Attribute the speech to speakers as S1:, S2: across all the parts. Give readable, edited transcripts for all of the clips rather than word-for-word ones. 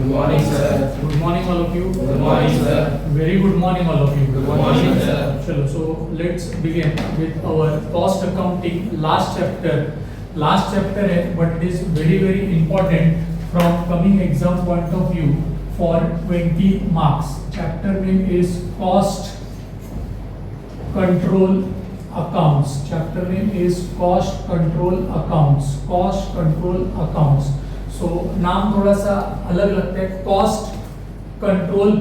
S1: Good morning, sir.
S2: Good morning, all of you.
S1: Good morning, sir.
S2: Very good morning, all of you.
S1: Good morning, sir.
S2: Chalo, so let's begin with our cost accounting last chapter. Last chapter है, but it is very very important from coming exam point of view for 20 marks. Chapter name is cost control accounts. Chapter name is cost control accounts. Cost control accounts. So नाम थोड़ा सा अलग लगता है, cost control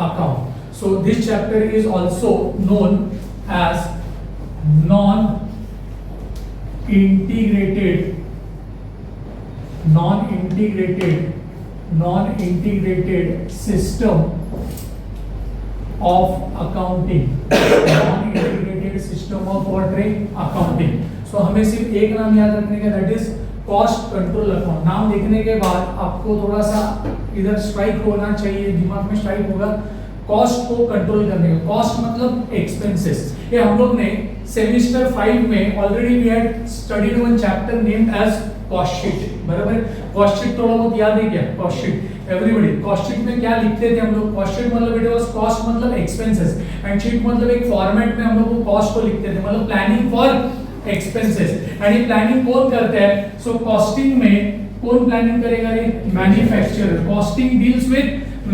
S2: account. So this chapter is also known as non-integrated system of accounting. Non-integrated system of what रे? Accounting. So हमें सिर्फ एक नाम याद रखने का, that is cost control account. नाम देखने के बाद आपको थोड़ा सा इधर स्ट्राइक होना चाहिए, दिमाग में स्ट्राइक होगा कॉस्ट को कंट्रोल करने का. कॉस्ट मतलब एक्सपेंसेस. ये हम लोग ने सेमेस्टर 5 में already we had studied one chapter named as cost sheet. बराबर. कॉस्ट शीट थोड़ा बहुत याद है क्या? Cost sheet everybody. Cost sheet में क्या लिखते थे हम लोग? कॉस्ट शीट मतलब इट वाज कॉस्ट मतलब एक्सपेंसेस एंड शीट मतलब एक फॉर्मेट में हम लोग वो कॉस्ट को लिखते थे, मतलब प्लानिंग फॉर एक्सपेंसेस. एंड ये प्लानिंग कौन करता है? सो कॉस्टिंग में कौन प्लानिंग करेगा? ये manufacturer. Costing deals with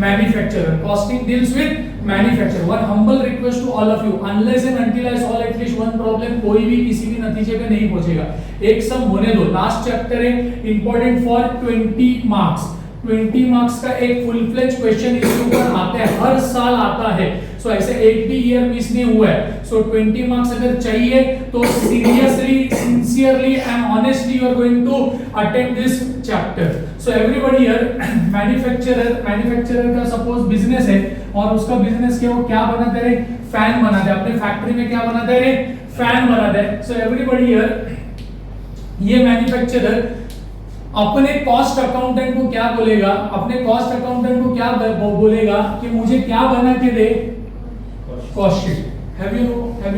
S2: manufacturer. Costing deals with manufacturer. One humble request to all of you, unless and until I solve at least one problem, कोई भी किसी भी नतीजे पे नहीं पहुंचेगा. एक सम होने दो. लास्ट चैप्टर है, इंपॉर्टेंट फॉर 20 मार्क्स. 20 मार्क्स का एक फुल फ्लेज क्वेश्चन इसके ऊपर आता है, हर साल आता है. सो ऐसे एक भी ईयर मिस नहीं हुआ है. सो 20 मार्क्स अगर चाहिए तो seriously, sincerely and honestly you are going to attempt this chapter. So everybody here, manufacturer का सपोज बिजनेस है और उसका बिजनेस क्या, वो क्या बनाते रहे? फैन बनाते हैं. अपने फैक्ट्री में क्या बनाते रहे? फैन बनाते हैं. सो एवरीबॉडी हियर, ये मैन्युफैक्चरर अपने कॉस्ट अकाउंटेंट को क्या बोलेगा? अपने कॉस्ट अकाउंटेंट को क्या बोलेगा कि मुझे क्या बना के दे? Cost sheet. Have you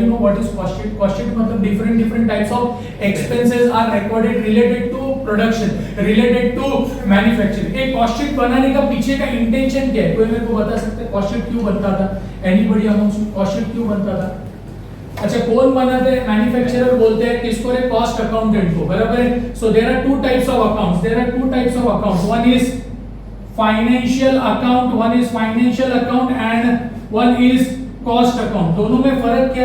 S2: know what is cost sheet? Cost sheet मतलब different types of expenses are recorded related to production, related to manufacturing. एक cost sheet बनाने का पीछे का intention क्या है? कोई मेरे को बता सकता है cost sheet क्यों बनता था? Anybody amongst you, cost sheet क्यों बनता था? अच्छा, कौन बनाते हैं? मैन्युफैक्चरर बोलते हैं किसको रे? कॉस्ट अकाउंटेंट को. बराबर है. So there are two types of accounts. One is financial account and one is cost account. दोनों में फर्क क्या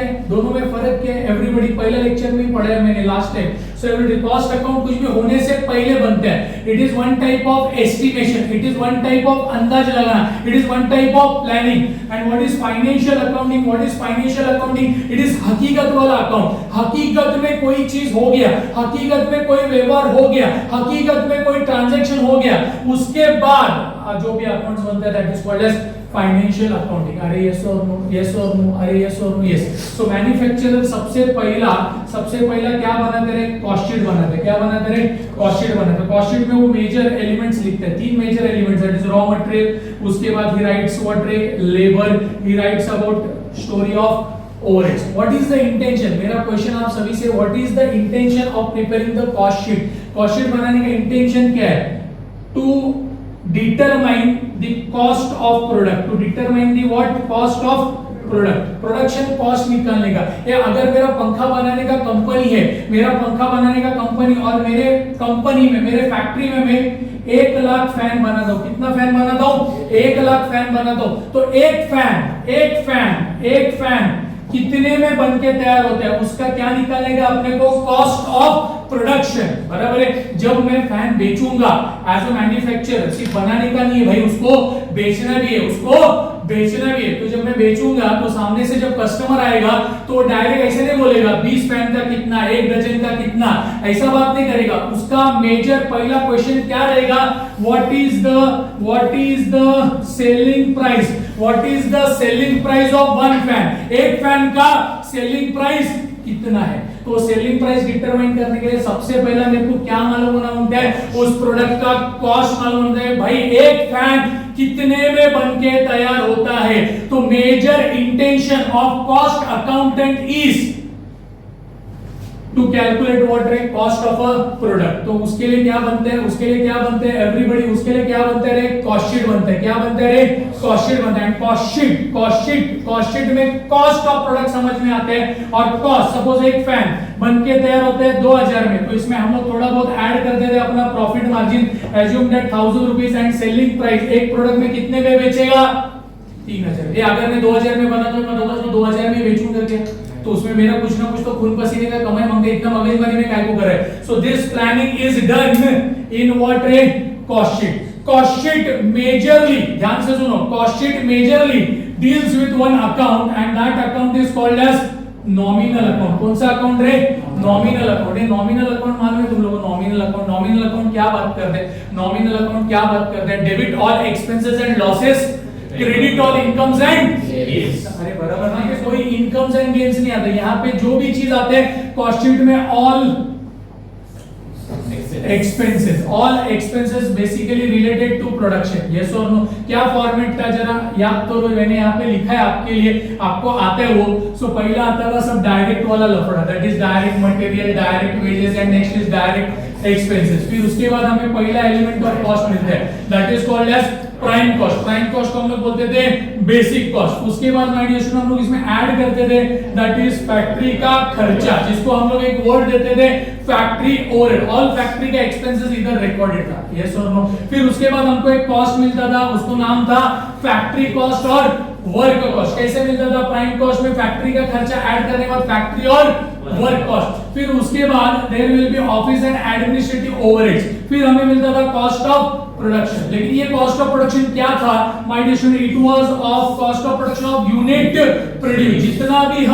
S2: है? एवरीबॉडी पहले लेक्चर में पढ़ा है मैंने लास्ट टाइम. सो एवरीबॉडी, कॉस्ट अकाउंट कुछ भी होने से पहले बनता है. It is one type of estimation, it is one type of अंदाज लगाना, it is one type of planning. And what is financial accounting? It is हकीकत वाला अकाउंट. हकीकत में कोई चीज हो गया, हकीकत में कोई व्यवहार हो गया, हकीकत में कोई ट्रांजैक्शन हो गया, उसके बाद जो भी अकाउंट्स बनता है that is called as financial accounting. अरे यस और नो, अरे यस और नो, यस. सो मैन्युफैक्चरर सबसे पहला क्या बनाते रहे? कॉस्ट शीट बनाते. क्या बनाते रहे? कॉस्ट शीट बनाते. कॉस्ट शीट में वो मेजर एलिमेंट्स लिखते हैं, 3 major elements, that is raw material. उसके बाद ही राइट्स व्हाट रे? Labour. He writes about story of overheads. What is the intention? मेरा क्वेश्चन आप सभी से, what is the intention of preparing the cost sheet? Cost sheet बनाने का intention क्या है? To determine the cost of product. To determine the what? Cost of product. Production cost निकालने का. या अगर मेरा पंखा बनाने का कंपनी है, और मेरे कंपनी में, मेरे फैक्ट्री में मैं 1 लाख फैन बनाता हूं. कितना फैन बनाता हूं? 1 लाख फैन बनाता हूं. तो एक फैन कितने में बन के तैयार होता है, उसका क्या निकालेगा अपने को? Cost of production. बराबर है. जब मैं फैन बेचूंगा एज अ मैन्युफैक्चरर, सिर्फ बनाने का नहीं है भाई, उसको बेचना भी है. तो जब मैं बेचूंगा तो सामने से जब कस्टमर आएगा तो डायरेक्ट ऐसे नहीं बोलेगा 20 फैन का कितना, 1 डजन का कितना, ऐसा बात नहीं करेगा. उसका मेजर पहला क्वेश्चन क्या रहेगा? What is the selling price? What is the selling price of one fan? एक फैन का सेलिंग प्राइस कितना है? तो सेलिंग प्राइस डिटरमाइन करने के लिए सबसे पहला मेरे को क्या मालूम होना होता है? उस प्रोडक्ट का कॉस्ट मालूम होता है. भाई एक फैन कितने में बनके तैयार होता है? तो major intention of cost accountant is to calculate what रे कॉस्ट ऑफ अ प्रोडक्ट। तो उसके लिए क्या बनते हैं, उसके लिए क्या बनते हैं एवरीबॉडी, उसके लिए क्या बनते हैं रे, कॉस्ट शीट बनते हैं। क्या बनते हैं रे, कॉस्ट शीट बनते हैं। कॉस्ट शीट में कॉस्ट ऑफ प्रोडक्ट समझ में आते हैं। और कॉस्ट, सपोज एक फैन बन के तैयार होते हैं 2000 में, तो इसमें हम लोग थोड़ा बहुत ऐड कर देते हैं अपना profit margin. Assume that 1000 rupees and selling price, एक प्रोडक्ट में कितने में बेचेगा, 3000। ये अगर मैं 2000 में बना तो मैं 2000 में बेचूंगा क्या, तो उसमें मेरा कुछ ना कुछ तो खून पसीने का कमाई मांगते, इतना मगजमारी में काय को करे। So this planning is done in what रे, cost sheet. Cost sheet majorly, ध्यान से सुनो, cost sheet majorly deals with one account and that account is called as nominal account. कौन सा अकाउंट रे, नॉमिनल अकाउंट। ये नॉमिनल अकाउंट मालूम है तुम लोगों को, नॉमिनल अकाउंट। नॉमिनल अकाउंट क्या बात करते हैं, नॉमिनल अकाउंट क्या बात करते हैं, debit all expenses and losses, credit all incomes and gains. अरे बराबर ना, कि कोई इनकम्स एंड गेन्स नहीं आते यहाँ पे, जो भी चीज आते हैं कॉस्ट शीट में, all expenses, all expenses basically related to production. Yes और नो, क्या फॉर्मेट था जरा याद करो, मैंने यहाँ पे लिखा है आपके लिए, आपको आता है वो। सो पहला आता था सब डायरेक्ट वाला लफड़ा, that is direct material, direct wages and next is direct expenses. फिर उसके बाद हमें पहला एलिमेंट ऑफ कॉस्ट मिलता है, that is called as prime cost. Prime cost को हम लोग बोलते थे बेसिक कॉस्ट। उसके बाद माय डियर स्टूडेंट हम लोग इसमें ऐड करते थे दैट इज फैक्ट्री का खर्चा, जिसको हम लोग एक वर्ड देते थे फैक्ट्री ओवरहेड। ऑल फैक्ट्री का एक्सपेंसेस इधर रिकॉर्डेड था, यस और नो। फिर उसके बाद हमको एक कॉस्ट मिलता था, उसको नाम था फैक्ट्री कॉस्ट और वर्क कॉस्ट। कैसे मिलता था, प्राइम कॉस्ट में फैक्ट्री का खर्चा ऐड करने के बाद फैक्ट्री और वर्क कॉस्ट। फिर उसके बाद there will be office and administrative overheads. फिर हमें मिलता था कॉस्ट ऑफ प्रोडक्शन। लेकिन ये कॉस्ट ऑफ प्रोडक्शन क्या था my dear student, it was of cost of production of unit produce. जितना भी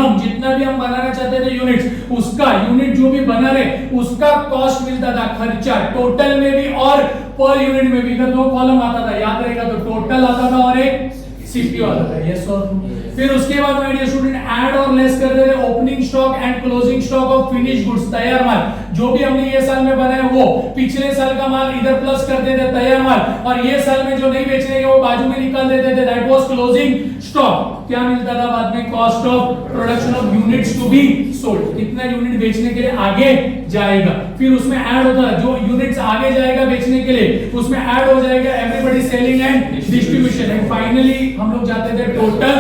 S2: हम बनाना चाहते थे यूनिट्स, उसका यूनिट जो भी बना रहे उसका कॉस्ट मिलता था, खर्चा टोटल में भी और पर यूनिट में भी। इधर दो कॉलम आता था, याद रहेगा, तो टोटल आता था और एक सीपीयू आता था, यस और नो। फिर उसके बाद माय डियर स्टूडेंट ऐड और लेस कर देते थे opening stock and closing stock of finish goods, तैयार माल। जो भी हमने ये साल में बनाया वो पिछले साल का माल इधर प्लस कर देते तैयार माल, और ये साल में जो नहीं बेचने के वो बाजू में निकाल देते थे, दैट वाज क्लोजिंग स्टॉक। क्या मिलता था बाद में, cost of production of units to be sold, कितना यूनिट बेचने के लिए आगे जाएगा। फिर उसमें ऐड होता है जो यूनिट्स आगे जाएगा बेचने के लिए, उसमें ऐड हो जाएगा everybody selling and distribution. And finally हम लोग जाते थे टोटल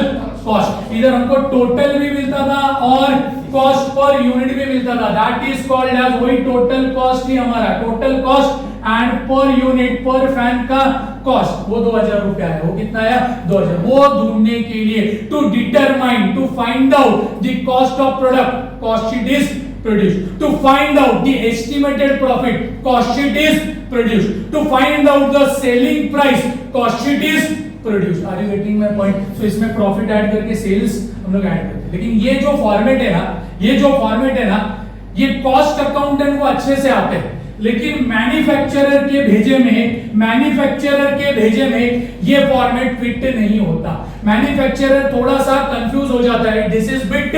S2: कॉस्ट। इधर हमको टोटल भी मिलता था और कॉस्ट पर यूनिट भी मिलता था, दैट इज कॉल्ड एज, वही टोटल कॉस्ट ही हमारा, total cost and per unit पर फैन का कॉस्ट, वो 2000 रुपया है। वो कितना है, 2000। वो ढूंढने के लिए, to determine, to find out the cost of product, cost sheet is produced. To find out the estimated profit, cost sheet is produced. To find out the selling price, cost sheet is produced. Are you getting my point? So इसमें profit add करके sales हम लोग add करते हैं। लेकिन ये जो format है ना, ये कॉस्ट अकाउंटेंट को अच्छे से आते हैं, लेकिन मैन्युफैक्चरर के भेजे में ये फॉर्मेट फिट नहीं होता। मैन्युफैक्चरर थोड़ा सा कंफ्यूज हो जाता है, this is bit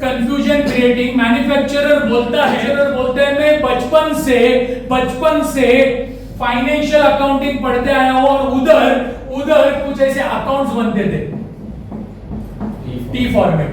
S2: confusion creating. Manufacturer बोलते हैं मैं बचपन से फाइनेंशियल अकाउंटिंग पढ़ते आया हूं और उधर कुछ ऐसे अकाउंट्स बनते थे टी फॉर्मेट।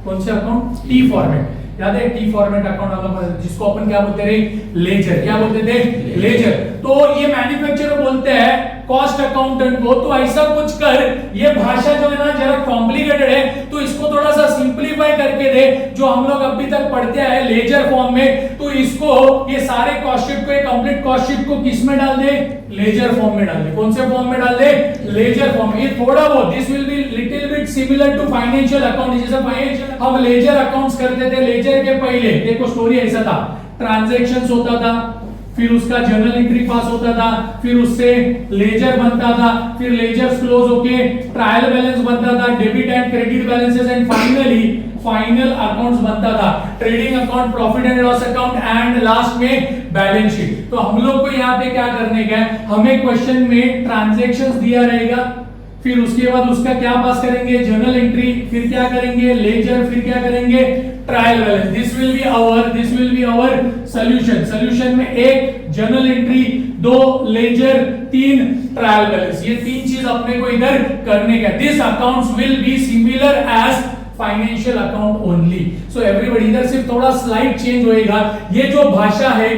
S2: कौन से अकाउंट, टी फॉर्मेट, याद है टी फॉर्मेट अकाउंट, जिसको अपन क्या बोलते थे, लेजर। क्या बोलते थे, लेजर। तो ये मैन्युफैक्चरर बोलते हैं कॉस्ट अकाउंटेंट को, तो ऐसा कुछ कर, ये भाषा जो है ना जरा कॉम्प्लिकेटेड है, तो इसको थोड़ा सा सिंपलीफाई करके दे, जो हम लोग अभी तक पढ़ते आए लेजर फॉर्म में। तो इसको, ये सारे कॉस्ट शीट को, कंप्लीट कॉस्ट शीट को किस में डाल दे, लेजर फॉर्म में डाल दे। कौन से फॉर्म में डाल दे, लेजर फॉर्म। ये थोड़ा बहुत, this will be little bit similar to financial account. जैसे फाइनेंशियल हम लेजर अकाउंट्स करते थे, लेजर के पहले देखो स्टोरी ऐसा था, ट्रांजैक्शंस होता था, फिर उसका जर्नल एंट्री पास होता था, फिर उससे लेजर बनता था, फिर लेजर्स क्लोज होके ट्रायल बैलेंस बनता था, debit and credit balances, and finally final accounts बनता था, trading account, profit and loss account, and last में बैलेंस शीट। तो हम लोग को यहाँ पे क्या करने का है, हमें क्वेश्चन में ट्रांजैक्शंस दिया रहेगा, फिर उसके बाद उसका क्या पास करेंगे, जर्नल एंट्री, फिर क्या करेंगे, लेजर, फिर क्या करेंगे, trial balance. This will be our solution में एक जर्नल एंट्री, दो लेजर, तीन ट्रायल बैलेंस। ये तीन चीज अपने को इधर करने का। This accounts will be similar as financial account only. So everybody इधर सिर्फ थोड़ा स्लाइड चेंज होएगा। ये जो भाषा है,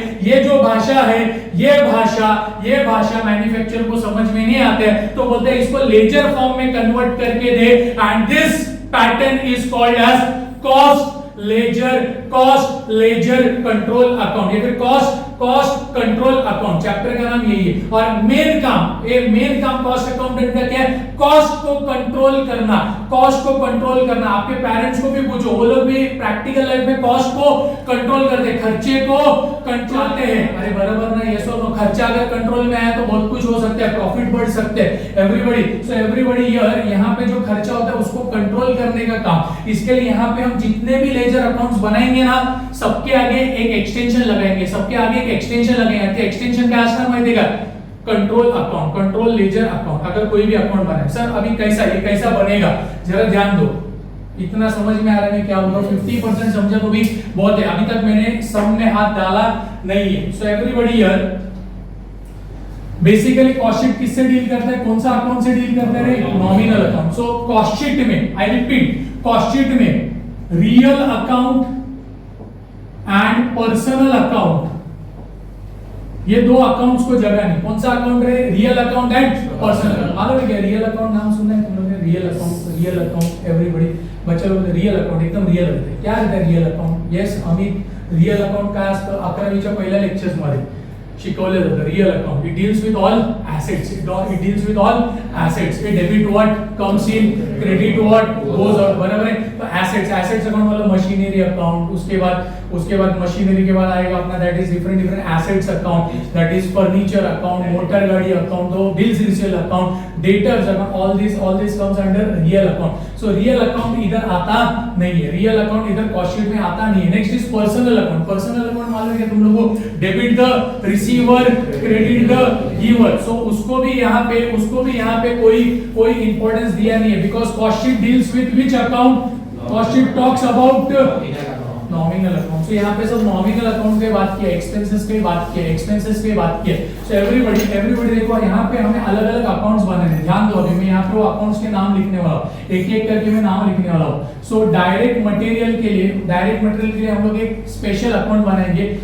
S2: ये भाषा मैन्युफैक्चरर को समझ में नहीं आते हैं, तो बोलते हैं इसको लेजर फॉर्म में कन्वर्ट करके दे, and this pattern is called as cost ledger control account, या फिर कॉस्ट कंट्रोल अकाउंट। चैप्टर का नाम यही है। और मेन काम कॉस्ट अकाउंटेंट का क्या है? कॉस्ट को कंट्रोल करना। आपके पेरेंट्स को भी पूछो, वो लोग भी प्रैक्टिकल लाइफ में कॉस्ट को कंट्रोल करते हैं, खर्चे को कंट्रोल करते हैं। अरे बराबर ना, ये सब खर्चा अगर कंट्रोल में आया तो बहुत कुछ हो सकता है, प्रॉफिट बढ़ सकते हैं। एवरीबॉडी हियर, यहाँ पे जो खर्चा होता है उसको कंट्रोल करने का काम। इसके लिए यहाँ पे हम जितने भी लेजर अकाउंट्स बनाएंगे ना, सबके आगे एक एक्सटेंशन लगाएंगे। एक्सटेंशन का आसान माहिती का? Control account, control ledger account. अगर कोई भी अकाउंट बनाए, सर अभी ये कैसा बनेगा, जरा ध्यान दो। इतना समझ में आ रहा है क्या बोल रहा हूं? 50% समझा तो भी बहुत है। अभी तक मैंने सम में हाथ डाला नहीं है। So everybody here, basically cost sheet किससे डील करता है? कौन सा अकाउंट से डील करता है? Nominal account. So cost sheet में, आई रिपीट, कॉस्ट शीट में real account and personal account, ये दो अकाउंट्स को जगह नहीं। कौन सा अकाउंट है? Real account and personal. मालूम है क्या रियल अकाउंट नाम सुना है तुम लोगों ने? रियल अकाउंट एवरीबॉडी, बच्चे लोग रियल अकाउंट एकदम रियल होते हैं। क्या रहता है real account? Yes Amit, real account काय असतं? 11वीच्या पहिल्या लेक्चर्स मध्ये शिकवले जातं real account. It deals with all assets. It deals with all assets. A debit what comes in, credit what goes out. बराबर है? तो assets अकाउंट मतलब मशीनरी अकाउंट, उसके बाद मशीनरी के बाद आएगा अपना that is different assets account, that is furniture account, motor गाड़ी अकाउंट, तो bills receive account, debtors account, all this comes under real account. So real account इधर आता नहीं है, रियल अकाउंट इधर कॉस्ट शीट में आता नहीं है. Next is personal account. Personal account मालूम है तुम लोगों को? Debit the receiver, credit the giver. So उसको भी यहाँ पे कोई इंपॉर्टेंस दिया नहीं है, because cost sheet deals with which account? Cost sheet talks about nominal account. So यहाँ पे सब नॉमिनल अकाउंट पे बात किया, एक्सपेंसेस पे बात किया. सो एवरीबॉडी देखो यहाँ पे हमें अलग अलग अकाउंट्स बनाने हैं. ध्यान दो, अभी मैं यहाँ पे वो अकाउंट्स के नाम लिखने वाला हूँ, एक एक करके मैं नाम लिखने वाला हूँ. सो डायरेक्ट मटेरियल के लिए हम लोग एक स्पेशल अकाउंट बनाएंगे.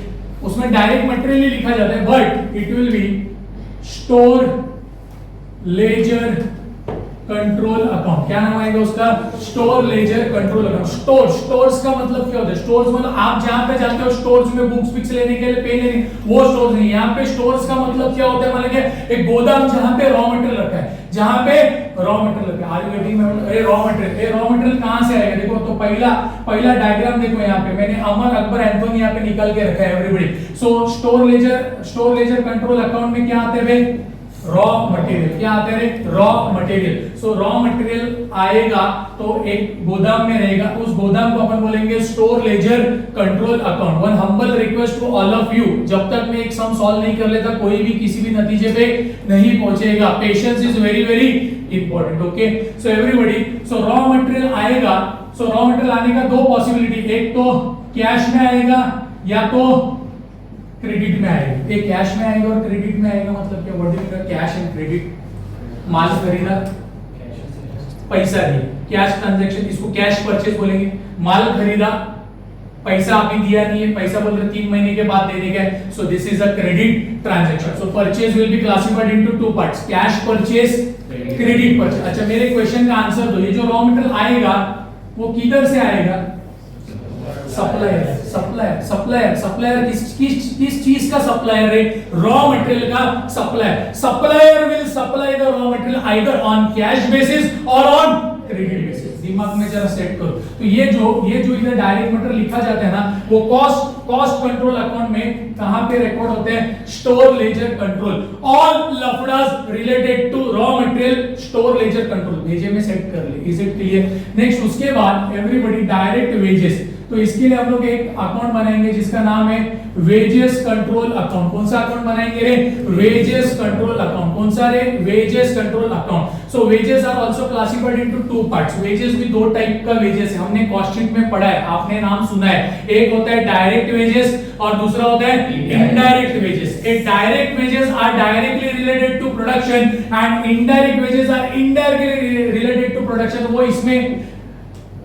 S2: उसमें डायरेक्ट मटेरियल ही लिखा जाता है, but it will B store ledger control account. क्या नाम आएगा उसका? Store ledger control account. Stores का मतलब क्या होता है? स्टोर्स मतलब आप जहां पे जाते हो स्टोर्स में बुक्स पिक्स लेने के लिए, पेन लेने, वो स्टोर्स नहीं. यहाँ पे स्टोर्स का मतलब क्या होता है? मतलब कि एक गोदाम जहां पे रॉ मटेरियल रखा है, are you getting? Raw material कहां से आएगा? देखो तो पहला डायग्राम देखो, यहाँ पे मैंने अमर अकबर एंथोनी यहाँ पे निकाल के रखा है एवरीबॉडी. सो स्टोर लेजर कंट्रोल अकाउंट में क्या आते हैं? Raw material. क्या आते हैं? Raw material. सो रॉ मटेरियल आएगा तो एक गोदाम में रहेगा, उस गोदाम को अपन बोलेंगे store ledger control account. One humble request to all of you, जब तक मैं एक सम सॉल्व नहीं कर लेता कोई भी किसी भी नतीजे पे नहीं पहुंचेगा. Patience is very very important. Okay, so everybody, so raw material आएगा. सो रॉ मटेरियल आने का दो पॉसिबिलिटी, एक तो कैश में आएगा या तो क्रेडिट में आएगा. एक कैश में आएगा और क्रेडिट में आएगा. मतलब क्या? What is cash and credit? माल खरीदा, पैसा दिया, कैश ट्रांजैक्शन, इसको कैश परचेज बोलेंगे. माल खरीदा, पैसा अभी दिया नहीं है, पैसा बोल रहे 3 महीने के बाद दे देगा. सो this is a credit transaction. So purchase will be classified into two parts, cash purchase, credit purchase. अच्छा, मेरे क्वेश्चन का आंसर दो. ये जो रॉ मटेरियल आएगा वो किधर से आएगा? सप्लायर किस चीज का सप्लायर है? रॉ मटेरियल का supplier. Supplier will supply the raw material either on cash basis और ऑन क्रेडिट बेसिस. दिमाग में जरा सेट करो. तो ये जो इधर डायरेक्ट मटेरियल लिखा जाता है ना, वो कॉस्ट कंट्रोल अकाउंट में कहां पे रिकॉर्ड होते हैं? Store ledger control. ऑल लफड़ास related to raw material store ledger control. भेजे में सेट कर ले. Is it clear? नेक्स्ट, उसके बाद एवरीबॉडी डायरेक्ट वेजेस. तो इसके लिए हम लोग एक अकाउंट बनाएंगे जिसका नाम है वेजेस कंट्रोल अकाउंट. कौन सा अकाउंट बनाएंगे रे? Wages control account. कौन सा रे? Wages control account. So wages are also classified into two parts. Wages भी दो टाइप का वेजेस है, हमने कॉस्ट शीट में पढ़ा है, आपने नाम सुना है. एक होता है डायरेक्ट वेजेस और दूसरा होता है indirect wages. A direct wages are directly related to production and indirect wages are indirectly related to production. वो इसमें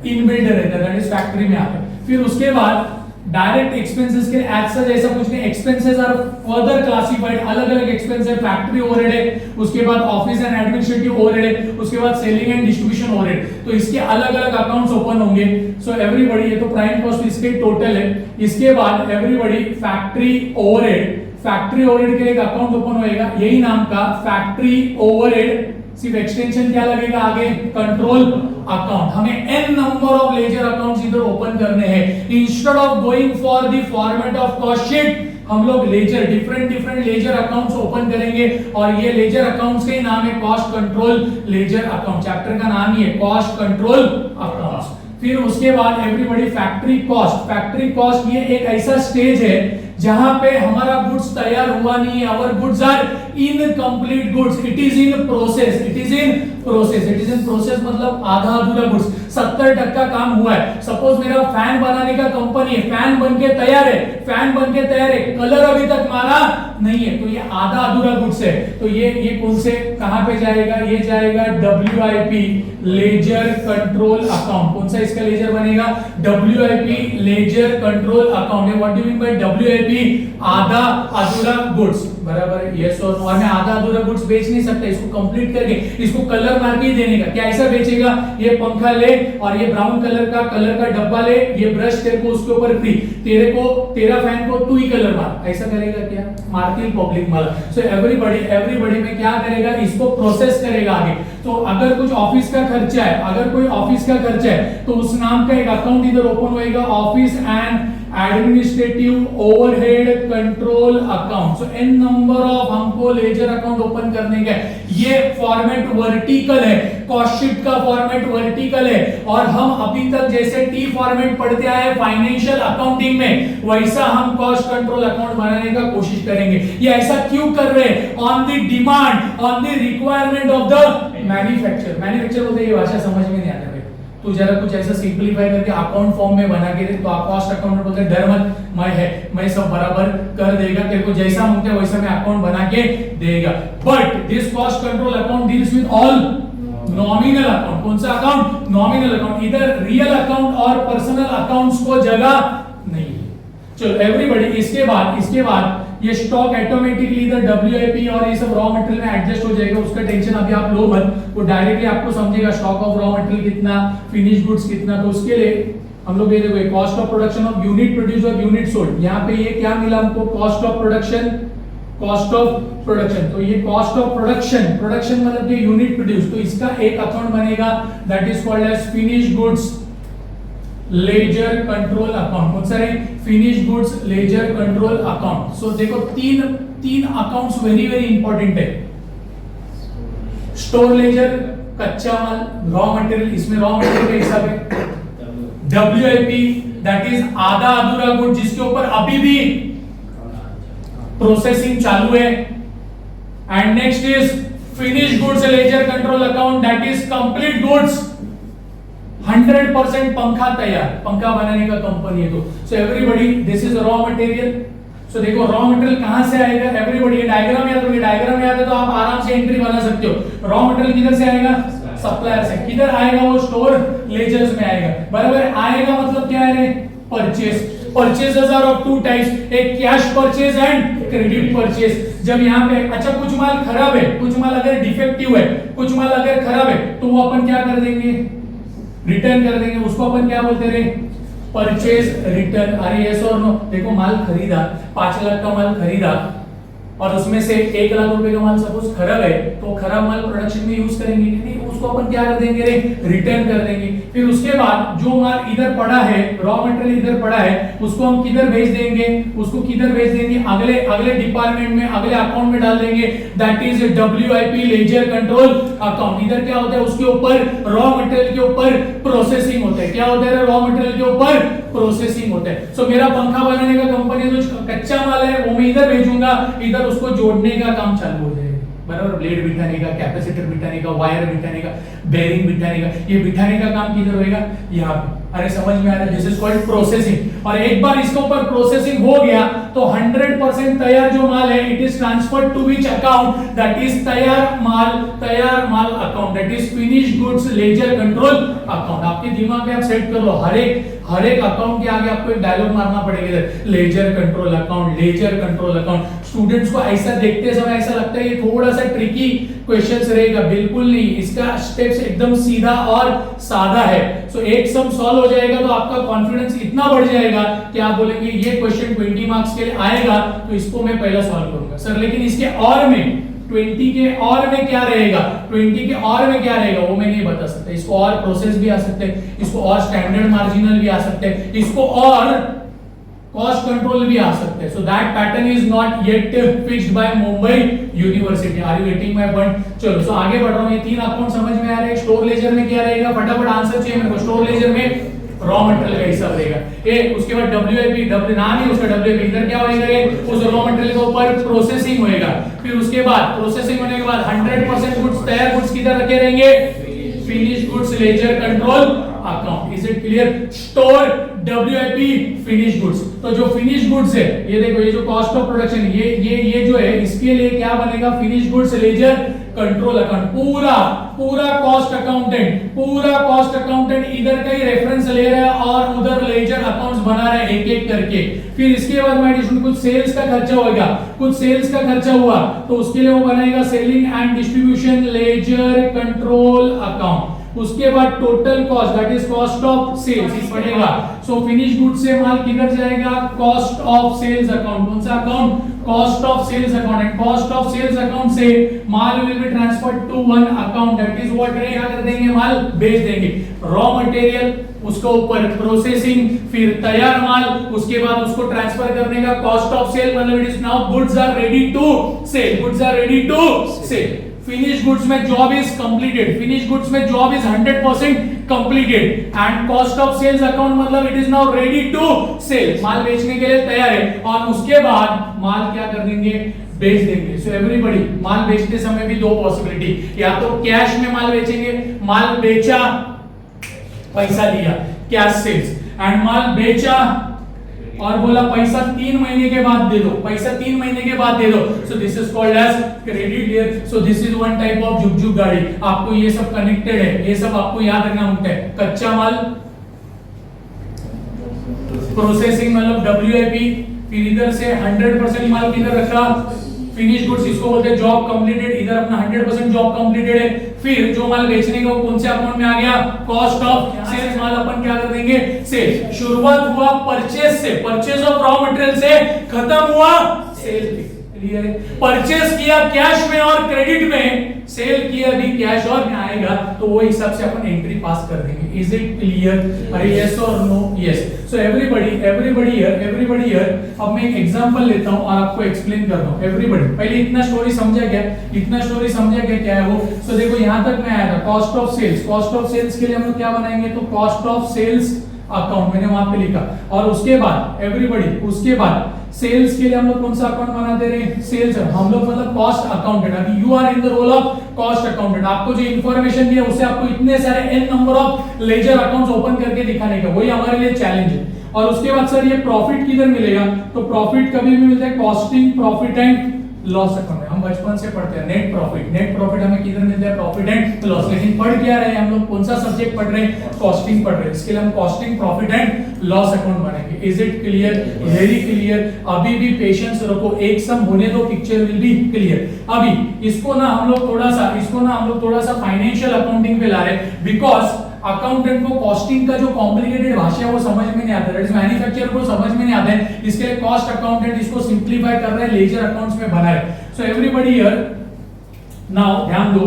S2: इनबिल्ट रहता है, दैट इज फैक्ट्री में आते हैं। फिर उसके बाद डायरेक्ट एक्सपेंसेस के एज सच ऐसा कुछ नहीं, एक्सपेंसेस आर फर्दर क्लासिफाइड, अलग अलग एक्सपेंस है, फैक्ट्री ओवरहेड है, उसके बाद ऑफिस एंड एडमिनिस्ट्रेटिव ओवरहेड है, उसके बाद सेलिंग एंड डिस्ट्रीब्यूशन ओवरहेड, तो इसके अलग अलग अकाउंट्स ओपन होंगे। सो एवरीबॉडी, ये तो प्राइम कॉस्ट इसके टोटल है। इसके बाद everybody factory overhead, factory overhead के लिए एक अकाउंट ओपन होएगा, यही नाम का फैक्ट्री ओवरहेड, सिर्फ एक्सटेंशन क्या लगेगा आगे, कंट्रोल अकाउंट। हमें n number of ledger accounts इधर ओपन करने हैं। Instead of going for the format of cost sheet, हम लोग ledger different ledger accounts open करेंगे, और ये लेजर अकाउंट्स के नाम है cost control ledger account. Chapter का नाम ही है कॉस्ट कंट्रोल अकाउंट्स। फिर उसके बाद everybody factory cost, factory cost ये एक ऐसा स्टेज है जहां पे हमारा गुड्स तैयार हुआ नहीं है, our goods are incomplete goods, it is in process, it is in process, it is in process मतलब आधा अधूरा गुड्स, 70% काम हुआ है। सपोज मेरा फैन बनाने का कंपनी है, फैन बनके तैयार है, फैन बनके तैयार है, कलर अभी तक मारा नहीं है, तो ये आधा अधूरा गुड्स है। तो ये कौन से कहां पे जाएगा, ये जाएगा WIP लेजर कंट्रोल अकाउंट। कौन सा इसका लेजर बनेगा, WIP ledger control account. What do mean by WIP, आधा अधूरा गुड्स, बराबर है, यस और नो। और मैं आधा अधूरा गुड्स बेच नहीं सकता, इसको कंप्लीट करके इसको कलर मार के देने का। क्या ऐसा बेचेगा, ये पंखा ले और ये ब्राउन कलर का डब्बा ले, ये ब्रश तेरे को उसके ऊपर फ्री, तेरा फैन को तू ही कलर मार, ऐसा करेगा क्या, मारती पब्लिक मार। सो एवरीबॉडी में क्या करेगा, इसको प्रोसेस करेगा आगे। तो अगर कुछ ऑफिस का खर्चा है, अगर कोई ऑफिस का खर्चा है, तो उस नाम का एक अकाउंट इधर ओपन होएगा, office and administrative overhead control account. So n number of हमको लेजर अकाउंट ओपन करने का। ये फॉर्मेट वर्टिकल है, कॉस्ट शीट का फॉर्मेट वर्टिकल है, और हम अभी तक जैसे टी फॉर्मेट पढ़ते आए फाइनेंशियल अकाउंटिंग में, वैसा हम कॉस्ट कंट्रोल अकाउंट बनाने का कोशिश करेंगे। ये ऐसा क्यों कर रहे हैं, on the demand, on the requirement of the manufacture. Manufacture बोलते ये भाषा समझ में नहीं आता, तो जरा कुछ ऐसा सिंपलीफाई करके अकाउंट फॉर्म में बना के दे, तो आप कॉस्ट अकाउंट बोलते हैं डर मत, मैं सब बराबर कर देगा, तेरे को जैसा मांगते हैं वैसा मैं अकाउंट बना के देगा। But this cost control account deals with all nominal account. कौन सा अकाउंट, नॉमिनल अकाउंट, इधर रियल अकाउंट और पर्सनल अकाउंट्स को जगह नहीं है। चलो एवरीबॉडी, इसके बाद ये स्टॉक ऑटोमेटिकली इधर WIP और ये सब रॉ मटेरियल में एडजस्ट हो जाएगा, उसका टेंशन अभी आप लो मत, वो डायरेक्टली आपको समझेगा स्टॉक ऑफ रॉ मटेरियल कितना, फिनिश गुड्स कितना। तो उसके लिए हम लोग ये देखो, cost of production of unit produce और यूनिट सोल्ड, यहाँ पे ये क्या मिला हमको, cost of production, cost of production. तो ये कॉस्ट ऑफ प्रोडक्शन मतलब कि यूनिट प्रोड्यूस, तो इसका एक अकाउंट बनेगा, that is called as finish goods ledger control account. कौन सा है, finish goods ledger control account. So देखो तीन अकाउंट्स वेरी इंपॉर्टेंट है। स्टोर लेजर कच्चा माल, रॉ मटेरियल, इसमें रॉ मटेरियल का हिसाब है। WIP दैट इज आधा अधूरा गुड, जिसके ऊपर अभी भी प्रोसेसिंग चालू है। And next is finish goods ledger control account, that is complete goods, 100% पंखा तैयार, पंखा बनाने का कंपनी है। तो so everybody this is raw material. So देखो रॉ मटेरियल कहां से आएगा, एवरीबॉडी ये डायग्राम याद रखिए, डायग्राम याद है तो आप आराम से एंट्री बना सकते हो। रॉ मटेरियल किधर से आएगा, सप्लायर से। किधर आएगा, वो स्टोर लेजर्स में आएगा, बराबर। आएगा मतलब क्या है, purchases are of two types, एक cash purchase and credit purchase. जब यहाँ पे अच्छा कुछ माल खराब है, कुछ माल अगर डिफेक्टिव है, कुछ माल अगर खराब है, तो वो अपन क्या कर देंगे, रिटर्न कर देंगे, उसको अपन क्या बोलते रहे, परचेज रिटर्न। अरे यस और नो, देखो माल खरीदा, 5 लाख का माल खरीदा, और उसमें से 1 लाख रुपए का माल सपोज खराब है, तो खराब माल प्रोडक्शन में यूज करेंगे नहीं, उसको अपन क्या कर देंगे, रिटर्न कर देंगे। फिर उसके बाद जो माल इधर पड़ा है, रॉ मटेरियल इधर पड़ा है, उसको हम किधर भेज देंगे, अगले डिपार्टमेंट में, अगले अकाउंट में डाल देंगे, that is WIP ledger control account. इधर क्या होता है, उसके ऊपर रॉ मटेरियल के ऊपर प्रोसेसिंग होता है। क्या होता है, रॉ मटेरियल के ऊपर प्रोसेसिंग होता है। सो मेरा पंखा बनाने का कंपनी जो कच्चा माल है वो मैं इधर भेजूंगा, इधर उसको जोड़ने का काम चालू हो जाएगा, बराबर। ब्लेड बिठाने का, कैपेसिटर बिठाने का, वायर बिठाने का, बेरिंग बिठाने का, ये बिठाने का काम किधर होएगा, यहाँ पे। अरे समझ में आ रहा है, दिस इज कॉल्ड प्रोसेसिंग। और एक बार इसके ऊपर प्रोसेसिंग हो गया तो 100% तैयार जो माल है it is transferred to which account, that is तैयार माल account, that is finish goods ledger control account. आपके दिमाग में आप सेट कर लो, हर एक अकाउंट के आगे आपको एक डायलॉग मारना पड़ेगा, laser control account, ledger control account. Students को ऐसा देखते समय ऐसा लगता है ये थोड़ा सा ट्रिकी क्वेश्चंस रहेगा, बिल्कुल नहीं, इसका स्टेप्स एकदम सीधा और सादा है। सो एक सम सॉल्व हो जाएगा तो आपका कॉन्फिडेंस इतना बढ़ जाएगा कि आप बोलेंगे ये क्वेश्चन 20 मार्क्स के लिए आएगा तो इसको मैं पहला सॉल्व करूंगा सर। लेकिन इसके और में 20 के और में क्या रहेगा, 20 के और में क्या रहेगा वो मैं नहीं बता सकता। इसको और प्रोसेस भी आ सकते हैं, इसको और स्टैंडर्ड मार्जिनल भी आ सकते हैं, इसको और कॉस्ट कंट्रोल भी आ सकते हैं। So that pattern is not yet fixed by Mumbai university. Are you getting my point? चलो सो आगे बढ़ रहा हूं। ये तीन अकाउंट समझ में आ रहे हैं। स्टोर लेजर में क्या रहेगा, फटाफट आंसर चाहिए मेरे को। स्टोर लेजर में रॉ मटेरियल का हिसाब रहेगा ए, उसके बाद डब्ल्यूआईपी, डब्ल्यू नाम ही उसका डब्ल्यूआईपी, इधर क्या होएगा ये उस रॉ मटेरियल के ऊपर प्रोसेसिंग होएगा। फिर उसके बाद प्रोसेसिंग होने के बाद 100% गुड्स तैयार गुड्स किधर रखे रहेंगे, finish goods ledger control account. Is it clear? Store WIP finish goods. तो जो फिनिश गुड्स है ये देखो, ये जो कॉस्ट ऑफ प्रोडक्शन ये जो है इसके लिए क्या बनेगा, finish goods ledger control account. पूरा कॉस्ट अकाउंटेंट इधर का ही रेफरेंस ले रहा है और उधर लेजर अकाउंट्स बना रहा है एक एक करके। फिर इसके बाद में एडिशन कुछ सेल्स का खर्चा होगा, कुछ सेल्स का खर्चा हुआ तो उसके लिए वो बनाएगा selling and distribution ledger control account. उसके बाद total cost that is cost of sales पड़ेगा। सो फिनिश गुड से माल किधर जाएगा, कॉस्ट ऑफ सेल्स अकाउंट। कौन सा account, cost of sales account. And cost of sales account से माल will be transferred to one account that is what रे, क्या कर देंगे, माल बेच देंगे। रॉ मटेरियल उसके ऊपर प्रोसेसिंग, फिर तैयार माल, उसके बाद उसको ट्रांसफर करने का कॉस्ट ऑफ सेल, मतलब it is now goods are ready to cell, goods are ready to sale. Finish goods में job is completed, finish goods में job is 100% completed and cost of sales account मतलब it is now ready to sale, माल बेचने के लिए तैयार है। और उसके बाद माल क्या कर देंगे, बेच देंगे। सो एवरीबॉडी, माल बेचते समय भी दो पॉसिबिलिटी, या तो कैश में माल बेचेंगे, माल बेचा पैसा लिया कैश सेल्स, एंड माल बेचा और बोला पैसा 3 महीने के बाद दे दो, पैसा 3 महीने के बाद दे दो। So this is called as credit year. So this is one type of जुगजुग गाड़ी। आपको ये सब कनेक्टेड है, ये सब आपको याद रखना होता है। कच्चा माल, प्रोसेसिंग मतलब डब्ल्यूआईपी, फिर इधर से 100% माल किधर रखा, फिनिश गुड्स, इसको बोलते हैं जॉब कंप्लीटेड, इधर अपना 100% जॉब कंप्लीटेड है। फिर जो माल बेचने का कौन से अकाउंट में आ गया, कॉस्ट ऑफ सेल्स, माल अपन क्या कर देंगे, सेल। शुरुआत हुआ परचेज से, परचेज ऑफ रॉ मटेरियल से, खत्म हुआ सेल पे। क्लियर है? परचेज किया कैश में और क्रेडिट में, सेल किया भी कैश और में आएगा, तो वो हिसाब से अपन एंट्री पास कर देंगे। Is it clear? अरे यस और no? Yes. So everybody here. अब मैं एक एग्जांपल लेता हूं और आपको एक्सप्लेन कर रहा हूं। एवरीबॉडी पहले इतना स्टोरी समझा क्या, क्या है वो। सो देखो यहां तक मैं आया था, cost of sales. Cost of sales के लिए हम लोग क्या बनाएंगे, तो कॉस्ट ऑफ सेल्स अकाउंट मैंने वहां पे लिखा। और उसके बाद एवरीबॉडी, उसके बाद सेल्स के लिए हम लोग कौन सा अकाउंट बनाते रहे, सेल्स। हम लोग मतलब कॉस्ट अकाउंटेंट। अभी you are in the role of cost accountant. आपको जो इंफॉर्मेशन दिया उससे आपको इतने सारे n number of ledger accounts open करके दिखाने का, वही हमारे लिए चैलेंज है। और उसके बाद सर ये प्रॉफिट किधर मिलेगा, तो प्रॉफिट कभी भी मिलता है costing profit and loss account में। हम बचपन से पढ़ते हैं नेट प्रॉफिट हमें किधर मिलता है, प्रॉफिट एंड लॉस। लेकिन पढ़ क्या रहे हैं हम लोग, कौन सा सब्जेक्ट पढ़ रहे हैं, कॉस्टिंग पढ़ रहे हैं। इसके लिए हम costing profit and loss account बनाएंगे। Is it clear? Very clear. अभी भी पेशेंस रखो, एक सम होने दो, पिक्चर विल बी क्लियर। अभी इसको ना हम लोग थोड़ा सा फाइनेंशियल अकाउंटिंग पे ला रहे हैं, बिकॉज अकाउंटेंट को कॉस्टिंग का जो कॉम्प्लिकेटेड भाषा है वो समझ में नहीं आता है, मैन्युफैक्चरर को समझ में नहीं आता है। इसके लिए कॉस्ट अकाउंटेंट इसको सिंपलीफाई कर रहे हैं, लेजर अकाउंट्स में बना है। सो एवरीबॉडी हियर नाउ ध्यान दो,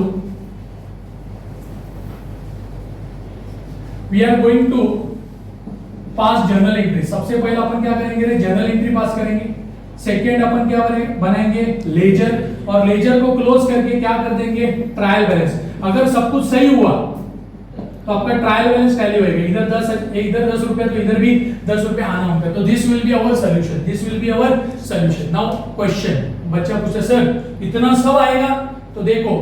S2: we are going to pass journal entry. सबसे पहले अपन क्या करेंगे, जर्नल एंट्री पास करेंगे। सेकेंड अपन क्या बनाएंगे, लेजर। और लेजर को क्लोज करके क्या कर देंगे, ट्रायल बैलेंस। अगर सब कुछ सही हुआ तो आपका ट्रायल बैलेंस टैली होएगा। इधर 10 रुपया तो इधर भी 10 रुपया आना होगा। तो this will be our solution. Now question, बच्चा पूछता सर इतना सब आएगा, तो देखो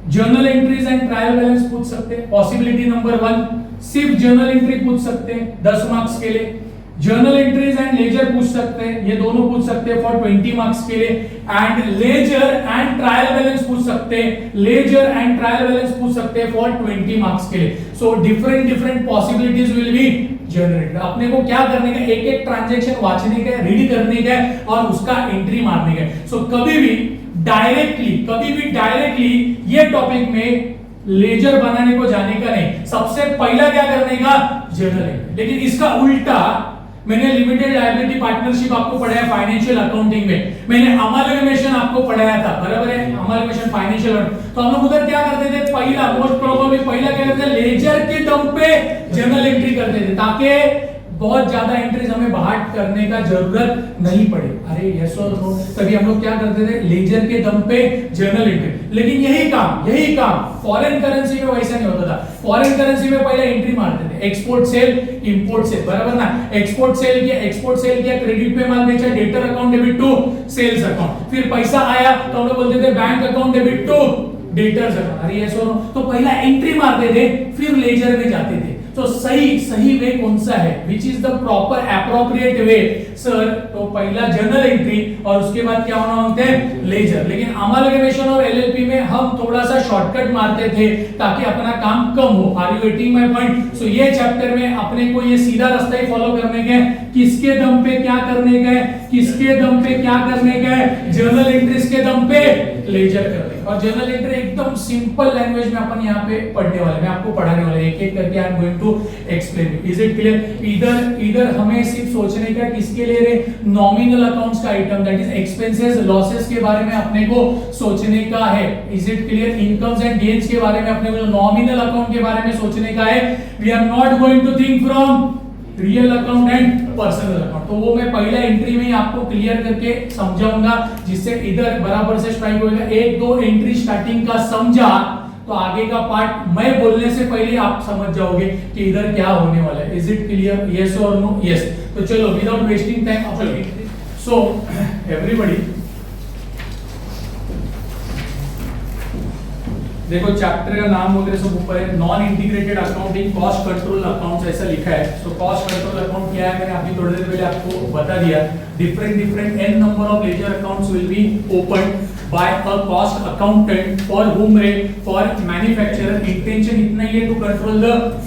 S2: journal entries and trial balance पूछ सकते हैं। पॉसिबिलिटी नंबर 1, सिर्फ जर्नल एंट्री पूछ सकते हैं 10 मार्क्स के लिए, जर्नल एंट्रीज एंड लेजर पूछ सकते हैं, ये दोनों पूछ सकते हैं फॉर 20 मार्क्स के लिए, and ledger and trial balance पूछ सकते हैं, लेजर एंड ट्रायल बैलेंस पूछ सकते हैं फॉर 20 मार्क्स के लिए। So different possibilities will be generated. अपने को क्या करने का, एक एक ट्रांजैक्शन वाचने का, रीड करने का और उसका एंट्री मारने का। सो कभी भी डायरेक्टली ये टॉपिक में लेजर बनाने को जाने का नहीं, सबसे पहला क्या करने का, जर्नल एंट्री। लेकिन इसका उल्टा मैंने लिमिटेड लायबिलिटी पार्टनरशिप आपको पढ़ाया फाइनेंशियल अकाउंटिंग में, मैंने अमालगमेशन आपको पढ़ाया था, बराबर है, अमालगमेशन फाइनेंशियल। तो हम लोग उधर क्या करते थे, पहला मोस्ट प्रोबेबली पहला क्या करते थे, लेजर के दम पे जर्नल एंट्री करते थे, ताकि बहुत ज्यादा एंट्रीज हमें बाहर करने का जरूरत नहीं पड़े। अरे यस और नो, तभी हम लोग क्या करते थे, लेजर के दम पे जर्नल एंट्री। लेकिन यही काम फॉरेन करेंसी में वैसा नहीं होता था। फॉरेन करेंसी में पहले एंट्री मारते थे, एक्सपोर्ट सेल, इंपोर्ट सेल, बराबर ना, एक्सपोर्ट सेल किया, क्रेडिट पे माल बेचा, debtor account debit to sales account, फिर पैसा आया तो हम लोग बोलते थे bank account debit to debtors account. अरे यस और नो, तो पहला एंट्री मारते थे, फिर लेजर में जाते थे। तो सही वे कौन सा है, which is the proper appropriate way sir? तो पहला जर्नल एंट्री और उसके बाद क्या होना होते हैं, लेजर। लेकिन अमालगमेशन और एलएलपी में हम थोड़ा सा शॉर्टकट मारते थे ताकि अपना काम कम हो। Are you getting my point? So ये चैप्टर में अपने को ये सीधा रास्ता ही फॉलो करने का है, किसके दम पे क्या करने का है, किसके दम पे क्या करने का है, जर्नल एंट्रीज के दम पे लेजर करने। और जर्नल एंट्री एकदम सिंपल लैंग्वेज में अपन यहाँ पे पढ़ने वाले, मैं आपको पढ़ाने वाला, एक एक करके I am going to explain. Is it clear? इधर हमें सिर्फ सोचने का किसके लिए रे, नॉमिनल अकाउंट्स का item, that is expenses losses के बारे में अपने को सोचने का है। Is it clear? Incomes and gains के बारे में अपने को, नॉमिनल अकाउंट के बारे में सोचने का है। We are not going to think from real account and personal account. तो वो मैं पहला एंट्री में ही आपको क्लियर करके समझाऊंगा, जिससे इधर बराबर से स्ट्राइक होगा। एक दो एंट्री स्टार्टिंग का समझा तो आगे का पार्ट मैं बोलने से पहले आप समझ जाओगे कि इधर क्या होने वाला है। Is it clear? यस और नो? यस। तो चलो without wasting time, so everybody देखो चैप्टर का नाम वगैरह सब ऊपर है, non integrated accounting cost control accounts ऐसा लिखा है। सो कॉस्ट कंट्रोल अकाउंट क्या है मैंने अभी थोड़ी देर पहले आपको बता दिया। Different N number of ledger accounts will be open by a cost accountant for whom रे, फॉर मैन्युफैक्चरर। इंटेंशन इतना ही है टू कंट्रोल द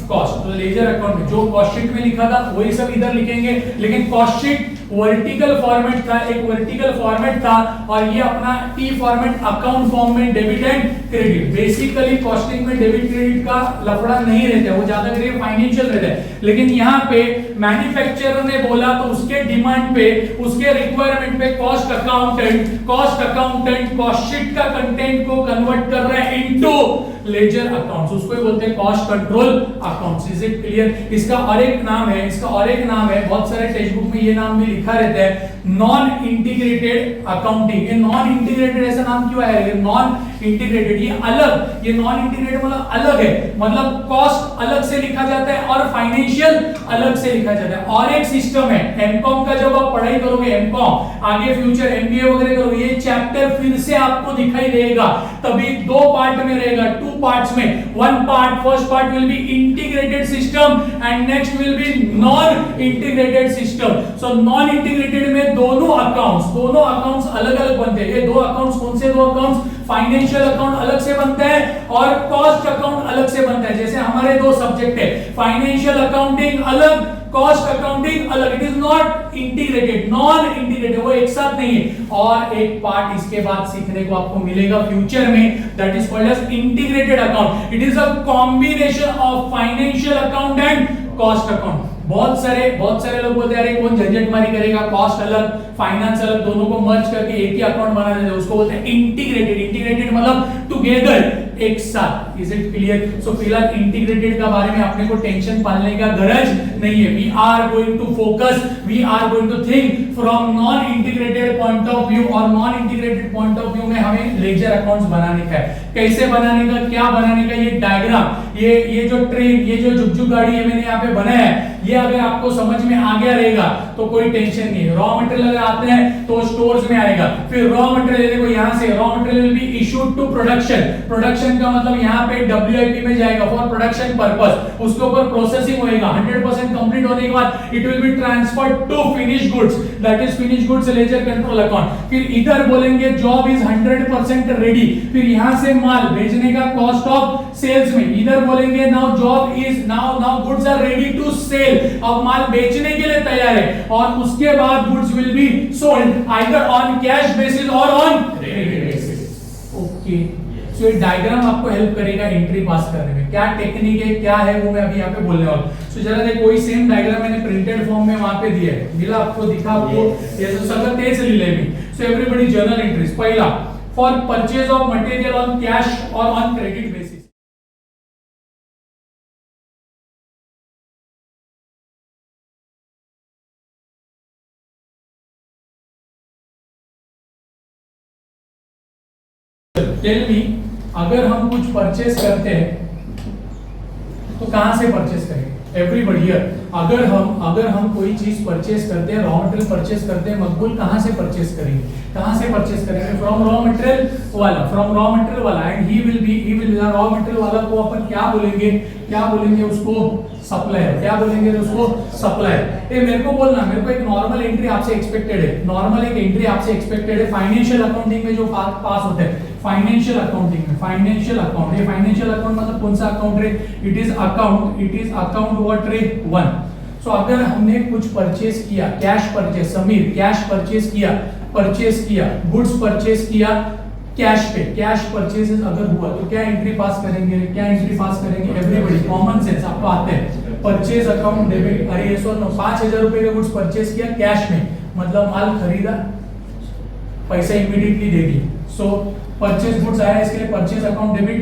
S2: कॉस्ट। तो लेजर अकाउंट में जो कॉस्ट शीट में लिखा था वही सब इधर लिखेंगे, लेकिन कॉस्ट शीट वर्टिकल फॉर्मेट था, एक वर्टिकल फॉर्मेट था, और ये अपना टी फॉर्मेट अकाउंट फॉर्म में debit and credit. Basically costing में डेबिट क्रेडिट का लफड़ा नहीं रहता है, वो ज्यादा करिए फाइनेंशियल रहता है। लेकिन यहाँ पे मैन्युफैक्चरर ने बोला तो उसके डिमांड पे, उसके रिक्वायरमेंट पे कॉस्ट अकाउंटेंट कॉस्ट शीट का कंटेंट को कन्वर्ट कर रहा है इनटू लेजर अकाउंट्स, उसको ही बोलते हैं cost control accounts. Is it clear? इसका और एक नाम है, बहुत सारे टेक्स्ट बुक में ये नाम भी लिखा रहता है, नॉन इंटीग्रेटेड अकाउंटिंग। ये नॉन इंटीग्रेटेड ऐसा नाम क्यों है? ये नॉन इंटीग्रेटेड, ये अलग, ये नॉन इंटीग्रेटेड मतलब अलग है, मतलब कॉस्ट अलग से लिखा जाता है और फाइनेंशियल अलग से लिखा जाता है। और एक सिस्टम है एमकॉम का, जब आप पढ़ाई करोगे एमकॉम, आगे फ्यूचर एमबीए वगैरह करोगे, ये चैप्टर फिर से आपको दिखाई देगा, तभी दो पार्ट में रहेगा, टू पार्ट्स में। One part, first part will be integrated system and next will be non integrated system. So non integrated में दोनों अकाउंट्स अलग अलग बनते हैं। ये दो अकाउंट्स कौन से दो अकाउंट्स? फाइनेंशियल अकाउंट अलग से बनता है और कॉस्ट अकाउंट अलग से बनता है। जैसे हमारे दो सब्जेक्ट है, फाइनेंशियल अकाउंटिंग अलग, कॉस्ट अकाउंटिंग अलग। It is not integrated, non integrated, वो एक साथ नहीं है। और एक पार्ट इसके बाद सीखने को आपको मिलेगा फ्यूचर में, that is called as integrated account. It is a combination of financial account and cost account. बहुत सारे लोग बोलते हैं अरे कौन झंझटमारी करेगा, कॉस्ट अलग फाइनेंस अलग, दोनों को मर्ज करके एक ही अकाउंट बना देते हैं, उसको बोलते हैं इंटीग्रेटेड मतलब टुगेदर, एक साथ। Is it clear? सो फिलहाल इंटीग्रेटेड का बारे में अपने को टेंशन पालने का गरज नहीं है। We are going to focus, we are going to think from non integrated point of view. और non integrated point of view में हमें लेजर अकाउंट्स बनाने का है। कैसे बनाने का, क्या बनाने का, ये डायग्राम, ये जो ट्रेन, ये जो जुगजुग गाड़ी है मैंने यहाँ पे बनाया है, ये अगर आपको समझ में आ गया रहेगा तो कोई टेंशन नहीं है। रॉ मटेरियल अगर आते हैं तो स्टोर्स में आएगा, फिर रॉ मटेरियल देखो यहाँ से raw material will be issued to production production का मतलब यहाँ पे WIP में जाएगा फॉर प्रोडक्शन पर्पस, उसके ऊपर प्रोसेसिंग होएगा, 100% कंप्लीट होने के बाद it will be transferred to finish goods, that is finish goods ledger control account. फिर इधर बोलेंगे जॉब इज 100% रेडी, फिर यहाँ से माल भेजने का कॉस्ट ऑफ सेल्स में, इधर बोलेंगे now job is now goods are ready to cell, अब माल बेचने के लिए तैयार है, और उसके बाद goods will be sold either on cash basis और ऑन क्रेडिट बेसिस। ओके, सो ये डायग्राम आपको हेल्प करेगा एंट्री पास करने में। क्या टेक्निक है, क्या है, वो मैं अभी यहाँ पे बोलने वाला हूँ। सो जरा देखो, कोई सेम डायग्राम मैंने प्रिंटेड फॉर्म में वहां पे दिया है, मिला आपको, दिखा आपको, ये तो सब तेज ले भी। सो एवरीबॉडी जर्नल एंट्रीज, पहला for purchase of material on cash और on credit basis. Tell me, अगर हम कुछ परचेस करते हैं तो कहां से परचेस करेंगे? एवरीबॉडी हियर, अगर हम कोई चीज परचेस करते हैं, रॉ मटेरियल परचेस करते हैं, मकबूल कहां से परचेस करेंगे? कहां से परचेस करेंगे? फ्रॉम रॉ मटेरियल वाला, फ्रॉम रॉ मटेरियल वाला, and he will raw material वाला को अपन क्या बोलेंगे उसको? सप्लायर। क्या बोलेंगे उसको? सप्लायर। ये मेरे को बोलना, मेरे को एक नॉर्मल एंट्री आपसे एक्सपेक्टेड है, नॉर्मल एक एंट्री आपसे एक्सपेक्टेड है फाइनेंशियल अकाउंटिंग में जो पास होते हैं, फाइनेंशियल अकाउंटिंग में, फाइनेंशियल अकाउंट, ये फाइनेंशियल अकाउंट मतलब कौन सा अकाउंट है? इट इज अकाउंट व्हाट रे 1। सो अगर हमने कुछ परचेस किया, cash purchase, Sameer cash purchase किया, गुड्स परचेस किया कैश पे, कैश परचेसेस अगर हुआ तो क्या एंट्री पास करेंगे? एवरीबॉडी कॉमन सेंस आपको आते हैं, परचेज अकाउंट डेबिट। अरे ये सो 5000 रुपए का गुड्स परचेस किया कैश में, मतलब माल खरीदा, पैसा इमीडिएटली दे दिया। सो परचेज गुड्स आया, इसके लिए परचेज अकाउंट डेबिट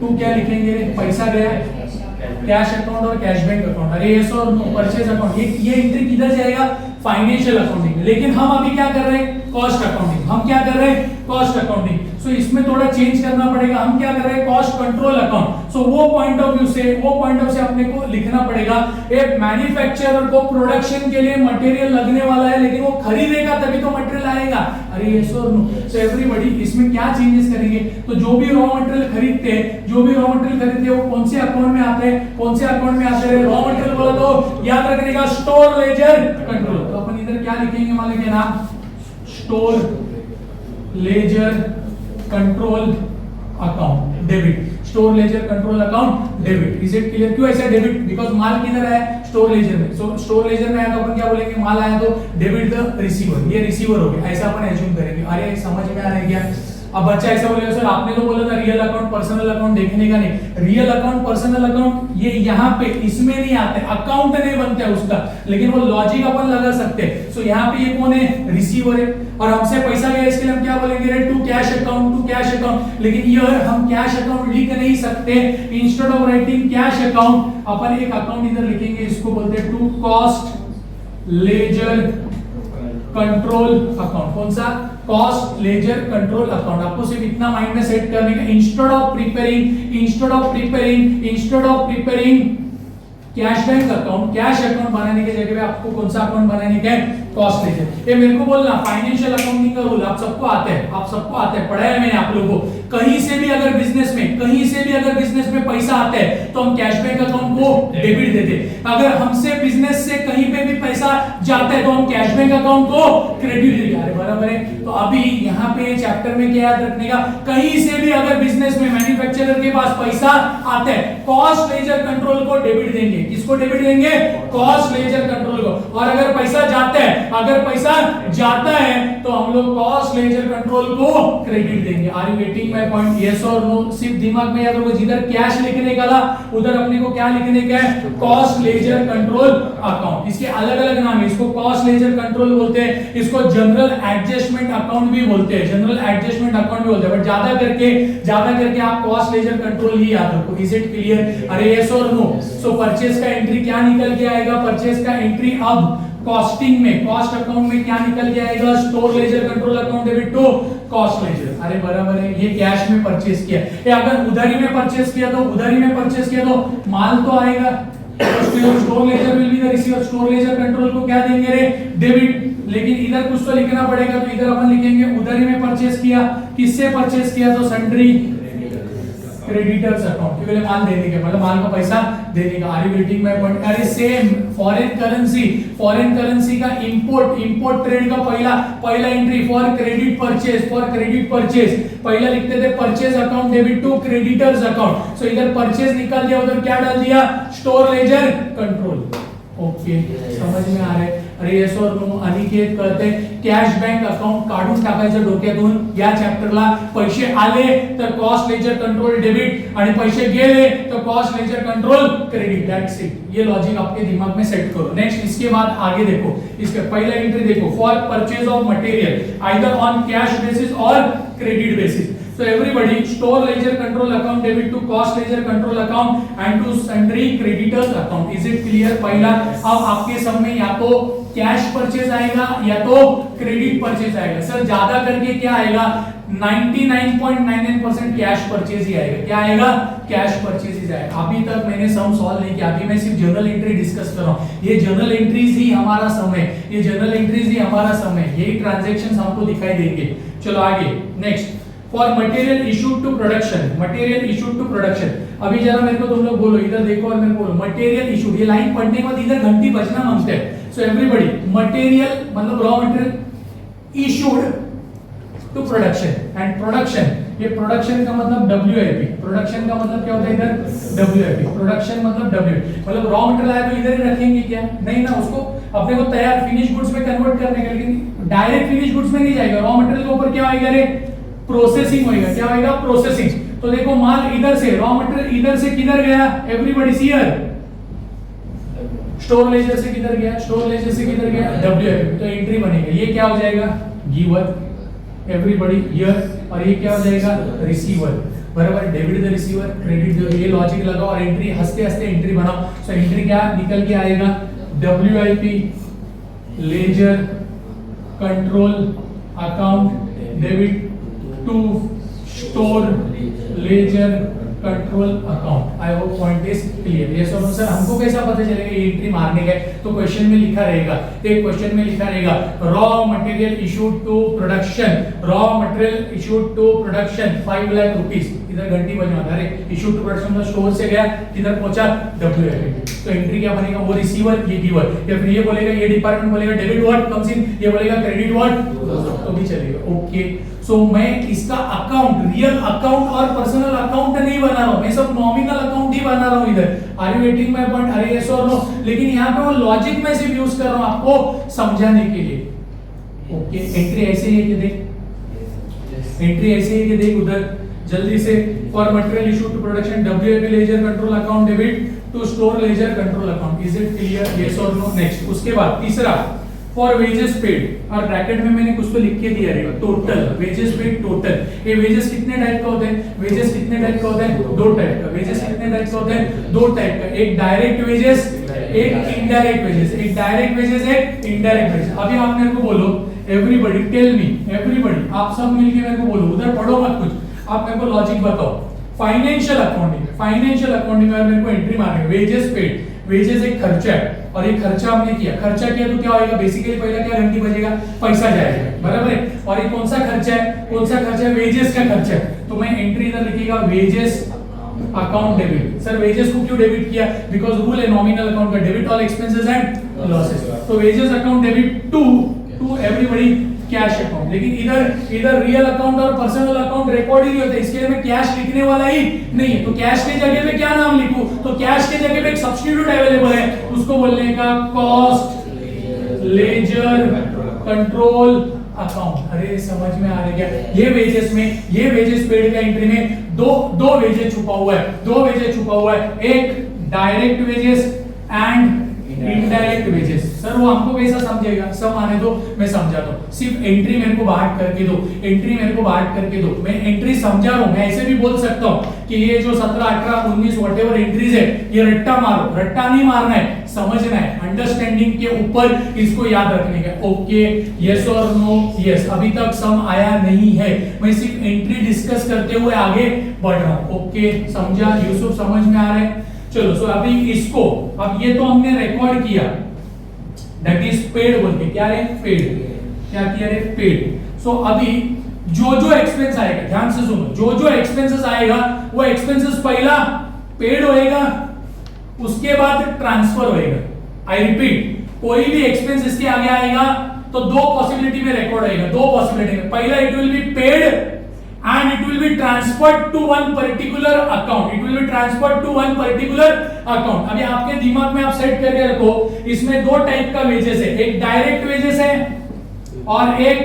S2: टू क्या लिखेंगे? पैसा गया कैश अकाउंट और कैश बैंक अकाउंट। अरे ये सो परचेज अकाउंट, ये एंट्री किधर जाएगा? Financial accounting. लेकिन हम अभी क्या कर रहे हैं? Cost accounting. हम क्या कर रहे हैं? Cost accounting. सो इसमें थोड़ा चेंज करना पड़ेगा, हम क्या कर रहे हैं? Cost control account. सो वो पॉइंट ऑफ व्यू से अपने को लिखना पड़ेगा, एक मैन्युफैक्चरर को प्रोडक्शन के लिए मटेरियल लगने वाला है, लेकिन वो खरीदेगा तभी तो मटेरियल आएगा। अरे यस और नो? सो एवरीबॉडी इसमें क्या चेंजेस करेंगे? तो जो भी रॉ मटेरियल खरीदते हैं वो कौन से अकाउंट में आते हैं? रॉ मटेरियल बोला तो याद रखने का स्टोर लेजर कंट्रोल। तो अपन इधर क्या लिखेंगे? मान लीजिए नाम store ledger control account debit, store ledger control account debit. Is it clear? क्यों ऐसा डेबिट? बिकॉज माल किधर है? स्टोर लेजर में। सो स्टोर लेजर में आया तो अपन क्या बोलेंगे? माल आया तो डेबिट द रिसीवर, ये रिसीवर हो गया, ऐसा अपन एज्यूम करेंगे। अरे समझ में आ रहा है क्या? अब बच्चा ऐसा बोलेगा सर आपने तो बोला था रियल अकाउंट पर्सनल अकाउंट देखने का नहीं। रियल अकाउंट पर्सनल अकाउंट ये यहाँ पे इसमें नहीं आते, अकाउंट नहीं बनता है उसका, लेकिन वो लॉजिक अपन लगा सकते हैं। सो यहाँ पे ये कौन है? रिसीवर है, और हमसे पैसा लिया, इसके लिए हम क्या बोलेंगे? To cash account. लेकिन ये हम कैश अकाउंट लिख नहीं सकते, instead of writing cash account अपन एक अकाउंट इधर लिखेंगे, इसको बोलते हैं to cost ledger control account. कौन सा? Cost ledger control account. आपको सिर्फ इतना माइंड में सेट करने का, instead of preparing cash bank account, cash account बनाने की जगह पे आपको कौन सा अकाउंट बनाने का है? Cost ledger. ये मेरे को बोलना फाइनेंशियल अकाउंटिंग का रूल आप सबको आते हैं, पढ़ाया है मैंने आप लोगों को। कहीं से भी अगर बिजनेस में पैसा आता है तो हम कैश बैंक अकाउंट को डेबिट देते हैं। अगर हमसे बिजनेस से कहीं पे भी पैसा जाता है तो हम कैश बैंक अकाउंट को क्रेडिट देते हैं। बराबर है? तो अभी यहाँ पे चैप्टर में क्या याद रखने का? कहीं से भी अगर बिजनेस में मैन्युफैक्चरर के पास पैसा आता है, कॉस्ट लेजर कंट्रोल को डेबिट देंगे। किसको डेबिट देंगे? कॉस्ट लेजर कंट्रोल को। और अगर पैसा जाता है तो हम लोग कॉस्ट लेजर कंट्रोल को क्रेडिट देंगे। Are you getting my point? Yes और नो? सिर्फ दिमाग में याद रखो, जिधर कैश लिखने का था उधर अपने को क्या लिखने का है? Cost ledger control account. इसके अलग अलग नाम है, इसको कॉस्ट लेजर कंट्रोल बोलते हैं, इसको जनरल एडजस्टमेंट अकाउंट भी बोलते हैं, बट ज्यादा करके आप कॉस्ट लेजर कंट्रोल ही याद रखो। Is it clear? अरे यस और नो? सो परचेज का एंट्री क्या निकल के आएगा? परचेज का एंट्री अब कॉस्टिंग में, कॉस्ट अकाउंट में क्या निकल के आएगा? Store ledger control account debit to cost ledger. अरे बराबर है, ये कैश में परचेज किया, ये अगर उधारी में परचेज किया तो माल तो आएगा, store ledger will be the receiver, store ledger control को क्या देंगे रे? डेबिट। लेकिन इधर कुछ तो लिखना पड़ेगा, तो इधर अपन लिखेंगे उधारी में परचेज किया। किससे परचेज किया? तो सन्ड्री क्रेडिटर्स अकाउंट, क्योंकि माल देने के मतलब माल का पैसा देने का। Are you getting my point? अरे सेम फॉरेन करेंसी का इंपोर्ट ट्रेड का पहला एंट्री फॉर क्रेडिट परचेज पहला लिखते थे purchase account debit to creditors account. So इधर परचेज निकाल दिया, उधर क्या डाल दिया? Store ledger control. ओके, समझ में आ रहा है? अरे येस और नो? अनिकेत कहते कॅश बँक अकाउंट काढून टाकायचं डोक्यातून या चॅप्टरला। पैसे आले तर कॉस्ट लेजर कंट्रोल डेबिट आणि पैसे गेले तो cost ledger control credit. That's it. ये लॉजिक आपके दिमाग में सेट करो। नेक्स्ट इसके बाद आगे देखो, इसका पहला एंट्री देखो, for purchase of material either on cash basis और credit basis. So everybody, store ledger control account debit to cost ledger control account and to sundry creditors account. Is it clear? पहला, अब आपके सब में या तो cash purchase आएगा या तो क्रेडिट परचेज आएगा। सर ज्यादा करके क्या आएगा? 99.99% कैश परचेज ही आएगा। क्या आएगा? कैश परचेज ही आएगा। अभी तक मैंने सम सॉल्व नहीं किया, अभी मैं सिर्फ जर्नल एंट्री डिस्कस कर रहा हूँ। ये जर्नल एंट्रीज ही हमारा सम है, ये जर्नल एंट्रीज ही हमारा सम है, यही ट्रांजैक्शंस हमको दिखाई देंगे। चलो आगे next, for material issued to production. अभी जरा मेरे को तुम लोग बोलो, इधर देखो और मेरे को बोलो मटेरियल इशूड। ये लाइन पढ़ने के बाद इधर घंटी बजना मांगते हैं। सो एवरीबॉडी, मटेरियल मतलब raw material issued to production and production, ये प्रोडक्शन का मतलब WIP। प्रोडक्शन का मतलब क्या होता है इधर? WIP। प्रोडक्शन मतलब मतलब रॉ मटेरियल आया तो इधर ही रखेंगे क्या? नहीं ना, उसको अपने को तैयार फिनिश गुड्स में कन्वर्ट करने का, लेकिन डायरेक्ट फिनिश गुड्स में नहीं जाएगा। रॉ मटेरियल के ऊपर क्या आएगा? रे प्रोसेसिंग होएगा। क्या होएगा? प्रोसेसिंग। तो देखो माल इधर से, रॉ मटेरियल इधर से किधर गया? Everybody see here, store laser से किधर गया? स्टोर लेजर से किधर गया? WIP। तो एंट्री बनेगा, ये क्या हो जाएगा? Giver, everybody here. और ये क्या हो जाएगा? रिसीवर। बराबर, debit the receiver, credit the. ये लॉजिक लगाओ और एंट्री हंसते हंसते एंट्री बनाओ। सो एंट्री क्या निकल के आएगा? WIP ledger control account debit to store ledger control account. I hope point is clear. Yes और नो सर? हमको कैसा पता चलेगा ये एंट्री मारने का? तो क्वेश्चन में लिखा रहेगा, एक क्वेश्चन में लिखा रहेगा raw material issued to production, raw material issued to production 5 lakh rupees. इधर घंटी बजना, अरे इशूड टू प्रोडक्शन मतलब स्टोर से गया, किधर पहुंचा? WIP। तो एंट्री क्या बनेगा? वो रिसीवर, ये गिवर। या फिर ये बोलेगा, ये डिपार्टमेंट बोलेगा डेबिट व्हाट कम्स इन, ये बोलेगा क्रेडिट व्हाट, तो भी चलेगा। ओके, सो मैं इसका अकाउंट, रियल अकाउंट और पर्सनल अकाउंट नहीं बना रहा हूं, मैं सब नॉमिनल अकाउंट ही बना रहा हूं इधर। Are you getting my point? अरे यस और नो? लेकिन यहाँ पे वो लॉजिक में सिर्फ यूज कर रहा हूं आपको समझाने के लिए। ओके, एंट्री ऐसे ही है कि देख, एंट्री ऐसे ही है कि देख उधर जल्दी से, for material issue to production WIP ledger control account debit to store ledger control account. Is it clear? Yes और नो? नेक्स्ट, उसके बाद तीसरा, फॉर वेजेस पेड, और ब्रैकेट में मैंने कुछ तो लिख के दिया रहेगा, टोटल वेजेस पेड टोटल। ये वेजेस कितने टाइप का होते हैं? वेजेस कितने टाइप का होता है? 2 टाइप का। वेजेस कितने टाइप का होता है? 2 टाइप का, एक डायरेक्ट वेजेस, एक इनडायरेक्ट वेजेस। एक डायरेक्ट वेजेस, एक इनडायरेक्ट वेजेस। अभी आप मेरे को बोलो, एवरीबॉडी टेल मी, एवरीबॉडी आप सब मिलके मेरे को बोलो, उधर पढ़ो मत कुछ, आप मेरे को लॉजिक बताओ। फाइनेंशियल अकाउंटिंग में मेरे को एंट्री मारनी है, वेजेस पेड। वेजेस एक खर्चा है और ये खर्चा हमने किया, खर्चा किया तो क्या होएगा? बेसिकली पहला क्या घंटी बजेगा? पैसा जाएगा, बराबर है। और ये कौन सा खर्चा है? कौन सा खर्चा है? वेजेस का खर्चा है। तो मैं एंट्री इधर लिखिएगा wages account debit. Sir wages को क्यों डेबिट किया? बिकॉज रूल है नॉमिनल अकाउंट का, debit all expenses and losses. तो wages account debit to everybody cash account. लेकिन इधर रियल अकाउंट और पर्सनल अकाउंट रिकॉर्ड ही नहीं होता, इसके लिए मैं कैश लिखने वाला ही नहीं है। तो कैश के जगह पे क्या नाम लिखूं? तो कैश के जगह पे एक सब्स्टिट्यूट अवेलेबल है, उसको बोलने का कॉस्ट लेजर कंट्रोल अकाउंट। अरे समझ में आ रहा है क्या? ये वेजेस पेड का एंट्री में दो वेजेस छुपा हुआ है, एक direct wages and indirect wages. Sir वो हमको कैसा समझेगा? सब आने दो, मैं समझा दो। सिर्फ एंट्री मेरे को बाहर करके दो, मैं एंट्री समझा रहा हूं। मैं ऐसे भी बोल सकता हूं कि ये जो 17, 18, 19 व्हाटएवर एंट्रीज है, ये रट्टा मारो, रट्टा नहीं मारना है, समझना है, अंडरस्टैंडिंग के ऊपर इसको याद रखने का। ओके, यस और नो? यस। अभी तक सम आया नहीं है, मैं सिर्फ एंट्री डिस्कस करते हुए आगे बढ़ रहा हूं। ओके, समझा? यूसुफ समझ में आ रहा है? चलो, सो अभी इसको, अब ये तो हमने रिकॉर्ड किया, दैट इज पेड बोल के, क्या है? पेड। क्या किया रे? पेड। सो अभी जो एक्सपेंस आएगा, ध्यान से सुनो, जो एक्सपेंसेस आएगा वो एक्सपेंसेस पहला पेड होएगा, उसके बाद ट्रांसफर होएगा। आई रिपीट, कोई भी एक्सपेंस इसके आगे आएगा तो दो पॉसिबिलिटी में रिकॉर्ड होएगा, दो पॉसिबिलिटी में। पहला it will be paid and it will be transferred to one particular account, it will be transferred to one particular account. अभी आपके दिमाग में आप सेट करके रखो, इसमें दो टाइप का वेजेस है, एक डायरेक्ट वेजेस है और एक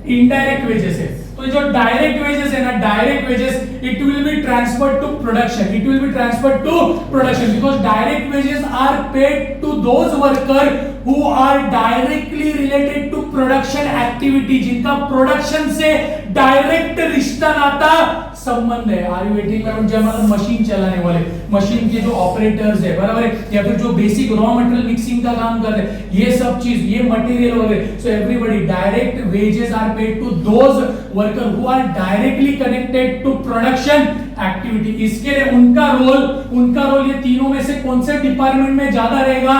S2: इनडायरेक्ट वेजेस है। तो जो डायरेक्ट वेजेस है ना, direct wages it will be transferred to production, it will be transferred to production, because direct wages are paid to those worker who are directly related to production activity, जिनका production से direct रिश्ता नाता संबंध है। Are you waiting में जब मतलब machine चलाने वाले, मशीन के जो ऑपरेटर्स है, बराबर है, या फिर जो बेसिक रॉ मटेरियल मिक्सिंग का काम कर रहे हैं, ये सब चीज, ये मटेरियल वगैरह, so everybody direct wages are paid to those worker who are directly connected to production activity. इसके लिए उनका रोल ये तीनों में से कौन से डिपार्टमेंट में ज्यादा रहेगा?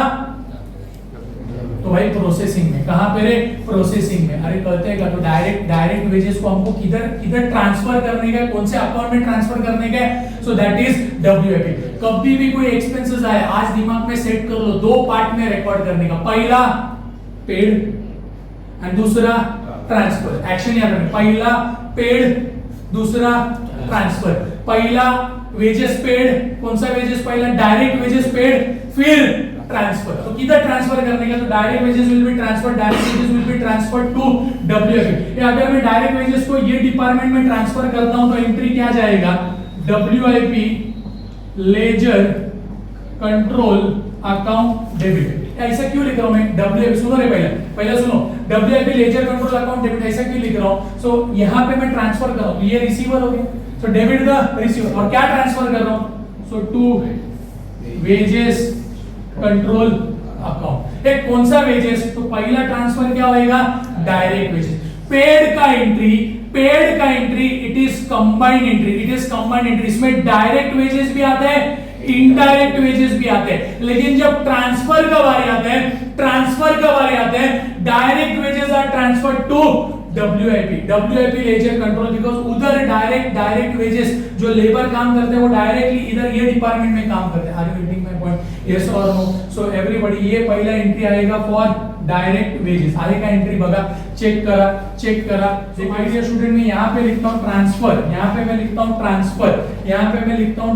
S2: तो भाई प्रोसेसिंग में। कहां पे रे? प्रोसेसिंग में। अरे कहते हैं तो डायरेक्ट वेजेस को हमको किधर ट्रांसफर करने का, कौन से अकाउंट में ट्रांसफर करने का? So that is WIP. कभी भी कोई एक्सपेंसेस आए, आज दिमाग में सेट कर लो, दो पार्ट में रिकॉर्ड करने का, पहला पेड एंड दूसरा ट्रांसफर। एक्शन याद रखना, पहला पेड, दूसरा ट्रांसफर। पहला वेजेस पेड, कौन सा वेजेस पहला? डायरेक्ट वेजेस पेड, फिर ट्रांसफर। तो किधर ट्रांसफर करने का? तो direct wages will be transferred, direct wages will be transferred to WIP. अगर मैं डायरेक्ट वेजेस को ये डिपार्टमेंट में ट्रांसफर करता हूं तो एंट्री क्या जाएगा? WIP ledger control account debit. ऐसा क्यों लिख रहा हूं मैं? डब्ल्यूआईपी सुनो रे, पहला सुनो, WIP ledger control account debit, ऐसा क्यों लिख रहा हूं? सो यहां पे मैं ट्रांसफर कर रहा हूं, ये रिसीवर हो गया, सो डेबिट द रिसीवर, और क्या ट्रांसफर कर रहा हूं? सो टू वेजेस कंट्रोल अकाउंट। एक कौन सा वेजेस? तो पहला ट्रांसफर क्या होएगा? Direct wages. पेड का entry it is combined entry, it is combined entry. इसमें डायरेक्ट वेजेस भी आते हैं, इनडायरेक्ट वेजेस भी आते हैं, लेकिन जब ट्रांसफर का बारी आते हैं, direct wages are transferred to WIP ledger control, because उधर डायरेक्ट वेजेस जो लेबर काम करते हैं वो डायरेक्टली इधर ये डिपार्टमेंट में काम करते हैं। Are you getting my point? Yes और नो? सो एवरीबॉडी, ये पहला एंट्री आएगा फॉर डायरेक्ट वेजेस। आगे का एंट्री बघा, चेक करा। माय डियर स्टूडेंट, मैं यहां पे लिखता हूं ट्रांसफर, यहां पे मैं लिखता हूं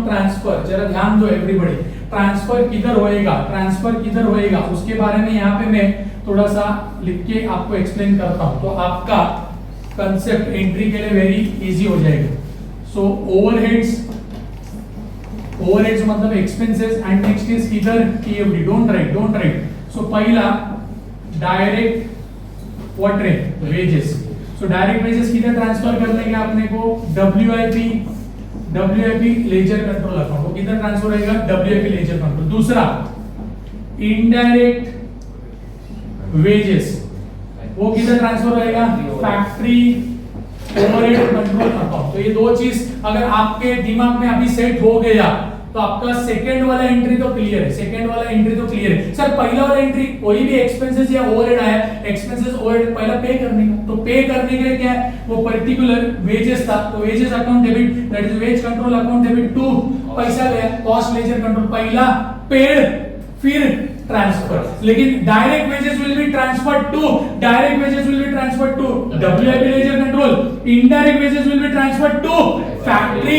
S2: ट्रांसफर। जरा ध्यान दो एवरीबॉडी, ट्रांसफर किधर होएगा उसके बारे में यहां पे मैं थोड़ा सा लिख के आपको एक्सप्लेन करता हूं, तो आपका कंसेप्ट एंट्री के लिए वेरी इजी हो जाएगा। सो ओवरहेड्स मतलब एक्सपेंसेस एंड नेक्स्ट इज किधर? टीएफडी। Don't write. सो पहला डायरेक्ट व्हाट रे? वेजेस। सो डायरेक्ट वेजेस किधर ट्रांसफर करने का अपने को? WIP ledger control account. वो किधर ट्रांसफर होएगा? WIP ledger control. दूसरा इनडायरेक्ट वेजेस, वो किधर ट्रांसफर होएगा? Factory overhead control account. तो ये दो चीज अगर आपके दिमाग में अभी सेट हो गया तो आपका सेकंड वाला एंट्री तो क्लियर है। सर पहला वाला एंट्री, कोई भी एक्सपेंसेस या ओवरहेड आया, एक्सपेंसेस ओवरहेड पहला पे करने का, तो पे करने के लिए क्या है? वो पर्टिकुलर वेजेस था, तो wages account debit, that is wage control account debit to पैसा गया, कॉस्ट लेजर कंट्रोल, पहला पेड फिर ट्रांसफर। लेकिन direct wages will be transferred to WIP ledger control, indirect wages will be transferred to factory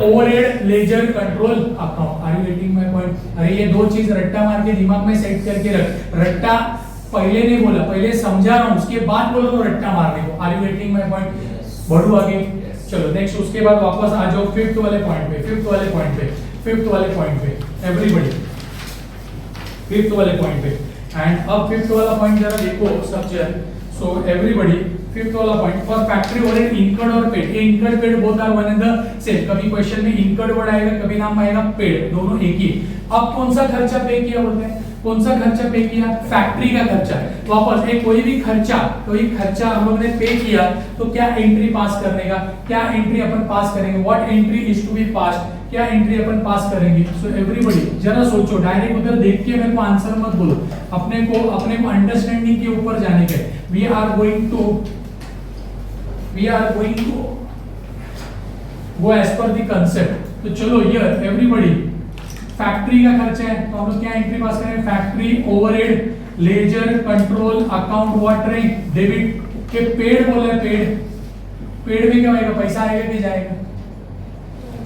S2: overhead ledger control account. Are you getting my point? अरे ये दो चीज रट्टा मार के दिमाग में सेट करके रख। रट्टा पहले नहीं बोला, पहले समझा रहा हूं, उसके बाद बोल रहा हूं रट्टा मारने को। Are you getting my point? बढ़ू आगे, चलो नेक्स्ट, उसके बाद वापस आ जाओ फिफ्थ वाले पॉइंट पे एवरीबॉडी, फिफ्थ वाले पॉइंट पे। एंड अब फिफ्थ वाला पॉइंट जरा देखो स्ट्रक्चर। सो एवरीबॉडी, फिफ्थ वाला point for factory overhead incurred और paid. Incurred paid both are one and the same. कभी क्वेश्चन में इनकर्ड वर्ड आएगा, कभी नाम आएगा पेड, दोनों एक ही। अब कौन सा खर्चा पे किया बोलते हैं? कौन सा खर्चा पे किया? फैक्ट्री का खर्चा। वापस एक कोई खर्चा हम लोग ने पे किया, तो क्या एंट्री पास करने का? क्या एंट्री अपन पास करेंगे? What entry is to be passed? क्या एंट्री अपन पास करेंगे? सो एवरीबॉडी जरा सोचो, डायरेक्ट उधर देख के मेरे को आंसर मत बोलो, अपने को अंडरस्टैंडिंग के ऊपर जाने के। We are going to go as per the concept, तो चलो हियर एवरीबॉडी फैक्ट्री का खर्चा है, तो हम लोग क्या एंट्री पास करेंगे, factory overhead ledger control account what रहे डेबिट के पेड बोला है, पेड में क्या होएगा, पैसा आएगा कि जाएगा,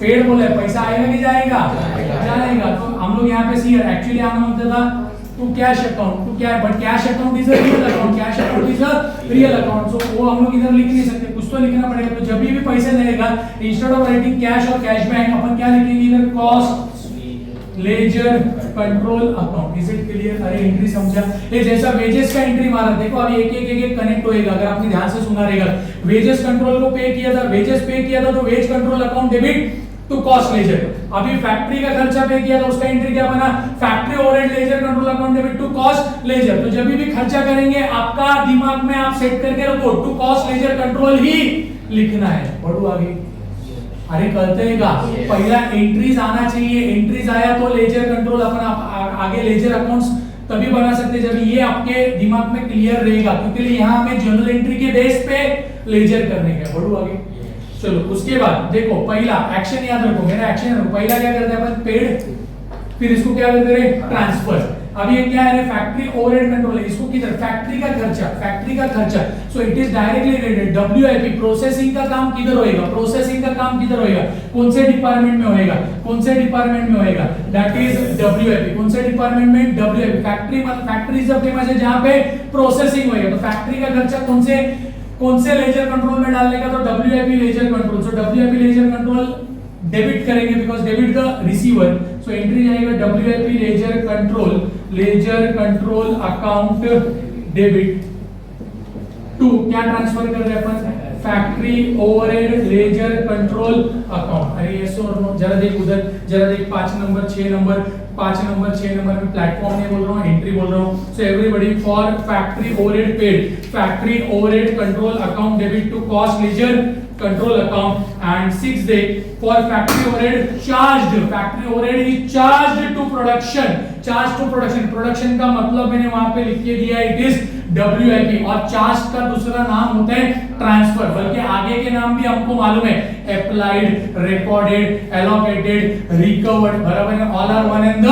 S2: पेड बोला है पैसा आएगा कि जाएगा, जाएगा। तो हम लोग यहाँ पे सी एक्चुअली आना होता था टू कैश अकाउंट, टू क्या, but cash account is a real account, cash account is a real account, so वो हम लोग इधर लिख नहीं सकते, कुछ तो लिखना पड़ेगा। तो जब भी पैसा जाएगा इंस्टेड ऑफ राइटिंग कैश और कैश बैंक अपन क्या लिखेंगे इधर, cost ledger control account. Is it clear? अरे एंट्री समझा, ये जैसा वेजेस का एंट्री मारा, देखो अभी एक कनेक्ट होएगा, अगर आपने ध्यान से सुना रहेगा, वेजेस कंट्रोल को पे किया था, वेजेस पे किया था तो wage control account debit to cost ledger. अभी फैक्ट्री का खर्चा पे किया था, उसका एंट्री क्या बना, factory overhead ledger control account debit to cost ledger. तो जब भी खर्चा करेंगे आपका दिमाग में आप सेट करके रखो टू कॉस्ट लेजर कंट्रोल ही लिखना है। पढ़ो आगे, अरे करते हैं का पहला एंट्रीज आना चाहिए, एंट्रीज आया तो लेजर कंट्रोल अपन आगे लेजर अकाउंट्स तभी बना सकते जब ये आपके दिमाग में क्लियर रहेगा, क्योंकि यहाँ हमें जर्नल एंट्री के बेस पे लेजर करने का। बढ़ो आगे, चलो उसके बाद देखो पहला एक्शन याद रखो, मेरा एक्शन रखो, पहला क्या करते हैं अपन, पेड, फिर इसको क्या करते हैं, ट्रांसफर। अब ये क्या है, फैक्ट्री ओवरहेड कंट्रोल है, इसको किधर, फैक्ट्री का खर्चा, फैक्ट्री का खर्चा, so it is directly related WIP, processing का काम किधर होएगा, प्रोसेसिंग का काम किधर होएगा, कौन से डिपार्टमेंट में होएगा, कौन से डिपार्टमेंट में होएगा, दैट इज डब्ल्यूआईपी, कौन से डिपार्टमेंट में, डब्ल्यूआईपी। फैक्ट्री मतलब फैक्ट्री इज द फेमस है जहां पे प्रोसेसिंग होएगा, तो फैक्ट्री का खर्चा कौन से लेजर कंट्रोल में डालने का, तो WIP ledger control. So WIP ledger control debit करेंगे because debit the receiver, so entry जाएगा WIP ledger control account debit to क्या ट्रांसफर कर रहे हैं अपन, factory overhead ledger control account. अरे ये सो जरा देख उधर, जरा देख 5 नंबर 6 नंबर 5 नंबर 6 नंबर में प्लेटफॉर्म नहीं बोल रहा हूँ, एंट्री बोल रहा हूँ। So everybody for factory overhead paid, factory overhead control account debit to cost ledger control account. And 6 day for factory overhead charged, factory overhead is charged to production, charge to production. Production का मतलब मैंने वहां पे लिख के दिया, it is WIP, और charge का दूसरा नाम होता है ट्रांसफर, बल्कि आगे के नाम भी हमको मालूम है, अप्लाइड, रिकॉर्डेड, एलोकेटेड, रिकवर्ड, बराबर है, all are one and the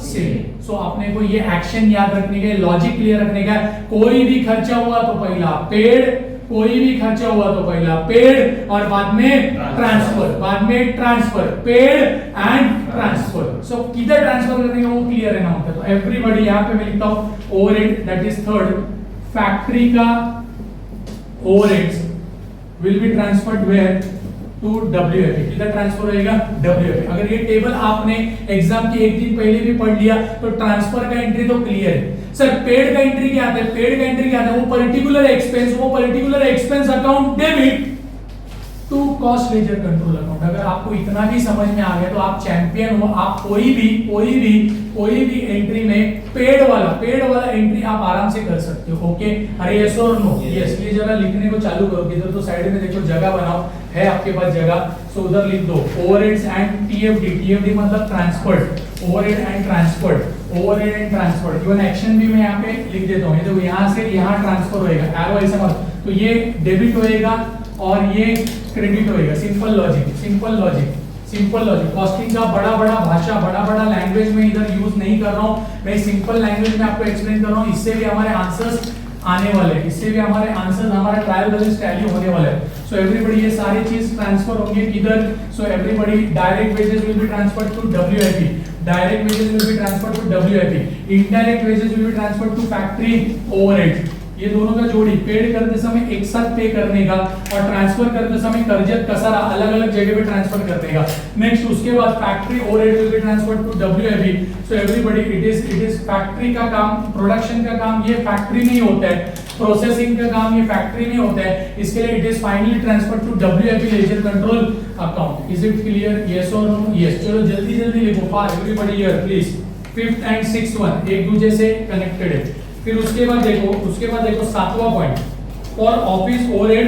S2: same. So आपने को ये एक्शन याद रखने के, लॉजिक क्लियर रखने का, कोई भी खर्चा हुआ तो पहला पेड, कोई भी खर्चा हुआ तो पहला पेड और बाद में ट्रांसफर, बाद में ट्रांसफर, पेड एंड ट्रांसफर। सो किधर ट्रांसफर करने का वो क्लियर रहना होता है। तो एवरीबॉडी यहाँ पे मैं लिखता हूं overhead, that is third, factory का overheads will be transferred where, to WIP. किधर ट्रांसफर होएगा, डब्ल्यूआईपी। अगर ये टेबल आपने एग्जाम के एक दिन पहले भी पढ़ लिया तो ट्रांसफर का एंट्री तो क्लियर है। सर पेड का एंट्री क्या आता है, पेड का एंट्री क्या आता है, वो particular expense account debit to cost ledger control account. अगर आपको इतना भी समझ में आ गया तो आप चैंपियन हो, आप कोई भी एंट्री में पेड वाला एंट्री आप आराम से कर सकते हो। ओके, अरे यस और नो, यस, ये जगह लिखने को चालू करो, इधर तो साइड में देखो जगह बनाओ, है आपके पास जगह, सो उधर लिख दो ओवरहेड्स एंड टीएफडी मतलब transferred, overhead and transferred. Even action भी मैं यहाँ पे लिख देता हूँ, देखो यहाँ से यहाँ ट्रांसफर होएगा, एरो ऐसा मत, तो ये डेबिट होएगा और ये क्रेडिट होएगा। Simple logic. कॉस्टिंग का बड़ा भाषा, बड़ा लैंग्वेज में इधर यूज नहीं कर रहा हूँ, मैं सिंपल लैंग्वेज में आपको एक्सप्लेन कर रहा हूँ। इससे भी हमारे आंसर्स आने वाले हैं, इससे भी हमारे आंसर्स, हमारा ट्रायल बैलेंस टैली होने वाला है। सो एवरीबॉडी ये सारी चीज ट्रांसफर होंगे किधर, so everybody direct wages will be transferred to WIP, indirect wages will be transferred to factory overhead. ये दोनों का जोड़ी पेड करते समय एक साथ पे करने का और ट्रांसफर करते समय कर्जत कसारा अलग अलग जगह पे ट्रांसफर करने का। नेक्स्ट उसके बाद factory overhead will be transferred to WIP. So everybody it is factory का काम, प्रोडक्शन का काम ये फैक्ट्री में ही होता है, प्रोसेसिंग का काम ये फैक्ट्री में होता है, इसके लिए it is finally transferred to WIP ledger control account. Is it clear, yes और नो? यस। चलो जल्दी लिखो fast everybody here please. 5th and 6th one एक दूसरे से कनेक्टेड है। फिर उसके बाद देखो 7वां point, for office overhead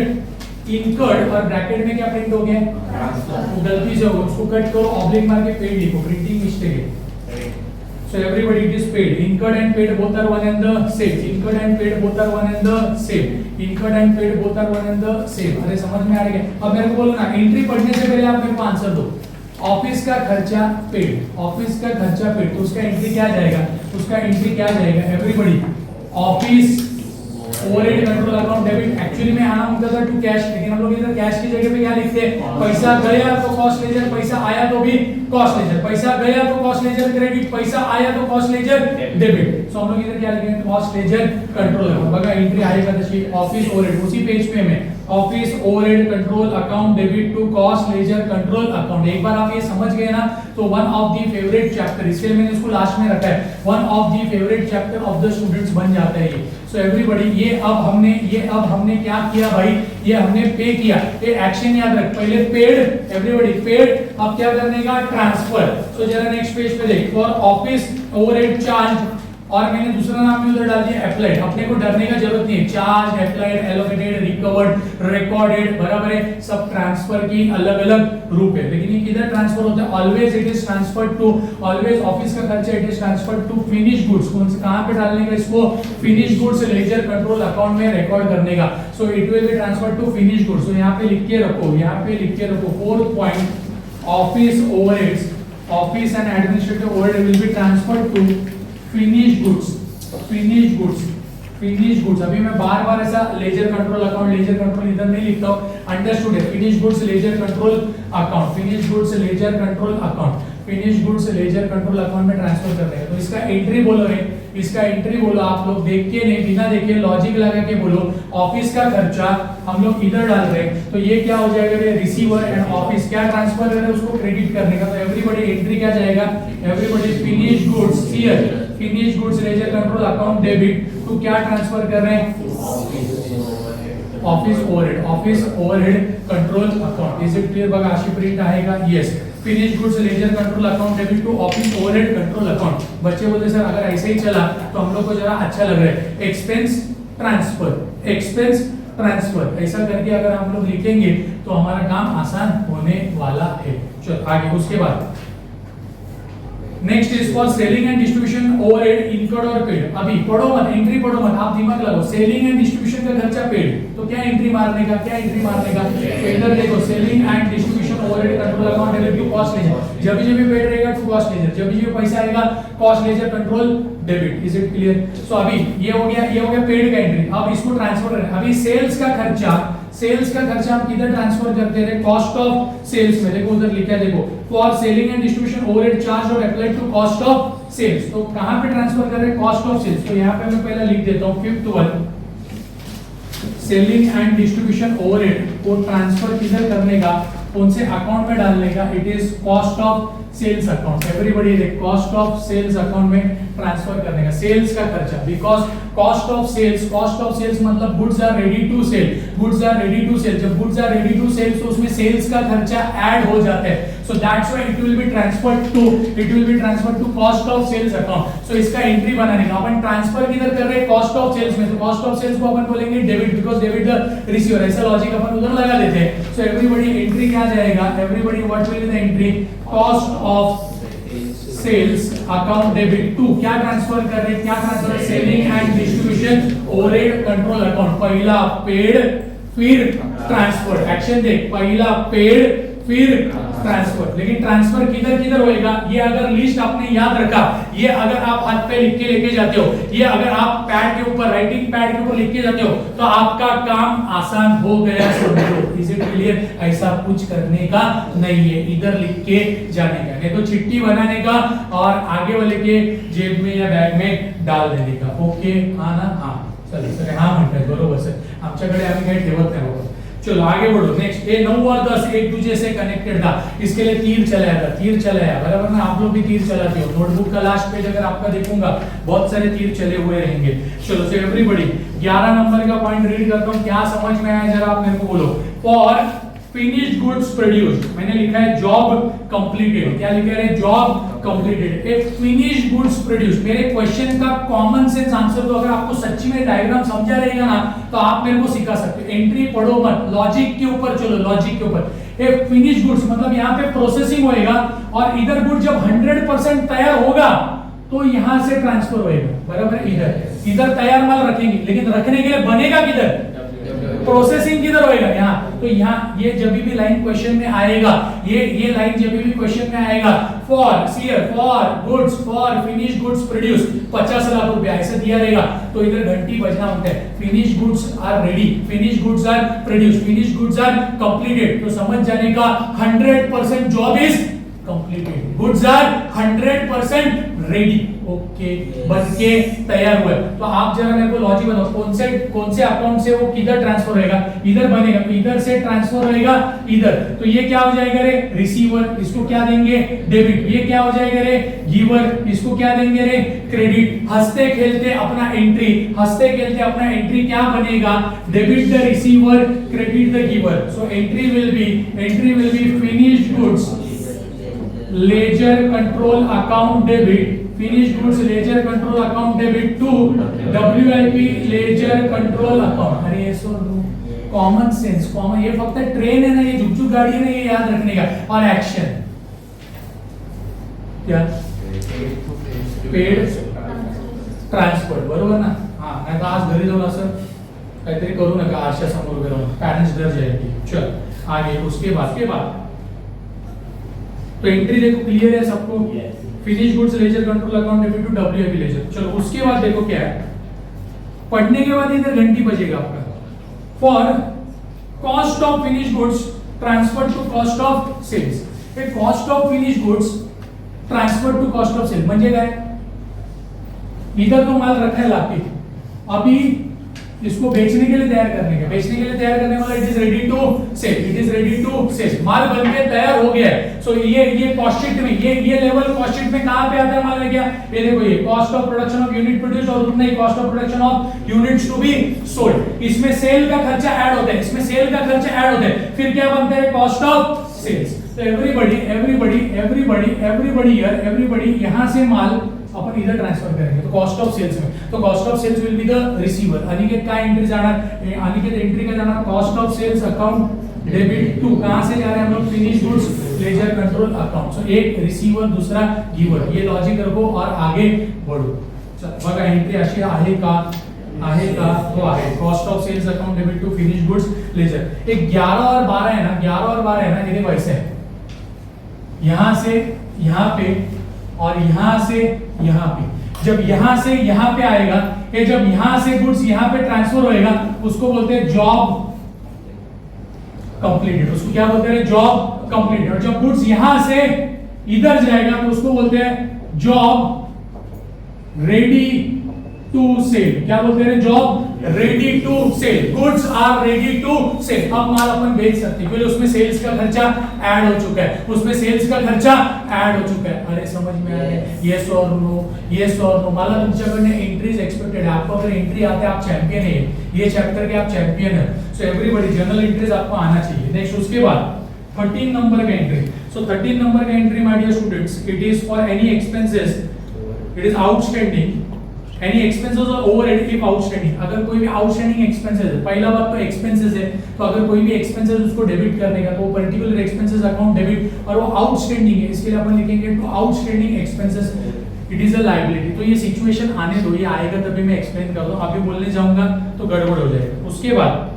S2: incurred, और ब्रैकेट में क्या प्रिंट हो गया, गलती से होगा, उसको कट करो, ऑब्लिक मार के पेड लिखो, प्रिंटिंग मिस्टेक है। So everybody it is paid, incurred and paid both are one and the same, incurred and paid both are one and the same. अरे समझ में आ रहा है? अब मेरे को बोलो ना, एंट्री पढ़ने से पहले आप मेरे को आंसर दो, ऑफिस का खर्चा पेड, ऑफिस का खर्चा पेड, तो उसका एंट्री क्या जाएगा, उसका एंट्री क्या जाएगा everybody, office overhead control account debit. Actually में आना होता था टू कैश, लेकिन हम लोग इधर कैश की जगह पे क्या लिखते हैं, पैसा गया तो कॉस्ट लेजर, पैसा आया तो भी कॉस्ट लेजर, पैसा गया तो कॉस्ट लेजर क्रेडिट, पैसा आया तो कॉस्ट लेजर डेबिट। सो हम लोग इधर क्या लिखेंगे, कॉस्ट लेजर कंट्रोल अकाउंट। बघा एंट्री आएगा तशी ऑफिस ओवरहेड, उसी पेज पे में office overhead control account debit to cost ledger control account. एक बार आप ये समझ गए ना, तो one of the favourite chapter, इसलिए मैंने इसको लास्ट में रखा है, one of the favourite chapter of the students बन जाता है ये। सो एवरीबॉडी ये अब हमने क्या किया भाई, ये हमने पे किया, ये एक्शन याद रख, पहले पेड, एवरीबॉडी पेड, अब क्या करने का, ट्रांसफर। सो जरा नेक्स्ट पेज पे देख, फॉर ऑफिस ओवरहेड चार्ज, और मैंने दूसरा नाम भी उधर डाल दिया अप्लाइड, अपने को डरने का जरूरत नहीं है, charge, applied, allocated, recovered, recorded, बराबर है, सब ट्रांसफर की अलग अलग रूप है, लेकिन ये किधर ट्रांसफर होता है, always it is transferred to, always office का खर्चा it is transferred to finish goods, कौन से कहां पे डालने का इसको, finish goods ledger control account में रिकॉर्ड करने का। So it will be transferred to finish goods. तो यहां पे लिख के रखो, यहां पे लिख के रखो, fourth point, office overheads, office and administrative overhead will be transferred to finish goods, finish goods, finish goods. अभी मैं बार बार ऐसा ledger control account, ledger control इधर नहीं लिखता हूं, अंडरस्टूड है, finish goods ledger control account, finish goods ledger control account, finish goods ledger control account में ट्रांसफर कर रहे हैं। तो इसका एंट्री बोलो है, इसका एंट्री बोलो, आप लोग देख के नहीं, बिना देखे लॉजिक लगा के बोलो, ऑफिस का खर्चा हम लोग इधर डाल रहे हैं, तो ये क्या हो जाएगा, रिसीवर एंड ऑफिस क्या ट्रांसफर कर रहे हैं, उसको क्रेडिट करने का। तो एवरीबॉडी एंट्री क्या जाएगा, everybody finish goods here, finish goods ledger control account debit to क्या ट्रांसफर कर रहे हैं, office overhead, office overhead control account. Is it clear? बघा अशी प्रिंट आएगा, yes, finish goods ledger control account debit to office overhead control account. बच्चे बोलते sir अगर ऐसे ही चला तो हम लोग को जरा अच्छा लग रहा है, एक्सपेंस ट्रांसफर, एक्सपेंस ट्रांसफर, ऐसा करके अगर हम लोग लिखेंगे तो हमारा काम आसान होने वाला है। चलो आगे, उसके बाद next is for selling and distribution overhead incurred और पेड। अभी पढ़ो मत, एंट्री पढ़ो मत, आप दिमाग लगाओ, सेलिंग एंड डिस्ट्रीब्यूशन का खर्चा पेड, तो क्या एंट्री मारने का, क्या एंट्री मारने का, इधर देखो, selling and distribution overhead control account debit to cost ledger, जब भी पेड रहेगा टू कॉस्ट लेजर, जब भी पैसा आएगा cost ledger control debit. Is it clear? So अभी ये हो गया पेड का एंट्री। अब इसको ट्रांसफर करना, अभी सेल्स का खर्चा, सेल्स का खर्चा हम किधर ट्रांसफर करते हैं, कॉस्ट ऑफ सेल्स में। देखो उधर लिखा है, देखो, for selling and distribution overhead charge और applied to cost of sales. तो कहां पे ट्रांसफर कर रहे हैं, कॉस्ट ऑफ सेल्स। तो यहां पे मैं पहले लिख देता हूं, fifth one, selling and distribution overhead को ट्रांसफर किधर करने का, कौन से अकाउंट में डालने का, it is cost of sales account. Everybody देख, कॉस्ट ऑफ सेल्स अकाउंट में ट्रांसफर करने का, सेल्स का खर्चा, बिकॉज कॉस्ट ऑफ सेल्स मतलब goods are ready to cell, goods are ready to sale, जब goods are ready to sale तो उसमें सेल्स का खर्चा ऐड हो जाता है। सो that's why it will be transferred to cost of sales account. So इसका एंट्री बनाने का अपन ट्रांसफर किधर कर रहे हैं, कॉस्ट ऑफ सेल्स में, तो कॉस्ट ऑफ सेल्स को अपन बोलेंगे debit, because debit the receiver, ऐसा लॉजिक अपन उधर लगा देते हैं। सो एवरीबॉडी एंट्री क्या जाएगा, everybody what will be the entry, cost of sales account debit to क्या ट्रांसफर कर रहे हैं, क्या transfer, selling and distribution overhead control account. पहला पेड फिर ट्रांसफर, एक्शन देख, पहला पेड फिर ट्रांसफर। लेकिन ट्रांसफर किधर किधर होएगा, ये अगर लिस्ट आपने याद रखा, ये अगर आप हाथ पे लिख के लेके जाते हो, ये अगर आप पैड के ऊपर, राइटिंग पैड के ऊपर लिख के जाते हो, तो आपका काम आसान हो गया समझो। Is it clear? ऐसा कुछ करने का नहीं है, इधर लिख के जाने का, नहीं तो चिट्ठी बनाने का और आगे वाले के जेब में या बैग में डाल देने का। ओके, हाँ ना? हाँ, चलो सर, हाँ म्हणतात बरोबर सर, आमच्याकडे आम्ही काही ठेवत नाही बाबा। चलो आगे बढ़ो, नेक्स्ट, ये 9 और 10 एक दूसरे से कनेक्टेड था, इसके लिए तीर चलाया था, तीर चलाया, बराबर ना? आप लोग भी तीर चलाते हो, नोटबुक का लास्ट पेज अगर आपका देखूंगा बहुत सारे तीर चले हुए रहेंगे। चलो सो एवरीबॉडी 11 नंबर का पॉइंट रीड करता हूं, क्या समझ में आया जरा आप मेरे को बोलो। फॉर फिनिश्ड गुड्स प्रोड्यूस्ड, मैंने लिखा है जॉब कंप्लीटेड, क्या लिखा है, जॉब कंप्लीटेड, ए फिनिश्ड गुड्स प्रोड्यूस्ड। मेरे क्वेश्चन का कॉमन सेंस आंसर तो अगर आपको सच्ची में डायग्राम समझा रहेगा ना तो आप मेरे को सिखा सकते हो। एंट्री पढ़ो मत, लॉजिक के ऊपर चलो, लॉजिक के ऊपर। ए फिनिश्ड गुड्स मतलब यहाँ पे प्रोसेसिंग होएगा और इधर गुड जब 100% तैयार होगा तो यहां से ट्रांसफर होएगा, बराबर? इधर तैयार माल रखेंगे, लेकिन रखने के लिए बनेगा किधर, प्रोसेसिंग किधर होएगा, यहाँ। तो यहाँ ये जब भी लाइन क्वेश्चन में आएगा, ये लाइन जब भी क्वेश्चन में आएगा, for goods, for finish goods produce 50 lakh रुपया ऐसा दिया रहेगा, तो इधर घंटी बजना होता है, finish goods are ready, finish goods are produce, finish goods are completed, तो समझ जाने का 100% job is completed, goods are 100% ready, okay, बन के तैयार हुए। तो आप जरा मेरे को लॉजिक बताओ, कौन से अकाउंट से वो किधर ट्रांसफर होएगा, इधर बनेगा, तो इधर से ट्रांसफर होएगा इधर, तो ये क्या हो जाएगा रे, रिसीवर, इसको क्या देंगे, डेबिट, ये क्या हो जाएगा रे, गिवर, इसको क्या देंगे रे, क्रेडिट। हंसते खेलते अपना एंट्री, हंसते खेलते अपना एंट्री क्या बनेगा, debit the receiver, credit the giver. So entry will be finished goods ledger control account debit, finished goods ledger control account debit to WIP ledger control account। अरे ये सो कॉमन सेंस, कॉमन, ये फक्त train है ना, ये झुकझुक गाड़ी है ना, ये याद रखने का। और एक्शन क्या, पेड ट्रान्सफर, बरोबर ना, हाँ, नाही तर आज घरी जाऊन असं काहीतरी करू नका, आरशा समोर उभे राहून, पॅरेंट्स डर जाएगी। चल आगे, उसके बाद तो एंट्री देखो क्लियर है सबको, finish goods ledger control account debit to WIP ledger. चलो उसके बाद देखो क्या है, पढ़ने के बाद इधर घंटी बजेगा आपका, for cost of finish goods transfer to cost of sales. हे cost of finish goods transfer to cost of sale म्हणजे काय, इधर तो माल रखा है लाके, अभी इसको बेचने के लिए तैयार करने का, बेचने के लिए तैयार करने वाला it is ready to sale, it is ready to sale, माल बन के तैयार हो गया है। सो ये कॉस्ट शीट में, ये लेवल कॉस्ट शीट में कहां पे आता है माल क्या, ये देखो, ये cost of production of unit produce और उतना ही cost of production of units to be sold, इसमें सेल का खर्चा ऐड होता है, इसमें सेल का खर्चा ऐड होता है, फिर क्या बनता है, कॉस्ट ऑफ सेल्स। तो एवरीबॉडी यहां से माल अपन इधर ट्रांसफर करेंगे, तो कॉस्ट ऑफ सेल्स में, तो cost of sales will be the receiver. Aniket का एंट्री जाना, अनिकेत एंट्री का जाना cost of sales account debit to, कहां से जा रहे हैं हम लोग, finish goods ledger control account. So एक रिसीवर, दूसरा गिवर, ये लॉजिक रखो और आगे बढ़ो। चल बघा एंट्री अशी आहे का, तो आहे cost of sales account debit to finish goods ledger. एक 11 और 12 है ना, 11 और 12 है ना, ये देखो ऐसे है, यहां से यहां पे और यहां से यहां पे, जब यहां से यहां पे आएगा, ये जब यहां से गुड्स यहां पे ट्रांसफर होएगा, उसको बोलते हैं जॉब कंप्लीटेड, उसको क्या बोलते हैं, जॉब कंप्लीटेड। और जब गुड्स यहां से इधर जाएगा तो उसको बोलते हैं जॉब रेडी टू सेल, क्या बोलते हैं, job ready to cell, goods are ready to cell. अब माल अपन बेच सकते हैं क्योंकि उसमें सेल्स का खर्चा ऐड हो चुका है, उसमें सेल्स का खर्चा ऐड हो चुका है। अरे समझ में आ रहा है, यस और नो, मला तुमच्याकडे एंट्रीज एक्सपेक्टेड है, आपको अगर एंट्री आते हैं आप चैंपियन है, ये चैप्टर के आप चैंपियन है। सो एवरीबॉडी जनरल एंट्रीज आपको आना चाहिए। नेक्स्ट उसके बाद 13 नंबर का एंट्री। सो 13 नंबर का entry my dear students, it is for any expenses, it is outstanding, any expenses और ओवरहेड इफ आउटस्टैंडिंग। अगर कोई भी आउटस्टैंडिंग एक्सपेंसेस है, पहला बात तो एक्सपेंसेस है, तो अगर कोई भी एक्सपेंसेस उसको डेबिट करने का, तो वो पर्टिकुलर एक्सपेंसेस अकाउंट डेबिट, और वो आउटस्टैंडिंग है, इसके लिए अपन लिखेंगे to outstanding expenses it is a liability. तो ये सिचुएशन आने दो, ये आएगा तभी मैं एक्सप्लेन कर दूं, अभी बोलने जाऊंगा तो गड़बड़ हो जाएगा। उसके बाद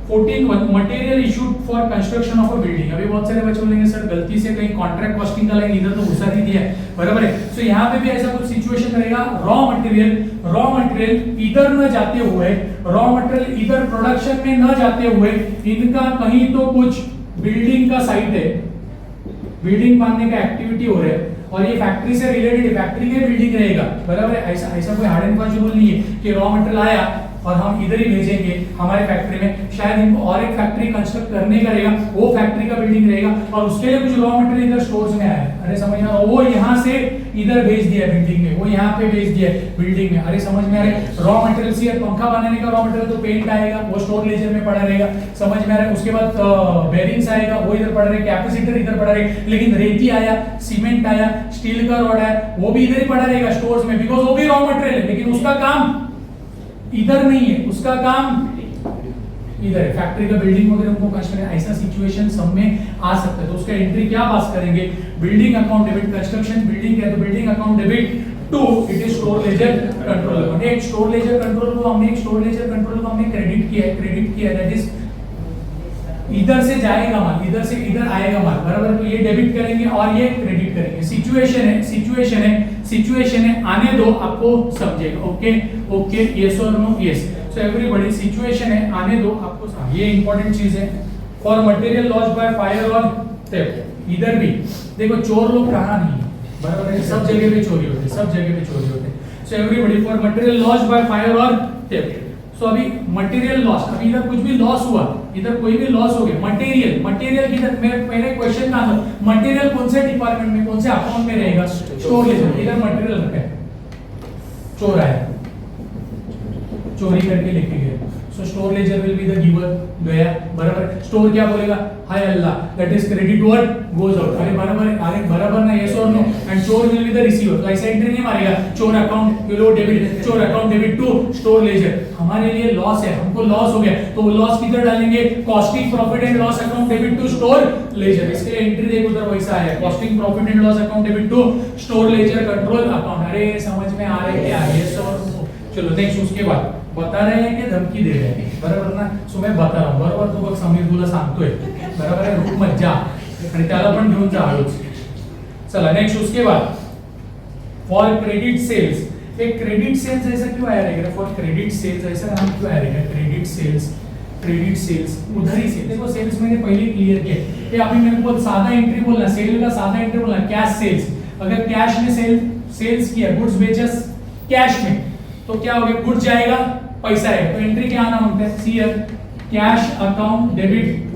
S2: 14 material issued for construction of a building. अभी बहुत सारे बच्चे बोलेंगे सर गलती से कहीं कॉन्ट्रैक्ट कॉस्टिंग का लाइन इधर तो घुसा नहीं दिया है, बराबर है। सो यहाँ पे भी ऐसा कुछ सिचुएशन रहेगा, रॉ मटेरियल इधर न जाते हुए, रॉ मटेरियल इधर प्रोडक्शन में न जाते हुए, इनका कहीं तो कुछ बिल्डिंग का साइट है, बिल्डिंग बांधने का एक्टिविटी हो रहा है और ये फैक्ट्री से रिलेटेड है, फैक्ट्री के बिल्डिंग रहेगा, बराबर है। ऐसा कोई हार्ड एंड फास्ट रूल नहीं है कि रॉ मटेरियल आया और हम इधर ही भेजेंगे हमारे फैक्ट्री में, शायद इनको और एक फैक्ट्री कंस्ट्रक्ट करने का रहेगा, वो फैक्ट्री का बिल्डिंग रहेगा और उसके लिए कुछ रॉ मटेरियल इधर स्टोर्स में आया है। अरे समझ में आ रहा, वो यहाँ से इधर भेज दिया बिल्डिंग में, वो यहाँ पे भेज दिया बिल्डिंग में। अरे समझ में आ रहा है, रॉ मटेरियल से पंखा बनाने का रॉ मटेरियल तो पेंट आएगा, वो स्टोर लेजर में पड़ा रहेगा, समझ में आ रहा है। उसके बाद बेरिंग्स आएगा, वो इधर पड़ा रहेगा, कैपेसिटर इधर पड़ा रहेगा, लेकिन रेती आया, सीमेंट आया, स्टील का रॉड आया, वो भी इधर ही पड़ा रहेगा स्टोर्स में, बिकॉज वो भी रॉ मटेरियल है, लेकिन उसका काम इधर नहीं है, उसका काम इधर है। फैक्ट्री का बिल्डिंग वगैरह हमको कंस्ट्रक्ट, ऐसा सिचुएशन सब में आ सकता है। तो उसका एंट्री क्या पास करेंगे, building account debit, construction building है तो building account debit to it is store ledger control account. एक स्टोर लेजर कंट्रोल को हमने क्रेडिट किया दैट इज इधर से जाएगा माल, इधर से इधर आएगा माल, बराबर। तो ये डेबिट करेंगे और ये क्रेडिट करेंगे। सिचुएशन है आने दो, आपको समझेगा। ओके यस और no, yes. So everybody, situation है आने दो, आपको ये इंपॉर्टेंट चीज है। For material loss by fire और थेफ्ट, इधर भी देखो चोर लोग कहाँ नहीं है, बराबर है, सब जगह पे चोरी होती है, सब जगह पे चोरी होती है। So everybody, for material loss by fire और थेफ्ट। सो अभी मटेरियल लॉस, अभी इधर कुछ भी लॉस हुआ, इधर कोई भी लॉस हो गया, मटेरियल किधर, मैं पहले क्वेश्चन का आंसर, मटेरियल कौन से डिपार्टमेंट में, कौन से अकाउंट में रहेगा, स्टोर लेजर। इधर मटेरियल रखा है, चोर आया, चोरी करके लेके गए, so store ledger will be the giver, गया, बराबर। स्टोर क्या बोलेगा, हाय Allah, that is credit what goes out. अरे बराबर ना, यस और नो। एंड चोर विल बी द रिसीवर, तो ऐसा एंट्री नहीं मारेगा, चोर अकाउंट किलो डेबिट, चोर account debit to store ledger. हमारे लिए लॉस है, हमको लॉस हो गया, तो वो लॉस किधर डालेंगे, costing profit and loss account debit to store ledger. इसके लिए एंट्री देखो उधर वैसा है, costing profit and loss account debit to store ledger control account. अरे समझ में आ रहा है क्या, यस और नो। चलो नेक्स्ट, उसके बाद बता रहे हैं कि धमकी दे रहे हैं, बरोबर ना। सो मैं बता रहा हूं, बरोबर, तू बघ समीर तुला सांगतोय, बरोबर आहे, रूप मत जा आणि त्याला पण घेऊन जा हळूच। चला नेक्स्ट, उसके बाद फॉर क्रेडिट सेल्स, एक क्रेडिट सेल्स ऐसा क्यों आया रहेगा, फॉर क्रेडिट सेल्स ऐसा नाम क्यों आया रहेगा, क्रेडिट सेल्स उधारी सेल्स। देखो सेल्स मैंने पहले क्लियर किया, ये अभी मेरे को सादा एंट्री बोलना, सेल का सादा एंट्री बोलना, कैश सेल्स। अगर कैश में सेल्स किया, गुड्स बेचा कैश में, तो क्या हो गया, गुड्स जाएगा, पैसा है, तो एंट्री क्या आना मांगता है, सी कैश अकाउंट डेबिट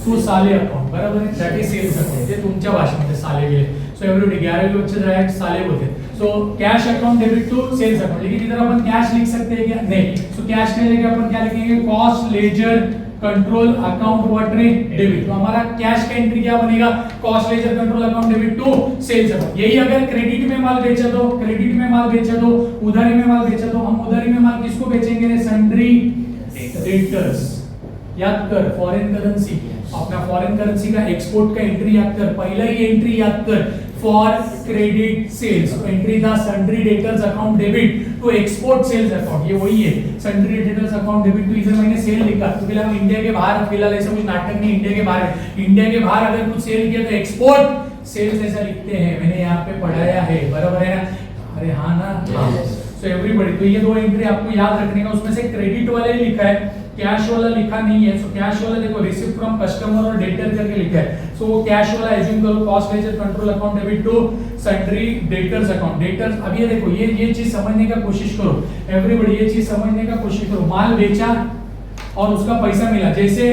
S2: टू साले अकाउंट, बराबर है, दैट इज सेल्स अकाउंट। ये तुमच्या भाषेमध्ये साले गेले। सो एवरीबॉडी 11वीं बच्चे जो है साले बोलते हैं। So cash account debit to sales account, लेकिन इधर अपन कैश लिख सकते हैं क्या, नहीं। सो कैश के जगह अपन क्या लिखेंगे, cost ledger control account what रे डेबिट। तो हमारा कैश का एंट्री क्या बनेगा, cost ledger control account debit to sales account. यही अगर क्रेडिट में माल बेचा तो, क्रेडिट में माल बेचा तो, उधारी में माल बेचा तो, हम उधारी में माल किसको बेचेंगे, सन्ड्री डेटर्स। याद कर, फॉरेन करेंसी, अपना फॉरेन करेंसी का एक्सपोर्ट का एंट्री याद कर, पहला ही एंट्री याद कर, फॉर क्रेडिट सेल्स एंट्री था sundry debtors account debit to export sales account, ये वही है, sundry debtors account debit to. इधर मैंने सेल लिखा, तो फिलहाल इंडिया के बाहर, फिलहाल ऐसा कुछ नाटक नहीं, इंडिया के बाहर है, इंडिया के बाहर अगर कुछ सेल किया तो एक्सपोर्ट सेल्स ऐसा लिखते हैं, मैंने यहाँ पे पढ़ाया है, बराबर है ना, अरे हाँ ना, हाँ। सो एवरीबॉडी, तो ये दो एंट्री आपको याद रखने का, उसमें से क्रेडिट वाले लिखा है, कैश वाला लिखा नहीं है। सो कैश वाला देखो रिसीव फ्रॉम कस्टमर और डेटर करके लिखा है, सो वो कैश वाला एज्यूम करो, cost ledger control account debit to sundry debtors account, debtors. अब ये देखो, ये चीज समझने का कोशिश करो एवरीबॉडी, ये चीज समझने का कोशिश करो। माल बेचा और उसका पैसा मिला, जैसे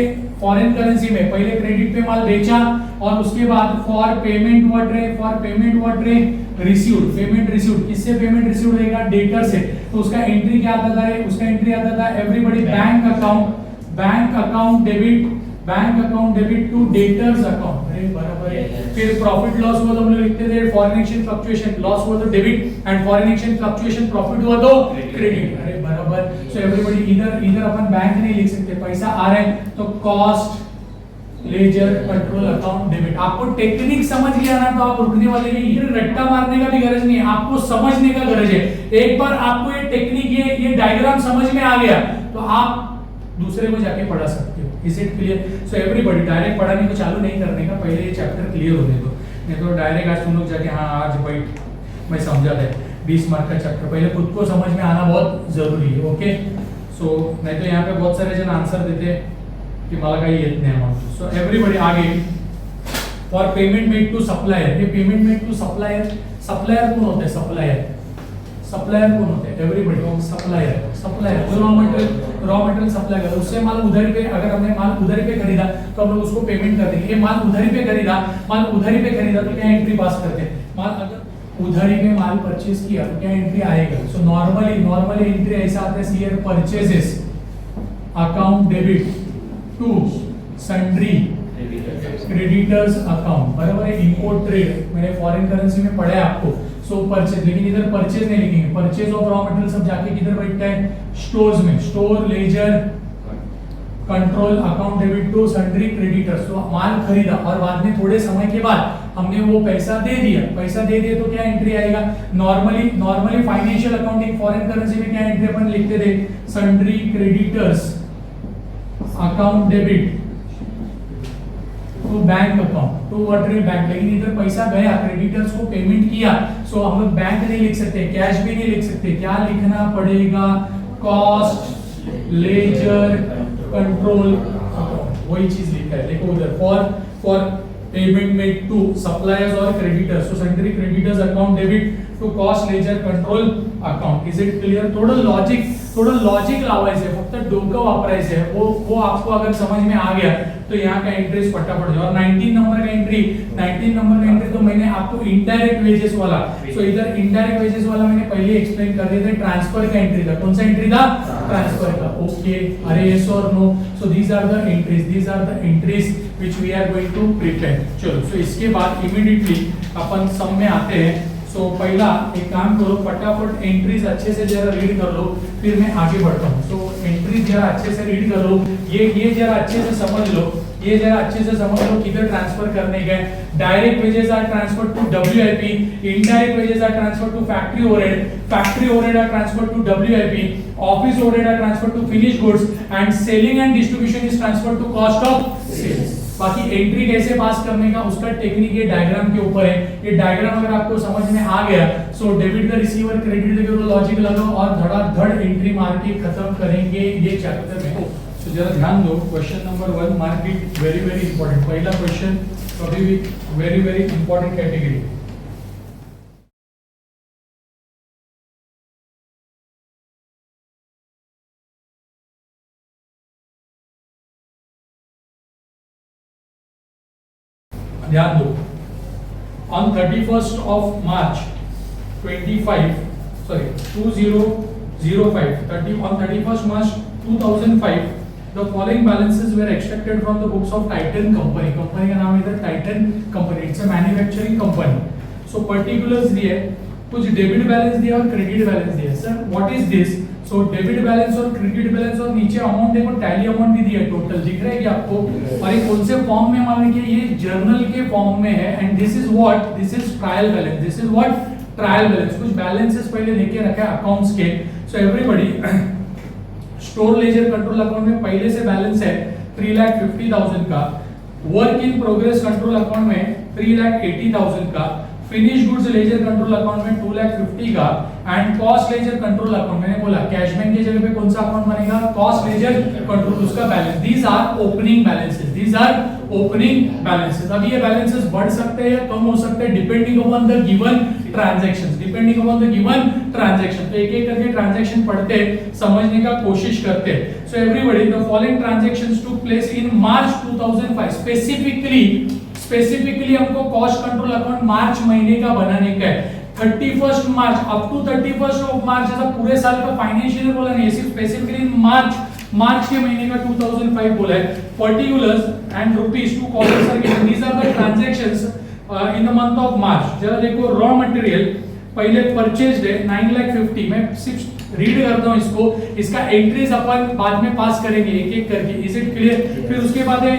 S2: फॉरेन करेंसी में पहले क्रेडिट पे माल बेचा और उसके बाद फॉर पेमेंट व्हाट रे रिसीव्ड, पेमेंट रिसीव्ड, किससे पेमेंट रिसीव्ड रहेगा, डेटर से। तो उसका एंट्री क्या आता था, उसका एंट्री आता था everybody bank account debit to debtors account, अरे बराबर है। फिर प्रॉफिट लॉस हुआ तो हम लोग लिखते थे फॉरेन एक्सचेंज फ्लक्चुएशन, लॉस हुआ तो debit and foreign exchange fluctuation, profit हुआ तो क्रेडिट, अरे बराबर। सो एवरीबॉडी, इधर अपन बैंक नहीं लिख सकते, पैसा आ रहा है तो cost ledger control account debit. आपको टेक्निक समझ गया ना, तो आप रुकने वाले नहीं, रट्टा मारने का भी गरज नहीं है, आपको समझने का गरज है। एक बार आपको ये टेक्निक, ये डायग्राम समझ में आ गया तो आप दूसरे को जाके पढ़ा सकते हो। Is it clear? So everybody, direct पढ़ाने को चालू नहीं करने का, पहले ये चैप्टर क्लियर होने दो, नहीं तो डायरेक्ट आज तुम लोग जाके हाँ आज बैठ मैं समझाता है 20 मार्क का चैप्टर, पहले खुद को समझ में आना बहुत जरूरी है। ओके, सो नहीं तो यहाँ पे बहुत सारे जन आंसर देते हैं कि मला काही येत नाही म्हणून। सो एवरीबॉडी, आगे for payment made to supplier, ये payment made to supplier, supplier कौन होता है, सप्लायर कौन होते हैं everybody, supplier raw material supply कर, उससे माल उधारी पे, अगर हमने माल उधारी पे खरीदा तो हम लोग उसको पेमेंट कर देंगे। ये माल उधारी पे खरीदा तो क्या एंट्री पास करते हैं, माल अगर उधारी पे माल परचेज किया तो क्या एंट्री आएगा। सो नॉर्मली एंट्री ऐसा आता है, here purchases account debit to sundry creditors account, बराबर है। इंपोर्ट ट्रेड मैंने फॉरेन करेंसी में पढ़ा है आपको, सो परचेज, लेकिन इधर परचेज नहीं लिखेंगे, परचेज ऑफ रॉ मटेरियल सब जाके किधर बैठता है, स्टोर्स में, store ledger control account debit to sundry creditors. तो माल खरीदा और बाद में थोड़े समय के बाद हमने वो पैसा दे दिया तो क्या एंट्री आएगा, normally financial accounting foreign currency में क्या एंट्री अपन लिखते थे, sundry creditors account debit to bank account to what bank, लेकिन इधर पैसा गया, क्रेडिटर्स को पेमेंट किया, सो हम लोग बैंक नहीं लिख सकते, कैश भी नहीं लिख सकते, क्या लिखना पड़ेगा, कॉस्ट लेजर कंट्रोल अकाउंट, वही चीज लिखा है देखो उधर, for payment made to suppliers और creditors, so sundry creditors account debit to cost ledger control account. Is it clear? थोडं लॉजिक लावायचं आहे, फक्त डोकं वापरायचं आहे, वो आपको अगर समझ में आ गया तो यहाँ का एंट्रीज फटाफट जाओ. और 19 नंबर का एंट्री तो मैंने आपको इनडायरेक्ट वेजेस वाला, सो इधर इनडायरेक्ट वेजेस वाला मैंने पहले एक्सप्लेन कर दिया था, ट्रांसफर का एंट्री था. कौन सा एंट्री था? ट्रांसफर का. ओके, अरे यस और no, so these are the entries which we are going to prepare. चलो, सो इसके बाद इमीडिएटली अपन सम में आते हैं. सो पहला एक काम करो, फटाफट एंट्रीज अच्छे से जरा रीड कर लो, फिर मैं आगे बढ़ता हूँ. सो एंट्रीज जरा अच्छे से रीड कर लो, ये जरा अच्छे से समझ लो, किधर ट्रांसफर करने गए. Direct wages are transferred to WIP, indirect wages are transferred to factory overhead are transferred to WIP, office overhead are transferred to finish goods and selling and distribution is transferred to cost of sales. बाकी entry कैसे पास करने का उसका technique ये diagram के ऊपर है. ये डायग्राम अगर आपको समझ में आ गया, so debit the receiver, credit the giver, logic लगाओ और धड़ाधड़ एंट्री मार के खत्म करेंगे ये चैप्टर में. तो जरा ध्यान दो, question number 1 mark it very very important. पहला क्वेश्चन कभी भी वेरी वेरी इंपॉर्टेंट कैटेगरी. ध्यान दो, on 31st of March 2005, on 31st March 2005, the following balances were extracted from the books of Titan Company. Company का नाम इधर Titan company, it's a manufacturing company. So particulars दिए, कुछ debit balance दिया और credit balance दिया. Sir what is this? So debit balance और credit balance और नीचे अमाउंट देखो, टैली अमाउंट भी दिया है, टोटल दिख रहा है कि आपको. और ये कौन से फॉर्म में मालूम है? ये जर्नल के फॉर्म में है. And this is trial balance. कुछ बैलेंसेस पहले लेके रखा है अकाउंट्स के. So everybody, store ledger control account में पहले से बैलेंस है 3,50,000 का, work in progress control account में 3,80,000 का, finish goods ledger control account में 2,50,000 का, and cost ledger control account, मैंने बोला कैश बैंक के जगह पे कौन सा अकाउंट बनेगा? कॉस्ट लेजर कंट्रोल, उसका balance. These are opening balances. अभी ये बैलेंसेस बढ़ सकते हैं या कम हो सकते हैं depending upon the given transactions. तो एक एक करके ट्रांजैक्शन पढ़ते समझने का कोशिश करते. So everybody, the following transactions took place in March 2005. Specifically हमको कॉस्ट कंट्रोल अकाउंट मार्च महीने का बनाने का है. 31st March up to 31st of March, ऐसा पूरे साल का फाइनेंशियल बोला नहीं, सिर्फ स्पेसिफिकली मार्च के महीने का 2005 बोला है. Particulars and rupees to cost are given. These are the transactions in the month of March. जरा देखो, रॉ मटेरियल पहले परचेज्ड है 9,50,000. मैं सिर्फ रीड करता हूं इसको, इसका एंट्रीज अपन बाद में पास करेंगे एक एक करके. Is it clear? फिर उसके बाद है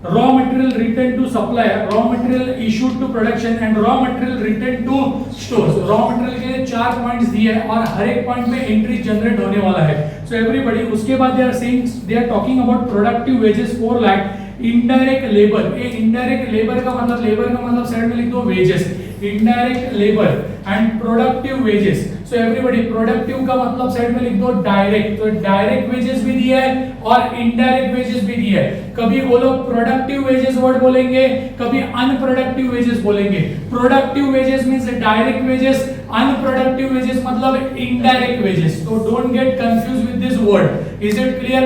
S2: raw material returned to supplier, raw material issued to production and raw material returned to stores. raw material के 4 पॉइंट्स दिए हैं और हर एक पॉइंट में एंट्री जनरेट होने वाला है. सो एवरीबॉडी, उसके बाद they are talking about productive wages 4 lakh. Indirect labour, ये इनडायरेक्ट लेबर का मतलब साइड में लिख दो wages. Indirect labour and productive wages. So everybody, productive का मतलब साइड में लिख दो डायरेक्ट. तो डायरेक्ट वेजेस भी दिया है और इनडायरेक्ट वेजेस भी दिया है. कभी वो लोग प्रोडक्टिव वेजेस वर्ड बोलेंगे, कभी अनप्रोडक्टिव वेजेस बोलेंगे. Productive wages means direct wages, unproductive wages मतलब इनडायरेक्ट वेजेस. तो don't get confuse with this word. Is it clear?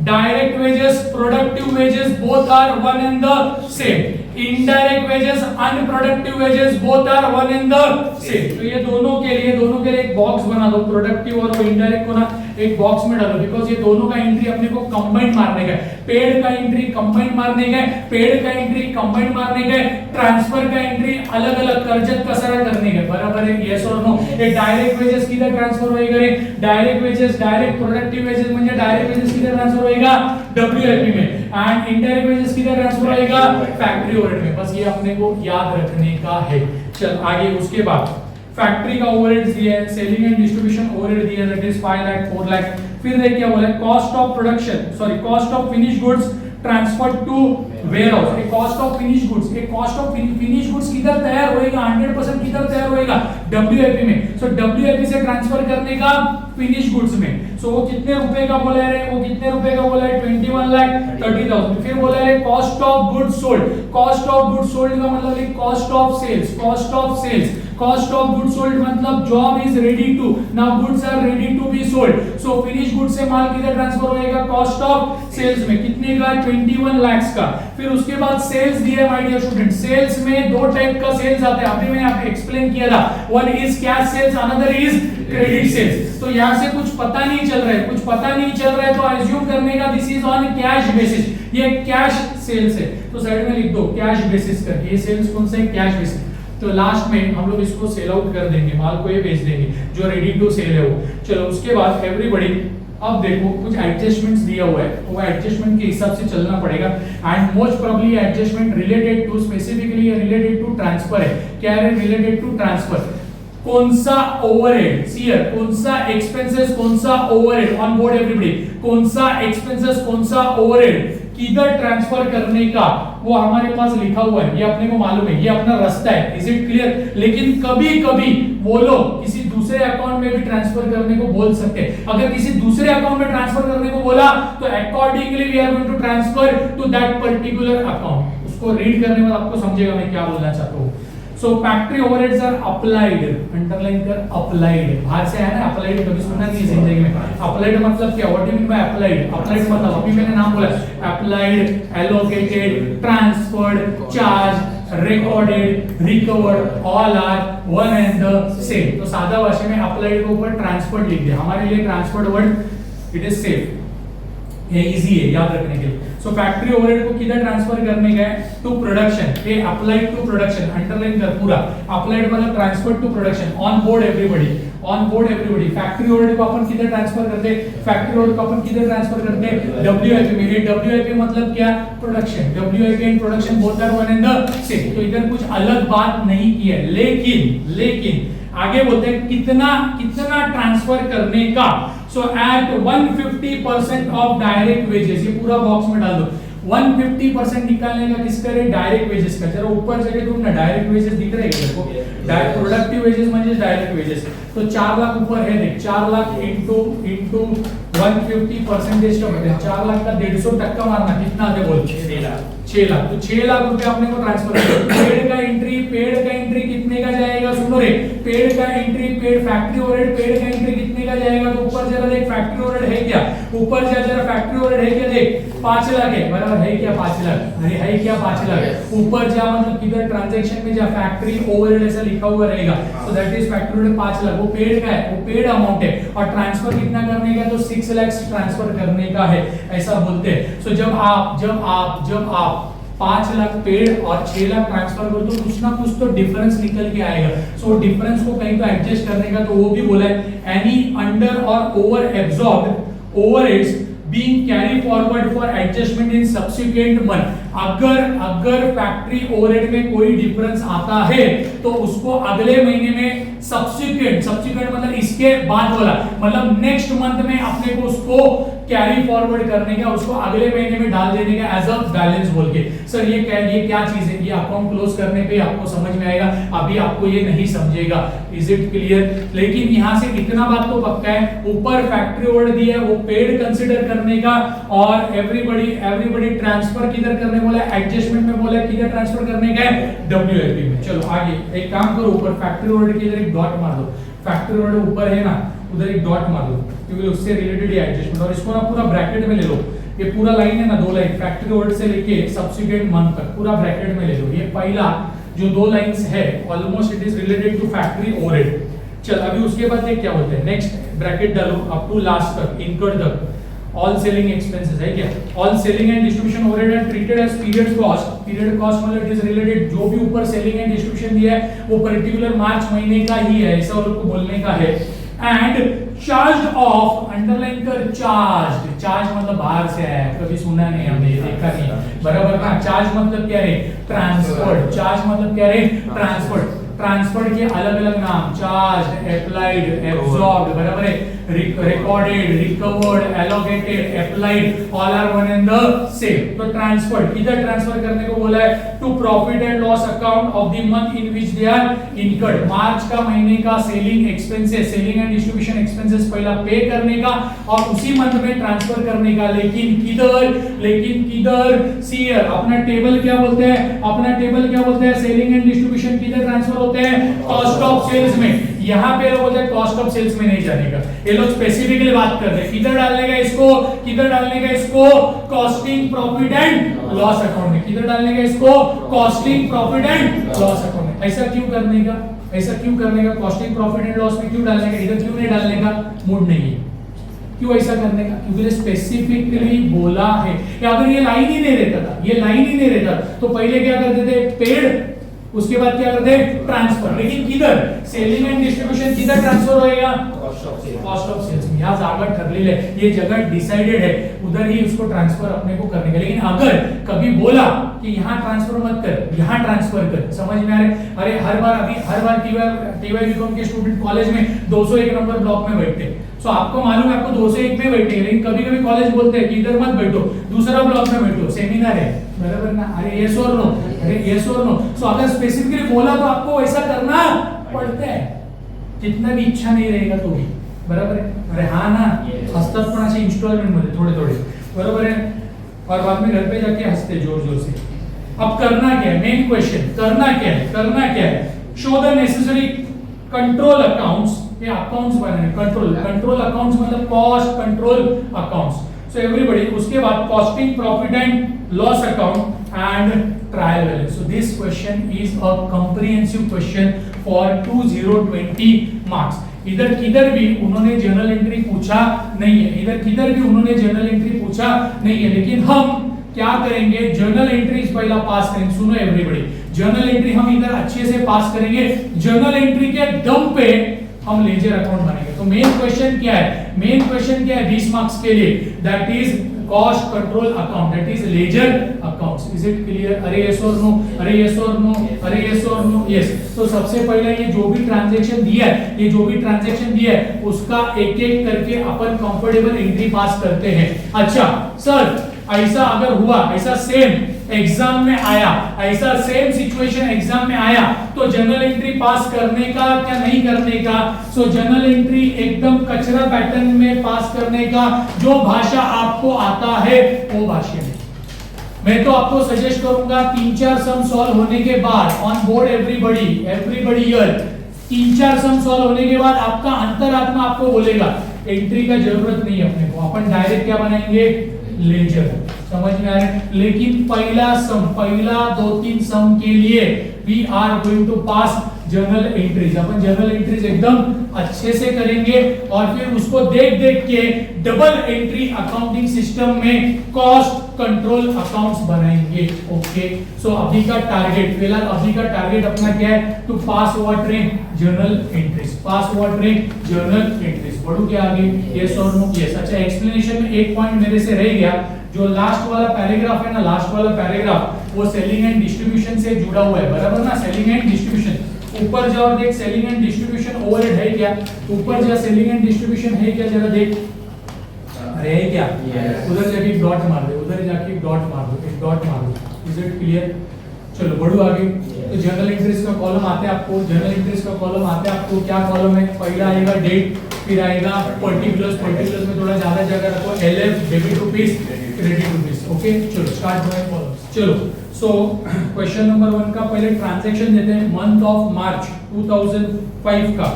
S2: Direct wages, productive wages, both are one and the same. Indirect wages, unproductive wages, both are one and the same. तो ये दोनों के लिए एक box बना दो. Productive और indirect को ना एक बॉक्स में डालो, बिकॉज ये दोनों का एंट्री अपने को कंबाइंड मारने का है. पेड का एंट्री कंबाइंड मारने का है, पेड का एंट्री कंबाइंड मारने का है, ट्रांसफर का एंट्री अलग अलग कर्जत कसरा करने का. बराबर है? यस और नो? ये डायरेक्ट वेजेस किधर ट्रांसफर होएगा रे? Direct wages, direct productive wages म्हणजे डायरेक्ट वेजेस किधर ट्रांसफर होएगा? डब्ल्यूआईपी में. एंड इनडायरेक्ट वेजेस किधर ट्रांसफर होएगा? फैक्ट्री ओवरहेड में. बस ये अपने को याद रखने का है. चल आगे, उसके बाद फैक्ट्री का ओवरहेड्स दिया है, सेलिंग एंड डिस्ट्रीब्यूशन ओवरहेड दिया है, दैट इज 5 लाख, 4 लाख. फिर देख क्या बोला है, cost of production sorry cost of finish goods transfer to warehouse. Cost of finish goods, cost of finish goods किधर तैयार होएगा, 100% किधर तैयार होएगा, डब्ल्यूआईपी में। सो डब्ल्यूआईपी से ट्रांसफर करने का फिनिश गुड्स में। सो वो कितने रुपए का बोला है, वो कितने रुपए का बोला है, 21,30,000। फिर बोला है cost of goods sold. Cost of goods sold का मतलब है cost of sales, cost of sales. Cost of goods sold मतलब job is ready to, now goods are ready to be sold. So finish goods से माल किधर transfer होएगा, cost of sales में। कितने का, 21 लाख का। फिर उसके बाद सेल्स दिया है माय डियर स्टूडेंट। सेल्स में दो टाइप का सेल्स आता है, अभी मैंने आपको एक्सप्लेन किया था। One is cash sales, another is credit sales. तो यहां से कुछ पता नहीं चल रहा है, कुछ पता नहीं चल रहा है तो अज्यूम करने का this is on cash basis, ये कैश सेल्स है। तो साइड में लिख दो कैश बेसिस करके, ये सेल्स कौन सा है, कैश बेसिस। तो लास्ट में हम लोग इसको सेल आउट कर देंगे, माल को ये बेच देंगे जो रेडी टू सेल है वो। चलो उसके बाद एवरीबॉडी, अब देखो कुछ एडजस्टमेंट्स दिया हुआ है, वो एडजस्टमेंट के हिसाब से चलना पड़ेगा। And most probably adjustment related to, specifically related to transfer है। क्या है, रिलेटेड टू ट्रांसफर। कौन सा ओवरहेड, सी हियर, कौन सा एक्सपेंसेस, कौन सा ओवरहेड ऑन बोर्ड एवरीबॉडी, कौन सा एक्सपेंसेस, कौन सा ओवरहेड किधर ट्रांसफर करने का वो हमारे पास लिखा हुआ है, ये अपने को मालूम है, ये अपना रास्ता है। Is it clear? लेकिन कभी कभी वो लोग किसी दूसरे अकाउंट में भी ट्रांसफर करने को बोल सकते हैं। अगर किसी दूसरे अकाउंट में ट्रांसफर करने को बोला तो accordingly we are going to transfer to that particular account. उसको रीड करने में आपको समझेगा मैं क्या बोलना चाहता हूँ। So factory overheads are applied, underline कर, अप्लाइड। बाहर से है ना, अप्लाइड कभी सुना नहीं है जिंदगी में। अप्लाइड मतलब क्या, what do you mean by applied? Applied मतलब अभी मैंने नाम बोला, applied, allocated, transferred, charge, recorded, recovered, all are one and the same. तो सादा भाषा में अप्लाइड के ऊपर ट्रांसफर्ड लिख दिया। हमारे लिए transferred word it is safe, ये इजी है याद रखने के लिए। सो फैक्ट्री ओवरहेड को किधर ट्रांसफर करने का है, टू प्रोडक्शन। ये अप्लाइड टू प्रोडक्शन, अंडरलाइन कर पूरा। अप्लाइड मतलब transfer to production, on board everybody, on board everybody. Factory overhead को अपन किधर ट्रांसफर करते हैं, फैक्ट्री ओवरहेड को अपन किधर ट्रांसफर करते हैं, डब्ल्यूआईपी में। ये डब्ल्यूआईपी मतलब क्या, production. WIP and production both are one and the same. तो इधर कुछ अलग बात नहीं की है। लेकिन आगे बोलते हैं कितना ट्रांसफर करने का। सो एट 150% ऑफ डायरेक्ट वेजेस, ये पूरा बॉक्स में डाल दो। 150% निकालने का किसका रे, डायरेक्ट वेजेस का। जरा ऊपर जगह तुम ना, डायरेक्ट वेजेस दिख रहे हैं देखो, डायरेक्ट प्रोडक्टिव वेजेस म्हणजे डायरेक्ट वेजेस। तो 4 लाख ऊपर है देख, 4 लाख इंटू 150% का मतलब 4 लाख का 150% मारना, कितना आते बोल, 6 लाख। 6 लाख, तो 6 लाख रुपए अपने को ट्रांसफर करना। पेड का एंट्री कितने का जाएगा, सुनो रे, पेड का entry, paid factory overhead, paid का एंट्री कितने का जाएगा। तो ऊपर जरा देख फैक्ट्री ओवरहेड है क्या, ऊपर जा जरा फैक्ट्री ओवरहेड है क्या, देख 5 लाख है, बराबर है क्या 5 लाख, अरे है क्या 5 लाख। ऊपर जा मतलब किधर ट्रांजैक्शन में जा, फैक्ट्री ओवरहेड ऐसा लिखा हुआ रहेगा। So that is factory overhead 5 lakh, वो पेड का है, वो पेड अमाउंट है। और ट्रांसफर कितना करने का, तो 6 लाख ट्रांसफर करने का है, ऐसा बोलते हैं। सो जब आप 5 लाख पेड और 6 लाख ट्रांसफर करो तो कुछ ना कुछ तो डिफरेंस निकल के आएगा। सो डिफरेंस को कहीं तो एडजस्ट करने का, तो वो भी बोला है एनी अंडर और over absorbed overheads being carry forward for adjustment in subsequent month। अगर फैक्ट्री ओवरहेड में कोई डिफरेंस आता है तो उसको अगले महीने में सब्सिक्वेंट मतलब इसके बाद वाला, मतलब नेक्स्ट मंथ में अपने को उसको कैरी फॉरवर्ड करने का, उसको अगले महीने में डाल देने का एज अ बैलेंस बोल के। सर ये क्या चीज है, ये अकाउंट क्लोज करने पे आपको समझ में आएगा, अभी आपको ये नहीं समझेगा। Is it clear? लेकिन यहाँ से इतना बात तो पक्का है, ऊपर फैक्ट्री ओवरहेड दिया है वो पेड कंसीडर करने का, और एवरीबॉडी ट्रांसफर किधर करने बोला, एडजस्टमेंट में बोला किधर ट्रांसफर करने का है, डब्ल्यूआईपी में। चलो आगे एक काम करो, ऊपर फैक्ट्री ओवरहेड के इधर एक डॉट मार दो, फैक्ट्री ओवरहेड ऊपर है ना, उधर एक डॉट मार दो, क्योंकि उससे रिलेटेड ये एडजस्टमेंट। और इसको ना पूरा ब्रैकेट में ले लो, ये पूरा लाइन है ना, 2 लाइन फैक्ट्री ओवरहेड से लेके सब्सिक्वेंट मंथ तक पूरा ब्रैकेट में ले लो। ये पहला जो 2 लाइंस है almost it is related to factory overhead. चल अभी उसके बाद देख क्या बोलते हैं, नेक्स्ट ब्रैकेट डालो अप टू लास्ट तक, इनकर्ड तक। ऑल सेलिंग एक्सपेंसेस है क्या, all selling and distribution overhead are treated as period cost. Period cost मतलब इट इज रिलेटेड, जो भी ऊपर सेलिंग एंड डिस्ट्रीब्यूशन दिया है वो पर्टिकुलर मार्च महीने का ही है, ऐसा लोग को बोलने का है। एंड चार्ज ऑफ, अंडरलाइन कर, चार्ज मतलब बाहर से आया, कभी सुना नहीं हमने, देखा नहीं, बराबर ना। चार्ज मतलब क्या है, ट्रांसफर्ड। चार्ज मतलब क्या है, ट्रांसफर्ड। ट्रांसफर्ड के अलग अलग नाम, चार्ज, अप्लाइड, एब्सॉर्ब्ड, बराबर है, recorded, recovered, allocated, applied, all are one and the same. तो ट्रांसफर किधर ट्रांसफर करने को बोला है? To profit and loss account of the month in which they are incurred. March का महीने का selling expenses, selling and distribution expenses पहला पे करने का और उसी मंथ में ट्रांसफर करने का। लेकिन किधर सी हियर अपना टेबल क्या बोलते हैं? सेलिंग एंड डिस्ट्रीब्यूशन किधर ट्रांसफर होते हैं? कॉस्ट ऑफ सेल्स में। यहाँ पे लोग बोलते हैं कॉस्ट ऑफ सेल्स में नहीं जाने का, ये लोग स्पेसिफिकली बात कर रहे हैं किधर डालने का इसको? Costing profit and loss account में। किधर डालने का इसको? Costing profit and loss account में। ऐसा क्यों करने का? कॉस्टिंग प्रॉफिट एंड लॉस में क्यों डालने का? इधर क्यों नहीं डालने का? मूड नहीं है। क्यों ऐसा करने का? क्योंकि स्पेसिफिकली बोला है कि अगर ये लाइन ही नहीं रहता तो पहले क्या करते थे? पेड, उसके बाद क्या करते हैं? ट्रांसफर। लेकिन किधर? सेलिंग एंड डिस्ट्रीब्यूशन किधर ट्रांसफर होएगा? कॉस्ट ऑफ सेल्स में। यहाँ जागा ठरलेली है, ये जगह डिसाइडेड है, उधर ही उसको ट्रांसफर अपने को करने का। लेकिन अगर कभी बोला कि यहाँ ट्रांसफर मत कर, यहाँ ट्रांसफर कर, समझ में आ रहे? अरे हर बार टीवाई बीकॉम के स्टूडेंट कॉलेज में 201 नंबर ब्लॉक में बैठते हैं। सो आपको मालूम है आपको 201 में बैठे, लेकिन कभी कॉलेज बोलते हैं कि इधर मत बैठो, दूसरा ब्लॉक में बैठो, सेमिनार है, बराबर ना? अरे यस और नो। सो अगर स्पेसिफिकली बोला तो आपको ऐसा करना पड़ता है, कितना भी इच्छा नहीं रहेगा तो भी, बराबर है? अरे हाँ ना, हंसतात पण असे इंस्टॉलमेंट मध्ये थोड़े, बराबर है? और बाद में घर पे जाके हंसते जोर से। अब करना क्या है? मेन क्वेश्चन करना क्या है? Show the necessary control accounts. ये अकाउंट्स बनाने, कंट्रोल अकाउंट्स मतलब कॉस्ट कंट्रोल अकाउंट्स। सो एवरीबॉडी, उसके बाद costing profit and loss account and trial balance. So this question is a comprehensive question for 2020 marks. इधर किधर भी उन्होंने जर्नल एंट्री पूछा नहीं है, लेकिन हम क्या करेंगे? जर्नल एंट्रीज पहला पास करेंगे। सुनो एवरीबॉडी, जर्नल एंट्री हम इधर अच्छे से पास करेंगे। जर्नल एंट्री के दम पे हम लेजर अकाउंट बनेंगे। तो मेन क्वेश्चन क्या है 20 मार्क्स के लिए? That is cost control account, that is ledger accounts. Is it clear? अरे यस और नो, यस। तो सबसे पहले ये जो भी ट्रांजैक्शन दिया है उसका एक करके अपन कंफर्टेबल एंट्री पास करते हैं। अच्छा सर, ऐसा अगर हुआ, ऐसा सेम एग्जाम में आया, ऐसा सेम सिचुएशन एग्जाम में आया तो जर्नल एंट्री पास करने का क्या नहीं करने का? सो जर्नल एंट्री एकदम कचरा पैटर्न में पास करने का। जो भाषा आपको आता है वो भाषा में। मैं तो आपको सजेस्ट करूंगा 3-4 सम सॉल्व होने के बाद on board everybody here 3-4 sum solve होने के बाद आपका अंतरात्मा आपको बोलेगा एंट्री का जरूरत नहीं है अपने को, अपन डायरेक्ट क्या बनाएंगे? लेजर। समझ में आ रहा है? लेकिन पहला 2-3 सम के लिए we are going to pass journal entries. अपन जर्नल एंट्रीज एकदम अच्छे से करेंगे और फिर उसको देख के डबल एंट्री अकाउंटिंग सिस्टम में कॉस्ट कंट्रोल अकाउंट्स बनाएंगे। ओके, सो अभी का टारगेट अपना क्या है? To pass over train journal entries, बढ़ू क्या आगे? यस और नो? यस। अच्छा, एक्सप्लेनेशन में एक पॉइंट मेरे से रह गया, जो लास्ट वाला पैराग्राफ है ना, वो सेलिंग एंड डिस्ट्रीब्यूशन से जुड़ा हुआ है, बराबर ना? सेलिंग एंड डिस्ट्रीब्यूशन ऊपर जाओ, देख सेलिंग एंड डिस्ट्रीब्यूशन ओवरहेड है क्या? ऊपर जा, सेलिंग एंड डिस्ट्रीब्यूशन है क्या? जरा देख। अरे है क्या? उधर जाके एक डॉट मार दो, एक डॉट मार दो। Is it clear? चलो बढ़ो आगे। तो जर्नल एंट्रीज का कॉलम आते हैं आपको, क्या कॉलम है? पहला आएगा डेट, फिर आएगा पर्टिकुलर्स में थोड़ा ज्यादा जगह रखो, LF debit rupees, credit rupees. Okay, चलो स्टार्ट करें कॉलम्स। चलो, सो क्वेश्चन नंबर 1 का पहले ट्रांजैक्शन देते हैं मंथ ऑफ मार्च 2005 का।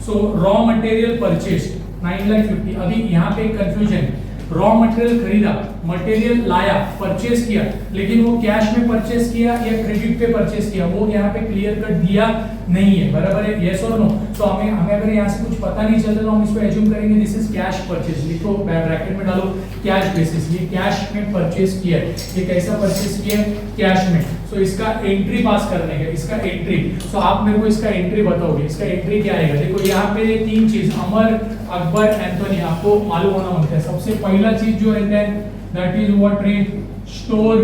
S2: सो रॉ मटेरियल परचेज 9,50,000। अभी यहाँ पे कंफ्यूजन, रॉ मटेरियल खरीदा, मटेरियल लाया, परचेस किया, लेकिन वो कैश में परचेस किया या क्रेडिट पे परचेस किया, वो यहाँ पे क्लियर कट दिया नहीं है, बराबर है? यस और नो? तो हमें अगर यहाँ से कुछ पता नहीं चलता तो हम इसको एज्यूम करेंगे दिस इज कैश परचेस। लिखो, ब्रैकेट में डालो कैश बेसिस, ये कैश में परचेस किया है। ये कैसा परचेस किया है? कैश में। सो इसका एंट्री पास करने का, इसका एंट्री। सो आप मेरे को इसका एंट्री बताओगे, इसका एंट्री क्या आएगा? देखो यहाँ पे 3 चीज, अमर, अकबर, एंथोनी, आपको मालूम होना होता है। सबसे पहला चीज जो रहता है दैट इज व्हाट रे? Store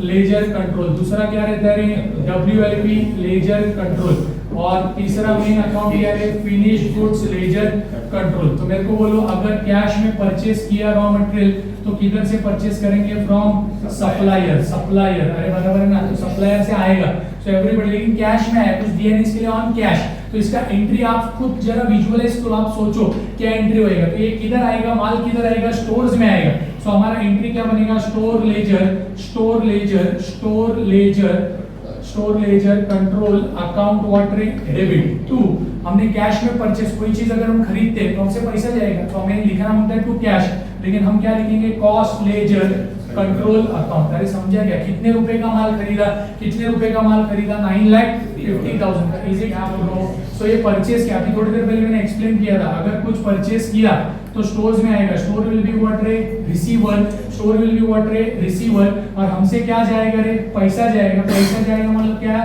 S2: ledger control. दूसरा क्या रहता है? WLP ledger control. और तीसरा मेन अकाउंट क्या है, फिनिश्ड गुड्स लेजर कंट्रोल। तो मेरे को बोलो अगर कैश में परचेस किया रॉ मटेरियल तो किधर से परचेस करेंगे, फ्रॉम सप्लायर। सप्लायर, अरे बराबर है ना, तो सप्लायर से आएगा। सो एवरीबॉडी, लेकिन कैश में आया, कुछ दिया नहीं इसके लिए ऑन कैश, तो इसका एंट्री आप खुद जरा विजुअलाइज तो आप सोचो क्या एंट्री होएगा। तो ये किधर आएगा, माल किधर आएगा, स्टोर्स में आएगा। सो हमारा एंट्री क्या बनेगा, store ledger, store ledger, store ledger, store ledger control account water debit to. हमने कैश में परचेस, कोई चीज अगर हम खरीदते हैं तो हमसे पैसा जाएगा, तो हमें लिखना होता है टू कैश, लेकिन हम क्या लिखेंगे, कॉस्ट लेजर कंट्रोल अकाउंट। अरे समझा क्या, कितने रुपए का माल खरीदा, कितने रुपए का माल खरीदा, 9,50,000 का। Is it no? सो ये परचेस क्या, अभी थोड़ी देर पहले मैंने एक्सप्लेन किया था, अगर कुछ परचेस किया तो स्टोर्स में आएगा, स्टोर विल बी व्हाट रे, receiver, store will be what रे, रिसीवर, और हमसे क्या जाएगा रे, पैसा जाएगा। पैसा जाएगा मतलब क्या,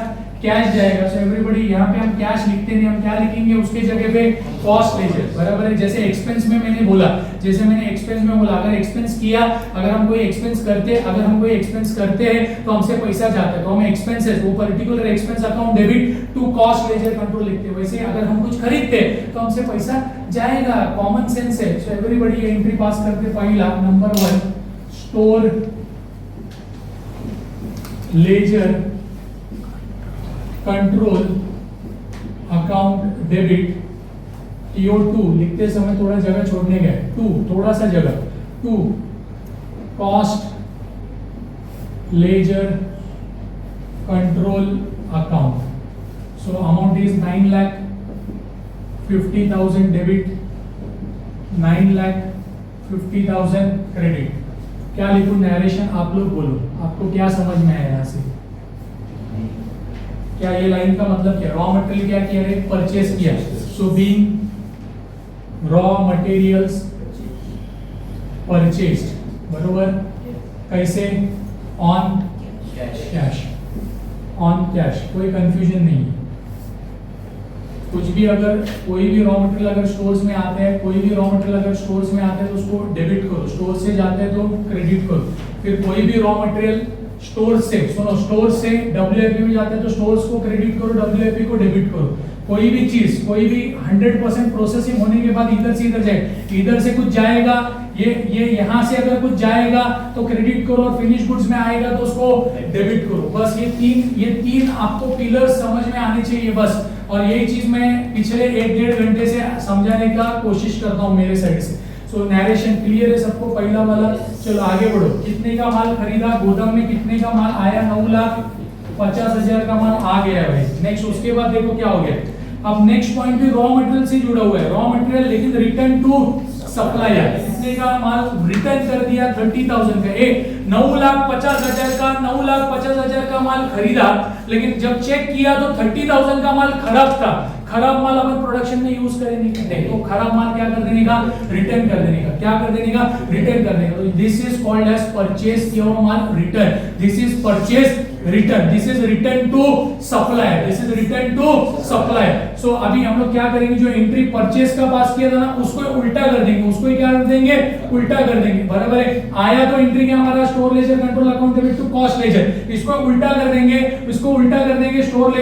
S2: कैश जाएगा। सो एवरीबॉडी, यहाँ पे हम कैश लिखते नहीं, हम क्या लिखेंगे उसके जगह पे, कॉस्ट लेजर, बराबर है। जैसे एक्सपेंस में मैंने बोला, जैसे मैंने एक्सपेंस में बोला, अगर एक्सपेंस किया, अगर हम कोई एक्सपेंस करते, अगर हम कोई एक्सपेंस करते हैं तो हमसे पैसा जाता है, तो हम एक्सपेंसेस, वो particular expense account debit to cost ledger control लिखते हैं। वैसे अगर हम कुछ खरीदते तो हमसे पैसा जाएगा, कॉमन सेंस है। सो एवरीबॉडी ये एंट्री पास करते, पहला number 1 store ledger control account debit, TO2 लिखते समय थोड़ा जगह छोड़ने गए, टू थोड़ा सा जगह, to cost ledger control account. So amount is 9,50,000 debit, 9,50,000 credit. क्या लिखूं नरेशन, आप लोग बोलो, आपको क्या समझ में आया यहाँ से, क्या ये लाइन का मतलब क्या, रॉ मटेरियल क्या किया रे, परचेस किया। So being raw materials purchased, बरोबर, कैसे, ऑन कैश, ऑन कैश, कोई कंफ्यूजन नहीं है। कुछ भी अगर कोई भी रॉ मटेरियल अगर स्टोर्स में आते हैं, कोई भी रॉ मटेरियल अगर स्टोर्स में आते हैं तो उसको डेबिट करो, स्टोर से जाते हैं तो क्रेडिट करो। फिर कोई भी रॉ मटेरियल स्टोर से, सुनो, स्टोर से WIP में जाते हैं तो स्टोर्स को क्रेडिट करो, WIP को डेबिट करो। कोई भी चीज, कोई भी 100% प्रोसेसिंग होने के बाद इधर से इधर जाए, इधर से कुछ जाएगा, ये यहाँ से अगर कुछ जाएगा तो क्रेडिट करो, और फिनिश गुड्स में आएगा तो उसको डेबिट करो। बस ये तीन आपको पिलर समझ में आने चाहिए बस। और यही चीज मैं पिछले 1-1.5 घंटे से समझाने का कोशिश करता हूँ मेरे साइड से। सो नरेशन क्लियर है सबको, पहला वाला। चलो आगे बढ़ो, कितने का माल खरीदा, गोदाम में कितने का माल आया, 9,50,000 का माल आ गया भाई। नेक्स्ट, उसके बाद देखो क्या हो गया। अब नेक्स्ट पॉइंट भी रॉ मटेरियल से जुड़ा हुआ है, रॉ मटेरियल लेकिन रिटर्न टू सप्लायर। कितने का माल रिटर्न कर दिया, 30,000 का। 9,50,000 का, 9,50,000 का माल खरीदा, लेकिन जब चेक किया तो 30,000 का माल खराब था। खराब माल अपन प्रोडक्शन में यूज करेंगे, तो खराब माल क्या कर देने का, रिटर्न कर देने का। क्या कर देने का, रिटर्न कर देने का। This is called as purchase किया हुआ माल return, this is purchase return, this is return to supplier, this is return to supplier. So अभी हम लोग क्या करेंगे, जो एंट्री परचेज का पास किया था ना, उसको उल्टा कर देंगे, उसको क्या कर देंगे, उल्टा कर देंगे, बराबर है। आया तो एंट्री क्या हमारा, store ledger control account debit to cost ledger, इसको उल्टा कर देंगे, इसको उल्टा कर देंगे, store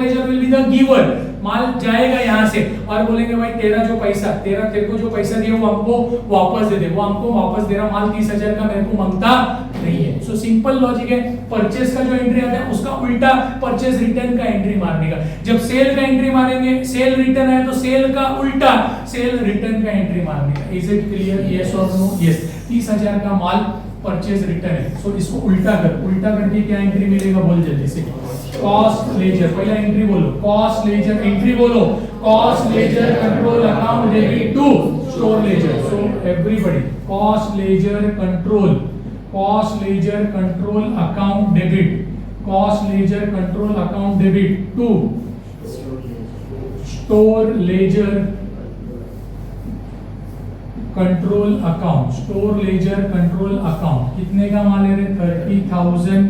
S2: ledger will be the giver, माल जाएगा यहाँ से, और बोलेंगे भाई तेरा जो पैसा, तेरे को जो पैसा दिया वो हमको वापस दे दे, वो हमको वापस दे रहा, माल 30,000 का मेरे को मांगता नहीं है। सो सिंपल लॉजिक है, परचेस का जो एंट्री आता है उसका उल्टा परचेस रिटर्न का एंट्री मारने का। जब सेल का एंट्री मारेंगे, सेल रिटर्न है तो सेल का उल्टा सेल रिटर्न का एंट्री मारने का। इज इट क्लियर, यस और नो? यस, 30,000 का माल परचेज रिटर्न है। सो इसको उल्टा करके क्या एंट्री मिलेगा, बोल जल्दी से, कॉस्ट लेजर। पहला एंट्री बोलो, कॉस्ट लेजर, एंट्री बोलो, cost ledger control account debit to store ledger. So everybody, cost ledger control account debit, cost ledger control account debit to store ledger control account, store ledger control account. कितने का माल है, 30,000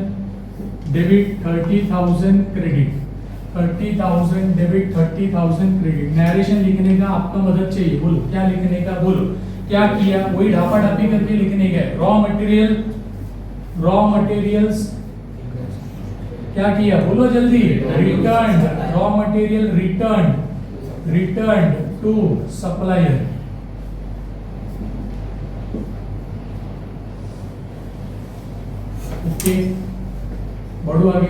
S2: debit, 30,000 credit, 30,000 debit, 30,000 credit. Narration लिखने का आपका मदद चाहिए, बोलो क्या लिखने का, बोलो क्या किया, वही ढापा ढापी करके लिखने का। रॉ मटेरियल्स क्या किया बोलो जल्दी, return raw material, return to supplier. Okay बढू आगे,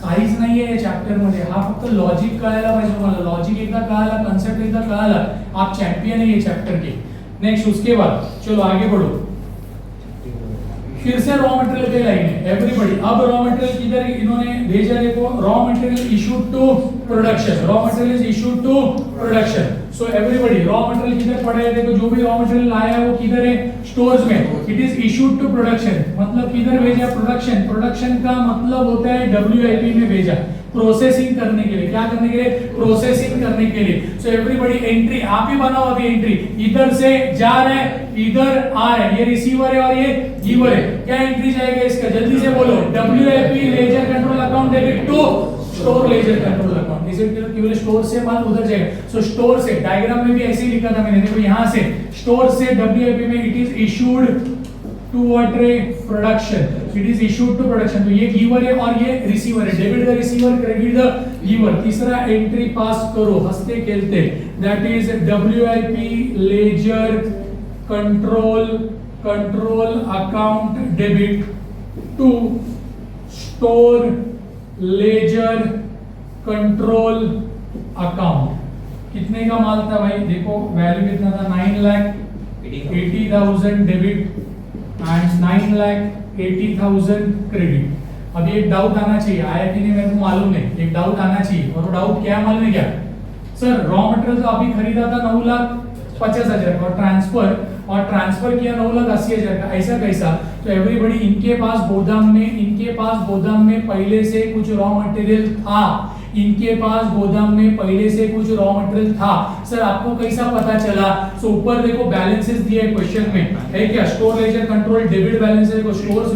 S2: काहीच नाहीये या चॅप्टर मध्ये, हा फक्त लॉजिक कळायला पाहिजे तुम्हाला, लॉजिक एकदा कळाला, कॉन्सेप्ट एकदा कळाला, आप चैंपियन है ये चैप्टर के। नेक्स्ट उसके बाद चलो आगे बढ़ो, फिर से रॉ मटेरियल की लाइन है एवरीबॉडी। अब रॉ मटेरियल किधर इन्होंने भेजा, देखो raw material issued to production, raw material is issued to production. So everybody raw material किधर पड़ा है, देखो जो भी रॉ मटेरियल लाया है वो किधर है, स्टोर्स में। It is issued to production, मतलब किधर भेजा, प्रोडक्शन। प्रोडक्शन का मतलब होता है डब्ल्यूआईपी में भेजा, प्रोसेसिंग करने के लिए, क्या करने के लिए, प्रोसेसिंग करने के लिए। सो एवरीबॉडी एंट्री आप ही बनाओ अभी, एंट्री इधर से जा रहा है, इधर आ रहा है, ये रिसीवर है और ये गिवर है, क्या एंट्री जाएगा इसका, जल्दी से बोलो, WIP ledger control account debit to store ledger control account. इसे केवल स्टोर से माल उधर जाएगा। सो स्टोर से, डायग्राम में भी ऐसे ही लिखा था मैंने, देखो यहां से स्टोर से डब्ल्यूआईपी में it is issued to what रे, production, it is issued to production. तो ये गिवर है और ये रिसीवर है, debit the receiver, credit the giver. तीसरा एंट्री पास करो हंसते खेलते, that is WIP ledger control account debit to store ledger control account. कितने का माल था भाई, देखो वैल्यू कितना था, 9,80,000 डेबिट एंड 9,80,000 क्रेडिट। अब एक डाउट आना चाहिए, आया कि नहीं मेरे को मालूम नहीं, एक डाउट आना चाहिए, और वो डाउट क्या है मालूम है क्या, सर रॉ मटेरियल तो अभी खरीदा था 9,50,000 का, और ट्रांसफर किया 9,80,000 का, ऐसा कैसा। तो एवरीबॉडी इनके पास गोदाम में पहले से कुछ रॉ मटेरियल था, इनके पास गोदाम में पहले से कुछ रॉ मटेरियल था। सर आपको कैसा पता चला, सो ऊपर देखो बैलेंसेस दिए है क्वेश्चन में, है क्या, store ledger control debit balance है, देखो स्टोर्स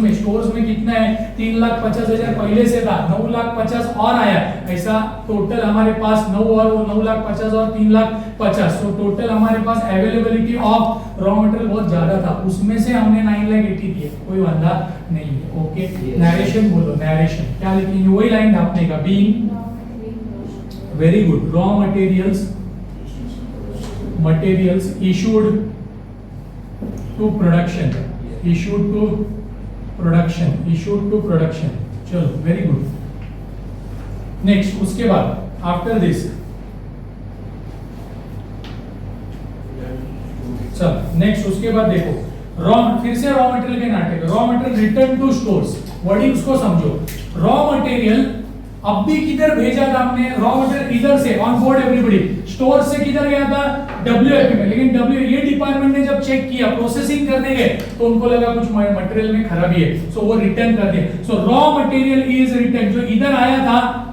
S2: में कितना है, 3,50,000 पहले से था, 9,50,000 और आया, ऐसा टोटल हमारे पास 9 और 9,50,000 और 3,50,000। सो टोटल हमारे पास अवेलेबिलिटी ऑफ रॉ मटेरियल बहुत ज्यादा था, उसमें से हमने 9,80,000 दिए, कोई वादा नहीं है। ओके नरेशन बोलो, नरेशन क्या लिखेंगे, वही लाइन ढापने का, being very good, raw materials issued to production, चलो very good। नेक्स्ट उसके बाद आफ्टर दिस, चल नेक्स्ट उसके बाद देखो रॉ, फिर से रॉ मटेरियल के नाटक, raw material return to stores, wording उसको समझो। रॉ मटेरियल अब भी किधर भेजा था हमने, रॉ मटेरियल इधर से ऑन बोर्ड एवरीबॉडी, स्टोर से किधर गया था, डब्ल्यूआईपी में, लेकिन ये डिपार्टमेंट ने जब चेक किया, प्रोसेसिंग करने गए, तो उनको लगा कुछ मटेरियल में खराबी है, सो वो रिटर्न कर दिया। सो रॉ मटेरियल इज रिटर्न, जो इधर आया था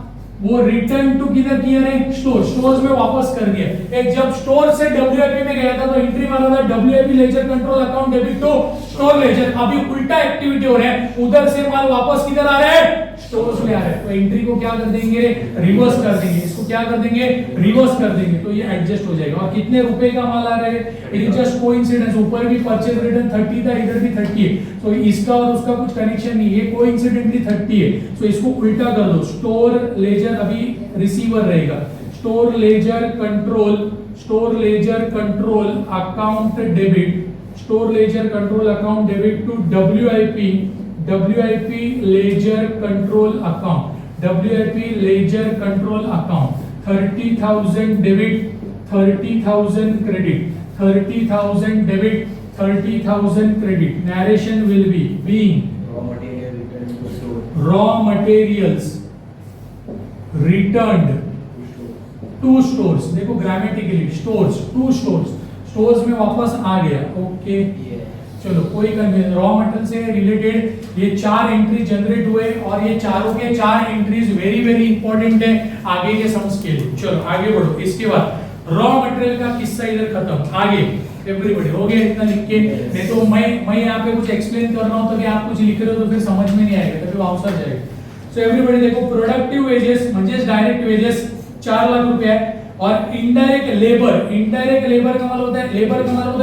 S2: वो रिटर्न टू किधर किया है, स्टोर्स में वापस कर दिया। एक जब स्टोर से डब्ल्यूआईपी में गया था तो एंट्री मारा था WIP ledger control account debit to store ledger. अभी उल्टा एक्टिविटी हो रहा है, उधर से माल वापस किधर आ रहा है, स्टोर्स में आ रहा है, तो एंट्री को क्या कर देंगे, रिवर्स कर देंगे, इसको क्या कर देंगे, रिवर्स कर देंगे, तो ये एडजस्ट हो जाएगा। और कितने रुपए का माल आ रहा है, इट इज जस्ट कोइंसिडेंस, ऊपर भी परचेज रिटर्न 30 था, इधर भी 30 है, तो इसका और उसका कुछ कनेक्शन नहीं है, कोइंसिडेंटली 30 है, तो इसको उल्टा कर दो, स्टोर लेजर अभी रिसीवर रहेगा, store ledger control account debit, store ledger control account debit to WIP ledger control account 30,000 debit 30,000 credit 30,000 debit 30,000 credit. Narration will be being raw materials returned to stores, देखो grammatically stores में वापस आ गया। Okay चलो कोई confusion, raw material से related ये 4 entry generate हुए और ये चारों के 4 एंट्रीज वेरी इंपॉर्टेंट है आगे के सम्स के लिए। चलो आगे बढ़ो, इसके बाद रॉ मटेरियल का किस्सा इधर खत्म। आगे एवरीबॉडी हो गया इतना लिख के, नहीं तो मैं यहाँ पे कुछ एक्सप्लेन कर रहा हूँ तो कि आप कुछ लिख रहे हो तो फिर समझ में नहीं आएगा, तभी आंसर जाएगा। सो एवरीबॉडी देखो, प्रोडक्टिव वेजेस म्हणजे डायरेक्ट वेजेस 4 लाख रुपए है, और इनडायरेक्ट लेबर का मतलब होता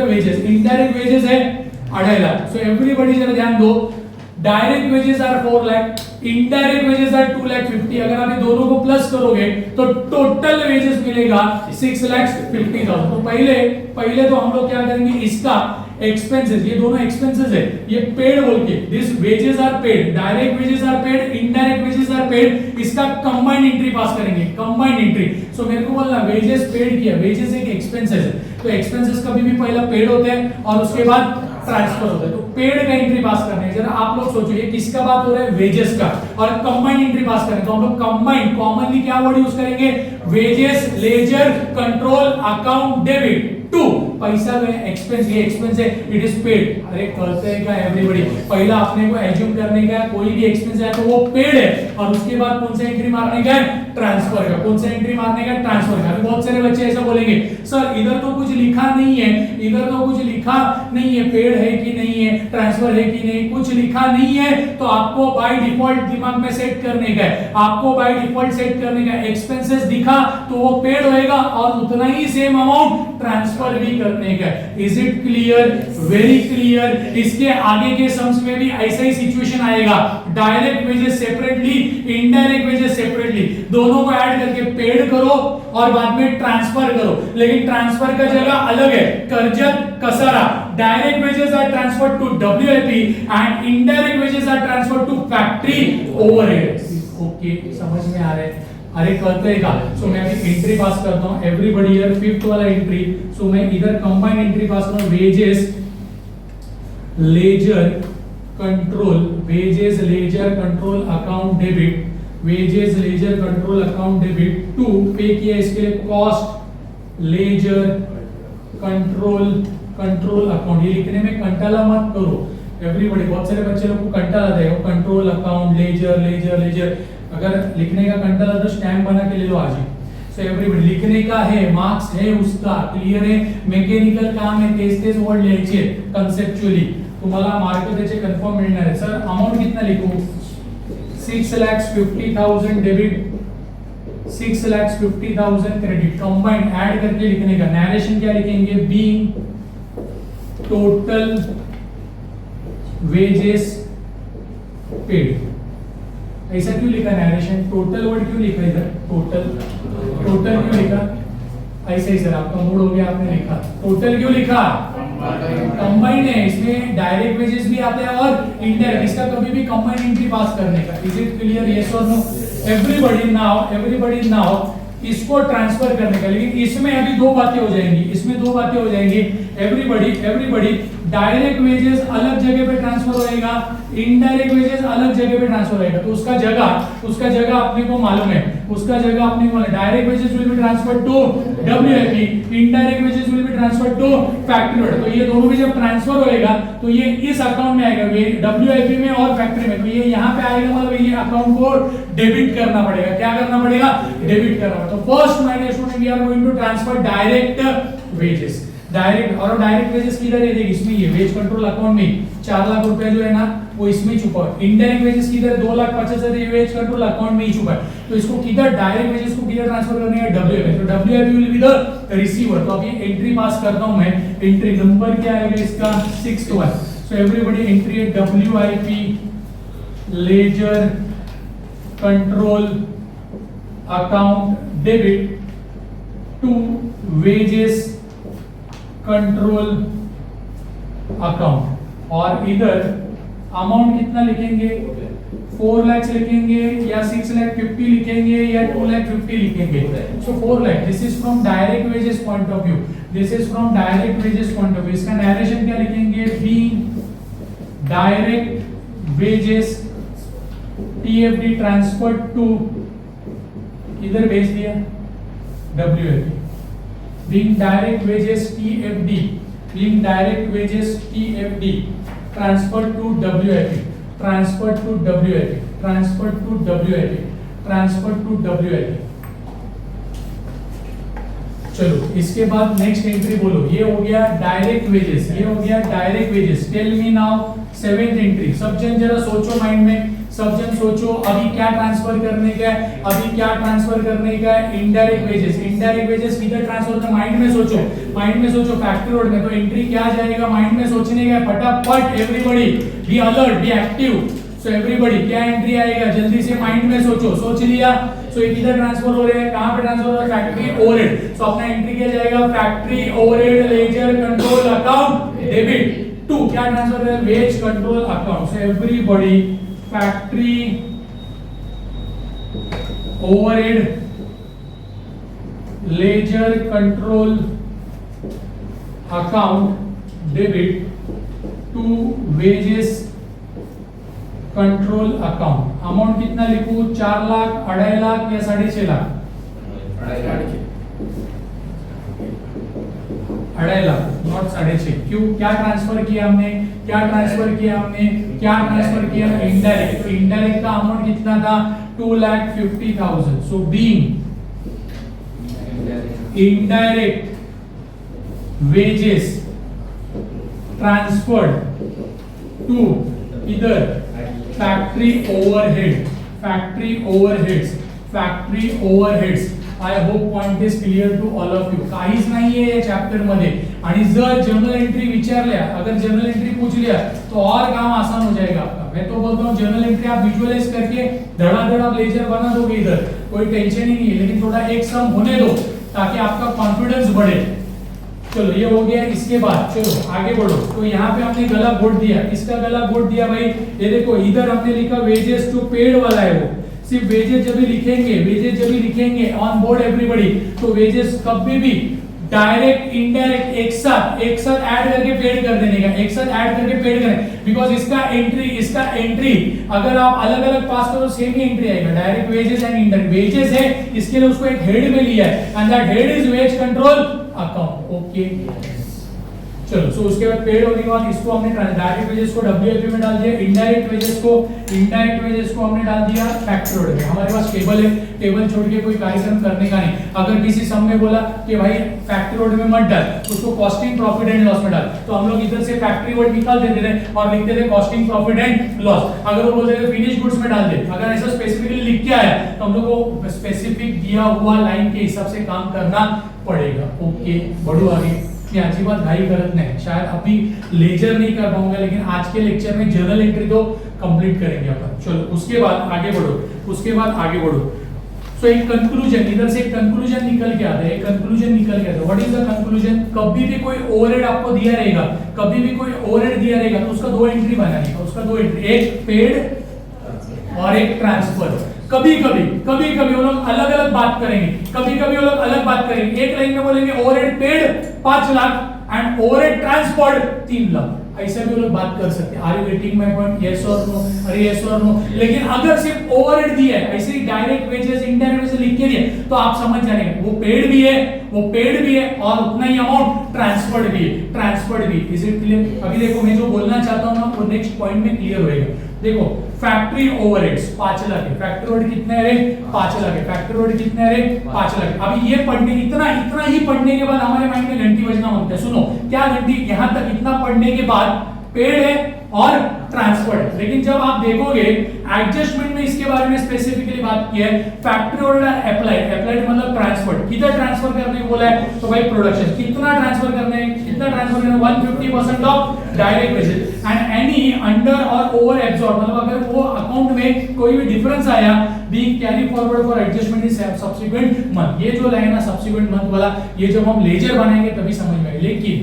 S2: है वेजेस, इनडायरेक्ट वेजेस है 2.5 लाख। सो एवरीबॉडी जरा ध्यान दो, direct wages are 4 lakh, indirect wages are 2,50,000। अगर आप ये दोनों को प्लस करोगे तो टोटल वेजेस मिलेगा 6,50,000। तो पहले तो हम लोग क्या करेंगे, इसका एक्सपेंसेस, ये दोनों एक्सपेंसेस है, ये पेड बोल के, this wages are paid, direct wages are paid, indirect wages are paid, इसका कंबाइंड एंट्री पास करेंगे, कंबाइंड एंट्री। सो मेरे को बोलना वेजेस पेड किया, वेजेस एक एक्सपेंसेस है, तो एक्सपेंसेस कभी भी पहला पेड होते हैं और उसके बाद ट्रांसफर होता है। तो पेड का एंट्री पास करने है। जरा आप लोग सोचो ये किसका बात हो रहा है, वेजेस का, और कंबाइंड एंट्री पास करें तो हम लोग कंबाइंड कॉमनली क्या वर्ड यूज करेंगे, wages ledger control account debit to, पैसा गए एक्सपेंस, ये एक्सपेंस है, इट इज पेड। अरे करते हैं क्या एवरीबॉडी, पहला अपने को एज्यूम करने का है कोई भी एक्सपेंस है तो वो पेड है, और उसके बाद कौन सा एंट्री मारने का है, ट्रांसफर का। कौन सा एंट्री मारने का, ट्रांसफर का। बहुत सारे बच्चे ऐसा बोलेंगे सर इधर तो कुछ लिखा नहीं है, इधर तो कुछ लिखा नहीं है, पेड है कि नहीं है, ट्रांसफर है कि नहीं, कुछ लिखा नहीं है, तो आपको बाय डिफॉल्ट दिमाग में सेट करने का है, आपको बाय डिफॉल्ट सेट करने का, एक्सपेंसेस दिखा तो वो पेड होएगा और उतना ही सेम अमाउंट ट्रांसफर भी करने का। Is it clear, very clear. इसके आगे के सम्स में भी ऐसा ही सिचुएशन आएगा, direct wages separately, indirect wages separately, दोनों को ऐड करके पेड करो और बाद में ट्रांसफर करो, लेकिन ट्रांसफर का जगह अलग है, Karjat Kasara. Direct wages are transferred to WIP and indirect wages are transferred to factory overheads. Okay, समझ में आ रहा है? अरे करते हैं का, सो मैं अभी एंट्री पास करता हूं, एवरीबॉडी हियर फिफ्थ वाला एंट्री। सो मैं इधर कंबाइंड एंट्री पास कर रहा हूं, wages ledger control, wages ledger control account debit, wages ledger control account debit to, pay किया इसके लिए कॉस्ट लेजर कंट्रोल अकाउंट। ये लिखने में कंटाला मत करो एवरीबॉडी, बहुत सारे बच्चे लोग को कंटाला आता है वो कंट्रोल अकाउंट लेजर। अगर लिखने का कंटाला तो स्टैम्प बना के ले लो आज ही। सो एवरीबॉडी लिखने का है, मार्क्स है उसका, क्लियर है, मेकॅनिकल काम है, तेच वर्ड लिहायचे कन्सेप्चुअली, तुम्हाला मार्क त्याचे कन्फर्म मिळणार आहे। सर अमाउंट कितना लिखूं, 6,50,000 डेबिट, 6,50,000 क्रेडिट, कंबाइंड ऐड करके लिखने का। नरेशन क्या लिखेंगे, बीइंग टोटल वेजेस पेड। ऐसा क्यों लिखा नरेशन, टोटल वर्ड क्यों लिखा इधर, टोटल क्यों लिखा, ऐसे ही सर आपका मूड हो गया, आपने लिखा टोटल क्यों लिखा, कंबाइंड है, इसमें डायरेक्ट वेजेस भी आते हैं और इनडायरेक्ट, इसका कभी भी कंबाइंड एंट्री पास करने का। इज इट क्लियर, यस और नो? एवरीबॉडी नाउ इसको ट्रांसफर करने का, लेकिन इसमें अभी दो बातें हो जाएंगी, एवरीबॉडी डायरेक्ट वेजेस अलग जगह पे ट्रांसफर होएगा, इनडायरेक्ट वेजेस अलग जगह पे ट्रांसफर होएगा। तो उसका जगह अपने को मालूम है, direct wages will be transferred to WIP, indirect wages will be transferred to factory. तो ये दोनों भी जब ट्रांसफर होएगा तो ये इस अकाउंट में आएगा, डब्ल्यूआईपी में और फैक्ट्री में, तो ये यहाँ पे आएगा, मतलब ये अकाउंट को डेबिट करना पड़ेगा। क्या करना पड़ेगा, डेबिट करना। तो first my dear student, we are going to transfer direct wages, direct wages किधर है, देखिए इसमें ये वेज कंट्रोल अकाउंट में 4 लाख रुपए जो है ना वो इसमें छुपा है। इनडायरेक्ट वेजेस किधर, 2,50,000 ये वेज कंट्रोल अकाउंट में ही छुपा है। तो इसको किधर, डायरेक्ट वेजेस को किधर ट्रांसफर करने है, डब्ल्यूआईपी। तो WIP will be the receiver. तो अभी एंट्री पास करता हूं मैं, एंट्री नंबर क्या आएगा इसका, 6th one. So everybody entry है WIP ledger control account debit to wages control account, और इधर अमाउंट कितना लिखेंगे, 4 लाख लिखेंगे या 6,50,000 लिखेंगे या 2,50,000 लिखेंगे। So 4 lakh, this is from direct wages point of view, इसका नरेशन क्या लिखेंगे, being direct wages TFD transferred to, इधर भेज दिया WIP, being direct wages TFD transferred to WIP, चलो इसके बाद नेक्स्ट एंट्री बोलो, ये हो गया direct wages, tell me now 7th entry. सब जन जरा सोचो माइंड में, अभी क्या ट्रांसफर करने का है, इनडायरेक्ट वेजेस किधर ट्रांसफर करना, माइंड में सोचो फैक्ट्री रोड में। तो एंट्री क्या जाएगा, माइंड में सोचने का, फटाफट everybody be alert, be active. So everybody क्या एंट्री आएगा, जल्दी से माइंड में सोचो, सोच लिया। सो ये किधर ट्रांसफर हो रहे हैं, कहां पे ट्रांसफर हो रहा है, फैक्ट्री ओवरहेड। सो अपना एंट्री क्या जाएगा, factory overhead ledger control account debit to क्या ट्रांसफर हो रहा है, wage control account. So everybody factory overhead ledger control account debit to wages control account. Amount कितना लिखूं, 4 लाख, 2.5 लाख या 6.5 लाख, 2.5 लाख नॉट 6.5। क्यों, क्या ट्रांसफर किया हमने, क्या ट्रांसफर किया हमने, क्या ट्रांसफर किया, इनडायरेक्ट। तो इनडायरेक्ट का अमाउंट कितना था, 2,50,000। So being indirect wages transferred to either factory overhead, factory overheads. I hope point is clear to all of you. काहीच नाहीये या चॅप्टर मध्ये, आणि जर जर्नल एंट्री विचारल्या, अगर जर्नल एंट्री पूछ लिया तो और काम आसान हो जाएगा आपका। मैं तो बोलता हूँ जर्नल एंट्री आप विजुअलाइज करके धड़ाधड़ आप लेजर बना दोगे, इधर कोई टेंशन ही नहीं है, लेकिन थोड़ा एक सम होने दो ताकि आपका कॉन्फिडेंस बढ़े। चलो ये हो गया, इसके बाद चलो आगे बढ़ो। तो यहाँ पे हमने गला घोट दिया, किसका गला घोट दिया भाई, ये देखो इधर हमने लिखा वेजेस टू पेड वाला है, वो सिर्फ वेजेस जब भी लिखेंगे, वेजेस जब भी लिखेंगे ऑन बोर्ड एवरीबॉडी, तो वेजेस कभी भी डायरेक्ट इनडायरेक्ट एक साथ ऐड करके पेड कर देने का, एक साथ ऐड करके पेड करें, बिकॉज इसका एंट्री अगर आप अलग अलग पास करो सेम ही एंट्री आएगा, direct wages and indirect. Wages है इसके लिए उसको एक हेड में लिया है, and that head is wage control account. Okay चलो, सो उसके बाद पेड होने के बाद इसको हमने डायरेक्ट वेजेस को डब्ल्यूएपी में डाल दिया, इनडायरेक्ट वेजेस को हमने डाल दिया फैक्टरी ओवरहेड में। हमारे पास टेबल है, टेबल छोड़ के कोई कार्यक्रम करने का नहीं। अगर किसी सम में बोला कि भाई फैक्टरी ओवरहेड में मत डाल, उसको कॉस्टिंग प्रॉफिट एंड लॉस में डाल, तो हम लोग इधर से फैक्टरी ओवरहेड निकाल देते थे और लिखते थे कॉस्टिंग प्रॉफिट एंड लॉस। अगर वो बोलते थे फिनिश गुड्स में डाल दे, अगर ऐसा स्पेसिफिकली लिख के आया तो हम लोग को स्पेसिफिक दिया हुआ लाइन के हिसाब से काम करना पड़ेगा। ओके बढ़ो आगे। मैं अच्छी बात भाई करत नहीं, शायद अभी लेजर नहीं कर पाऊंगा, लेकिन आज के लेक्चर में जर्नल एंट्री तो कंप्लीट करेंगे अपन। चलो उसके बाद आगे बढ़ो। सो एक कंक्लूजन, इधर से एक कंक्लूजन निकल के आता है, व्हाट इज द कंक्लूजन। कभी भी कोई ओवरहेड आपको दिया रहेगा, तो उसका 2 एंट्री बनानी है, एक पेड और एक ट्रांसफर। कभी कभी वो लोग अलग अलग बात करेंगे, एक लाइन में बोलेंगे overhead paid 5 lakh and overhead transferred 3 lakh, ऐसा भी वो लोग बात कर सकते हैं। Are you getting my point, yes और नो, अरे यस और नो। लेकिन अगर सिर्फ ओवरहेड दिया है, ऐसे ही डायरेक्ट वेजेस इनडायरेक्ट वेजेस लिख के दिया, तो आप समझ जाएंगे वो पेड भी है और उतना ही अमाउंट ट्रांसफर्ड भी है। Is it clear. अभी देखो मैं जो बोलना चाहता हूं ना वो नेक्स्ट पॉइंट में क्लियर होएगा। देखो फैक्ट्री ओवरहेड्स 5 लाख है, फैक्ट्री ओवरहेड कितने है रे 5 लाख है, फैक्ट्री ओवरहेड कितने है रे 5 लाख है। अभी ये पढ़ने इतना ही पढ़ने के बाद हमारे माइंड में घंटी बजना मांगता है। सुनो क्या घंटी, यहां तक इतना पढ़ने के बाद पेड है और ट्रांसफर्ड, लेकिन जब आप देखोगे एडजस्टमेंट में इसके बारे में स्पेसिफिकली बात की है। फैक्ट्री ओवरहेड अप्लाइड मतलब ट्रांसफर्ड, किधर ट्रांसफर करने को बोला है, तो भाई प्रोडक्शन। कितना ट्रांसफर करना है 150% of direct wages and any under और ओवर एब्सॉर्ब, मतलब अगर वो अकाउंट में कोई भी डिफरेंस आया being carry forward for adjustment in subsequent month. ये जो लाइन है सब्सिक्वेंट मंथ वाला, ये जब हम लेजर बनाएंगे तभी समझ में आएगा। लेकिन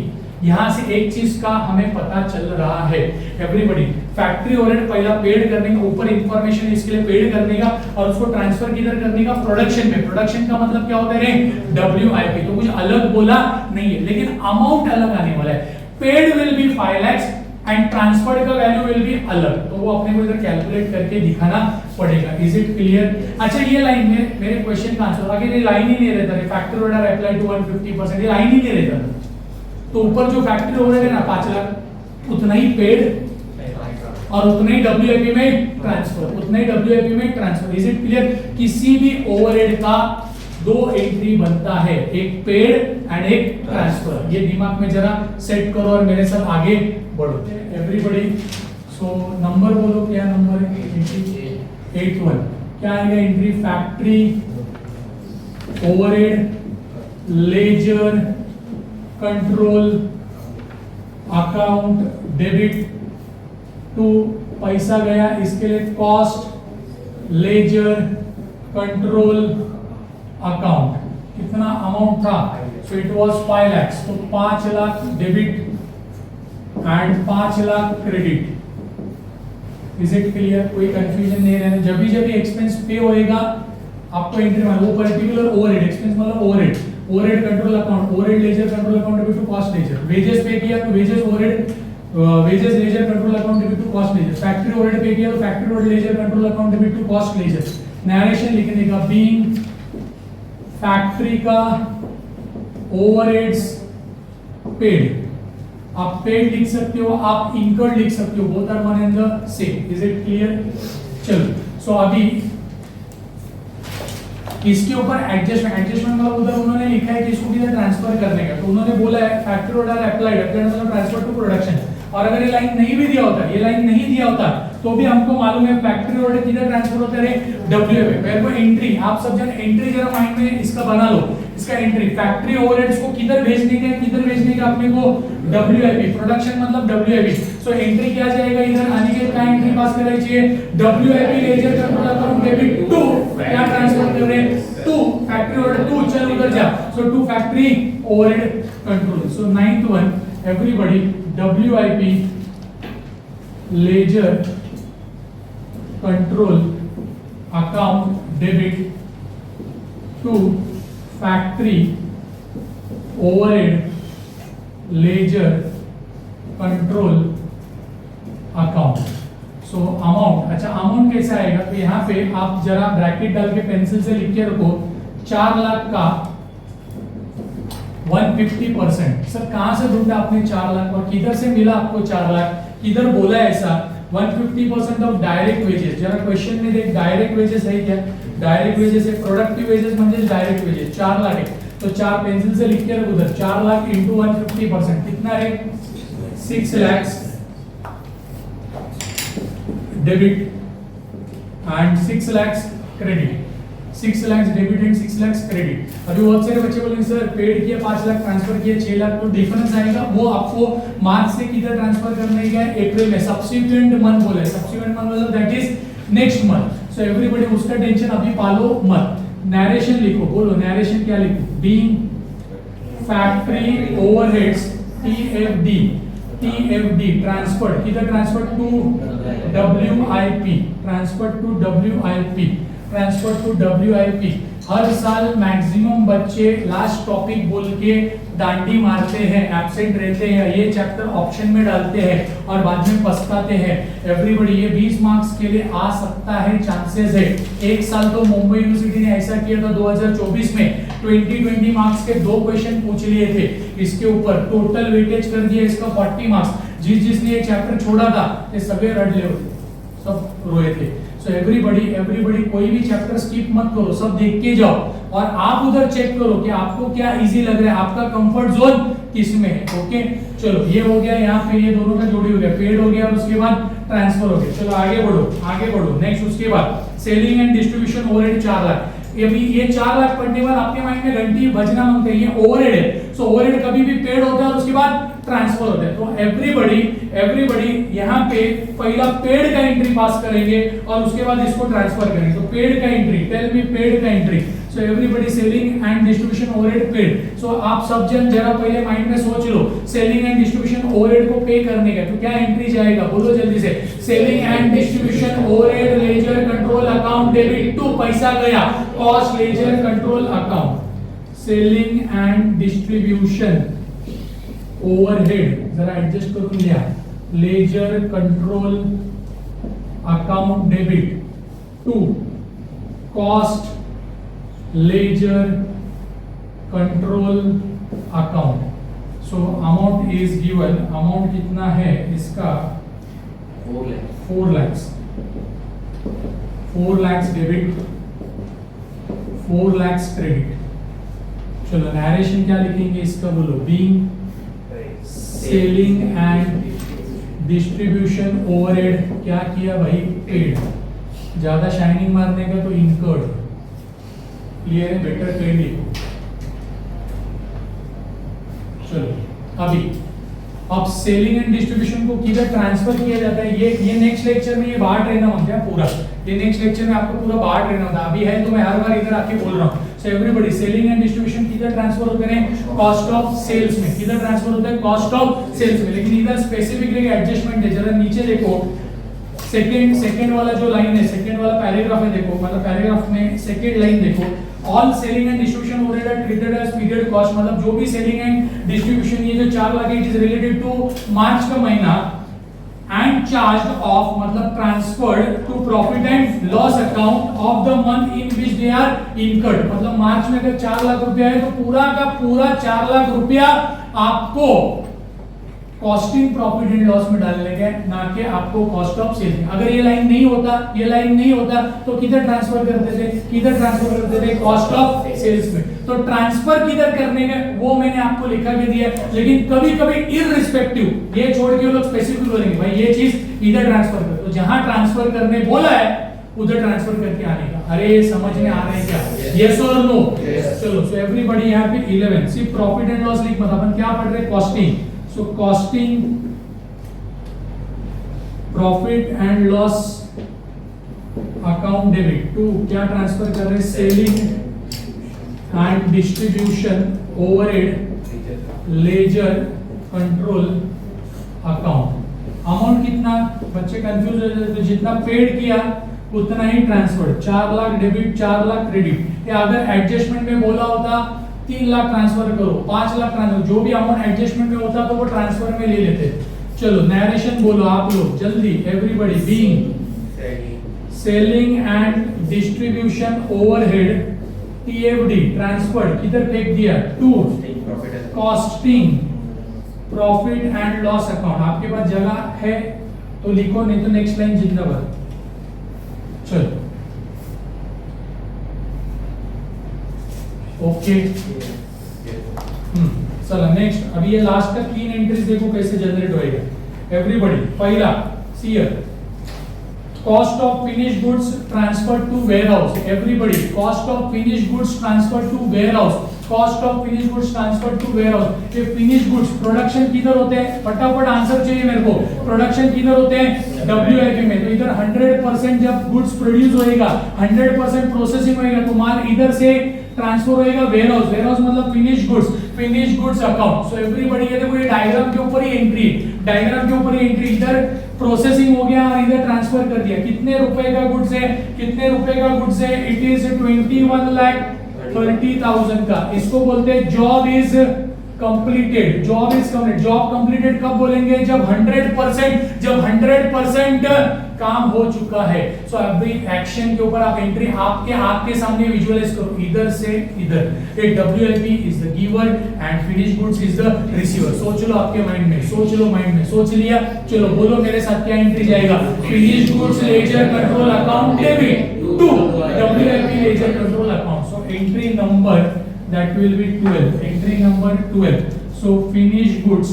S2: यहां से एक चीज का हमें पता चल रहा है एवरीबॉडी, फैक्ट्री ओवरहेड पहला पेड करने का, ऊपर इंफॉर्मेशन इसके लिए पेड करने का और उसको ट्रांसफर किधर करने का, प्रोडक्शन में। प्रोडक्शन का मतलब क्या होता है रे WIP, तो कुछ अलग बोला नहीं है, लेकिन अमाउंट अलग आने वाला है। Paid will be 5 lakh and transferred का वैल्यू विल बी अलग, तो वो अपने को इधर कैलकुलेट करके दिखाना पड़ेगा। Is it clear. अच्छा ये लाइन में मेरे क्वेश्चन का आंसर, आगे ये लाइन ही नहीं रहता है फैक्ट्री ओवरहेड अप्लाई टू 150%, ये लाइन ही नहीं रहता। तो ऊपर जो फैक्ट्री ओवरहेड है ना 5 लाख, उतना ही पेड और उतना ही WIP में ट्रांसफर, इज इट क्लियर। किसी भी ओवरहेड का 2 एंट्री बनता है, एक पेड एंड एक ट्रांसफर। ये दिमाग में जरा सेट करो और मेरे साथ आगे बढ़ो एवरीबॉडी। सो नंबर बोलो, क्या नंबर है, 81। क्या आएगा entry, factory overhead ledger control account debit to पैसा गया, इसके लिए कॉस्ट लेजर कंट्रोल अकाउंट, कितना अमाउंट था, सो इट वाज 5 लाख, तो 5 lakh debit and 5 lakh credit. Is it clear? कोई कंफ्यूजन नहीं रहना। जब भी एक्सपेंस पे होएगा आपको एंट्री मारना, वो पर्टिकुलर ओवरहेड एक्सपेंस मतलब overhead control account, overhead ledger control account debit to cost ledger. Wages pay किया तो wages overhead wages ledger control account debit to cost ledger. Factory overhead pay किया तो factory overhead ledger control account debit to cost ledger. Narration लिखने का being factory का overheads paid, आप paid लिख सकते हो, आप इनकर्ड लिख सकते हो, both are one and the same. Is it clear? चलो, सो अभी इसके ऊपर एडजस्टमेंट मतलब उधर उन्होंने लिखा है कि इसको किधर ट्रांसफर करने का, तो उन्होंने बोला है फैक्ट्री ऑर्डर अप्लाइड मतलब ट्रांसफर टू प्रोडक्शन। और अगर ये लाइन नहीं भी दिया होता, ये लाइन नहीं दिया होता, तो भी हमको मालूम है फैक्ट्री ऑर्डर किधर ट्रांसफर होता है, डब्ल्यूए पे। मेरे को एंट्री, आप सब जन एंट्री जरा माइंड में इसका बना लो, इसका एंट्री फैक्ट्री ओवरहेड्स को किधर भेजने का, किधर भेजने का अपने को, डब्ल्यूआईपी, प्रोडक्शन मतलब डब्ल्यूआईपी। सो एंट्री क्या जाएगा इधर, अनिकेत का एंट्री पास करना चाहिए, WIP ledger control account debit to, क्या ट्रांसफर कर रहे हैं, टू फैक्ट्री ओवरहेड, टू चल उधर जा, so to factory overhead control. So 9th one everybody, WIP ledger control account debit to factory overhead ledger control account. So amount, अच्छा amount कैसा आएगा, तो यहाँ पे आप जरा ब्रैकेट डाल के पेंसिल से लिख के रखो, 4 लाख का 150%। सर कहां से ढूंढा आपने 4 लाख और किधर से मिला आपको 4 लाख, किधर बोला ऐसा, 150% ऑफ डायरेक्ट वेजेस। जरा क्वेश्चन में देख डायरेक्ट वेजेस है क्या, डायरेक्ट वेजेस है, प्रोडक्टिव वेजेस म्हणजे डायरेक्ट वेजेस 4 लाख है, तो 4 पेंसिल से लिख के रख उधर, 4 लाख इंटू 150% कितना है, 6 lakh debit and 6 lakh credit, 6 lakh debit and 6 lakh credit. अभी बहुत सारे बच्चे बोलेंगे सर पेड किया 5 लाख, ट्रांसफर किया 6 लाख, तो डिफरेंस आएगा, वो आपको मार्च से किधर ट्रांसफर करने का है, अप्रैल में, सब्सिक्वेंट मंथ बोला है, सब्सिक्वेंट मंथ मतलब that is next month. So everybody उसका टेंशन अभी पालो मत। नरेशन लिखो, बोलो नरेशन क्या लिखो, being factory overheads TFD transferred, किधर transfer to WIP, transfer to WIP, transfer to WIP. हर साल मैक्सिमम बच्चे लास्ट टॉपिक बोल के डांडी मारते हैं, एब्सेंट रहते हैं, ये चैप्टर ऑप्शन में डालते हैं और बाद में पछताते हैं। एवरीबॉडी ये 20 मार्क्स के लिए आ सकता है, चांसेस है। एक साल तो मुंबई यूनिवर्सिटी ने ऐसा किया था 2024 में, 20 मार्क्स के 2 क्वेश्चन पूछ लिए थे इसके ऊपर, टोटल वेटेज कर दिया इसका 40 मार्क्स। जिसने ये चैप्टर छोड़ा था ये सभी रट ले होते, सब रोए थे। सो एवरीबॉडी कोई भी चैप्टर स्किप मत करो, सब देख के जाओ और आप उधर चेक करो कि आपको क्या इजी लग रहा है, आपका कंफर्ट जोन किस में है। ओके चलो, ये हो गया, यहाँ पे ये दोनों का जोड़ी हो गया, पेड हो गया और उसके बाद ट्रांसफर हो गया। चलो आगे बढ़ो नेक्स्ट। उसके बाद selling and distribution overhead 4 lakh. अभी ये 4 लाख पढ़ने बाद आपके माइंड में घंटी बजना मांगते हैं, ये ओवरहेड है। सो ओवरहेड कभी भी पेड होता है और उसके बाद ट्रांसफर होता है। तो एवरीबॉडी यहाँ पे पहला पेड का एंट्री पास करेंगे और उसके बाद इसको ट्रांसफर करेंगे। तो पेड का एंट्री, टेल मी पेड का entry. So everybody selling and distribution overhead paid. सो आप सब जन जरा पहले माइंड में सोच लो, सेलिंग एंड डिस्ट्रीब्यूशन ओवरहेड को पे करने का तो क्या एंट्री जाएगा, बोलो जल्दी से। Selling and distribution overhead ledger control account debit to, पैसा गया, cost ledger control account. Selling and distribution overhead जरा एडजस्ट करून लिया, ledger control account debit to cost ledger control account. So amount is given, amount कितना है इसका, 4 lakh debit, 4 lakh credit. चलो narration क्या लिखेंगे इसका, बोलो being selling and distribution overhead क्या किया भाई, पेड। ज्यादा शाइनिंग मारने का तो इनकर्ड, क्लियर है, बेटर पेड लिखो। चलो अभी अब सेलिंग एंड डिस्ट्रीब्यूशन को किधर ट्रांसफर किया जाता है, ये नेक्स्ट लेक्चर में ये बाहर रहना होता है पूरा, ये नेक्स्ट लेक्चर में आपको पूरा बाहर रहना होता है, अभी है तो मैं हर बार इधर आके बोल रहा हूँ। So everybody, selling and distribution किधर ट्रांसफर होते हैं, कॉस्ट ऑफ सेल्स में। किधर ट्रांसफर होता है, कॉस्ट ऑफ सेल्स में। लेकिन इधर स्पेसिफिकली एडजस्टमेंट है, जरा नीचे देखो, सेकंड वाला जो लाइन है, सेकंड वाला पैराग्राफ है, देखो मतलब पैराग्राफ में सेकंड लाइन देखो, all selling and distribution overhead are treated as period cost, मतलब जो भी सेलिंग एंड डिस्ट्रीब्यूशन ये जो 4 lakh it is related to March का महीना, एंड चार्ज्ड ऑफ मतलब transferred to profit and loss account of the month in which they are incurred. मतलब March में अगर 4 लाख रुपया है तो पूरा का पूरा 4 लाख रुपया आपको कॉस्टिंग प्रॉफिट एंड लॉस में डालने के, ना कि आपको कॉस्ट ऑफ सेल्स। अगर ये लाइन नहीं होता तो किधर ट्रांसफर करते थे, कॉस्ट ऑफ सेल्स में। तो ट्रांसफर किधर करने का वो मैंने आपको लिखा के दिया, लेकिन कभी-कभी इररिस्पेक्टिव ये छोड़ के लोग स्पेसिफिक बोलेंगे भाई ये चीज इधर ट्रांसफर कर, तो जहां ट्रांसफर करने बोला है उधर ट्रांसफर करके आने का। अरे समझ में आ रहा है क्या, यस और नो? चलो, सो एवरीबॉडी यहां पे 11 सिर्फ प्रॉफिट एंड लॉस लिख मत, अपन क्या पढ़ रहे, costing. So costing, profit and loss account debit to क्या ट्रांसफर कर रहे, selling and distribution overhead ledger control account. Amount कितना, बच्चे कंफ्यूज हो जाते, जितना पेड किया उतना ही transfer, 4 lakh debit 4 lakh credit. या अगर एडजस्टमेंट में बोला होता 3 लाख ट्रांसफर करो, 5 लाख ट्रांसफर, जो भी अमाउंट एडजस्टमेंट में होता तो वो ट्रांसफर में ले लेते। चलो नरेशन बोलो आप लोग जल्दी, everybody. Being selling and distribution overhead TFD transfer किधर फेंक दिया, to costing profit and loss account. आपके पास जगह है तो लिखो, नहीं तो नेक्स्ट लाइन जिंदाबाद। चलो ओके, चलो नेक्स्ट। अभी ये लास्ट का 3 एंट्रीज देखो कैसे जनरेट होएगा। एवरीबॉडी, पहला see here, cost of finished goods transfer to warehouse. Everybody, cost of finished goods transfer to warehouse, cost of finished goods transfer to warehouse. ये फिनिश्ड गुड्स प्रोडक्शन किधर होते हैं, फटाफट आंसर चाहिए मेरे को, प्रोडक्शन किधर होते हैं, डब्ल्यूआईपी में। तो इधर 100% जब गुड्स प्रोड्यूस होएगा, 100% प्रोसेसिंग होएगा, तो माल इधर से ट्रांसफर होएगा वेयरहाउस। वेयरहाउस मतलब finished goods account. So everybody, ये देखो ये डायग्राम के ऊपर ही एंट्री, डायग्राम के ऊपर ही एंट्री, इधर प्रोसेसिंग हो गया और इधर ट्रांसफर कर दिया। कितने रुपए का गुड्स है, कितने रुपए का गुड्स है, इट इज 21,30,000 का। इसको बोलते हैं job is completed. Job is complete, job completed कब बोलेंगे, जब 100% काम हो चुका है। सो अभी एक्शन के ऊपर आप एंट्री आपके सामने विजुअलाइज करो, इधर से इधर। ये WIP is the giver and finished goods is the receiver. सोच लो आपके माइंड में, सोच लो माइंड में, सोच लिया। चलो बोलो मेरे साथ क्या एंट्री जाएगा, finished goods ledger control account debit to WIP ledger control account. So entry number that will be 12, entry number 12. So finished goods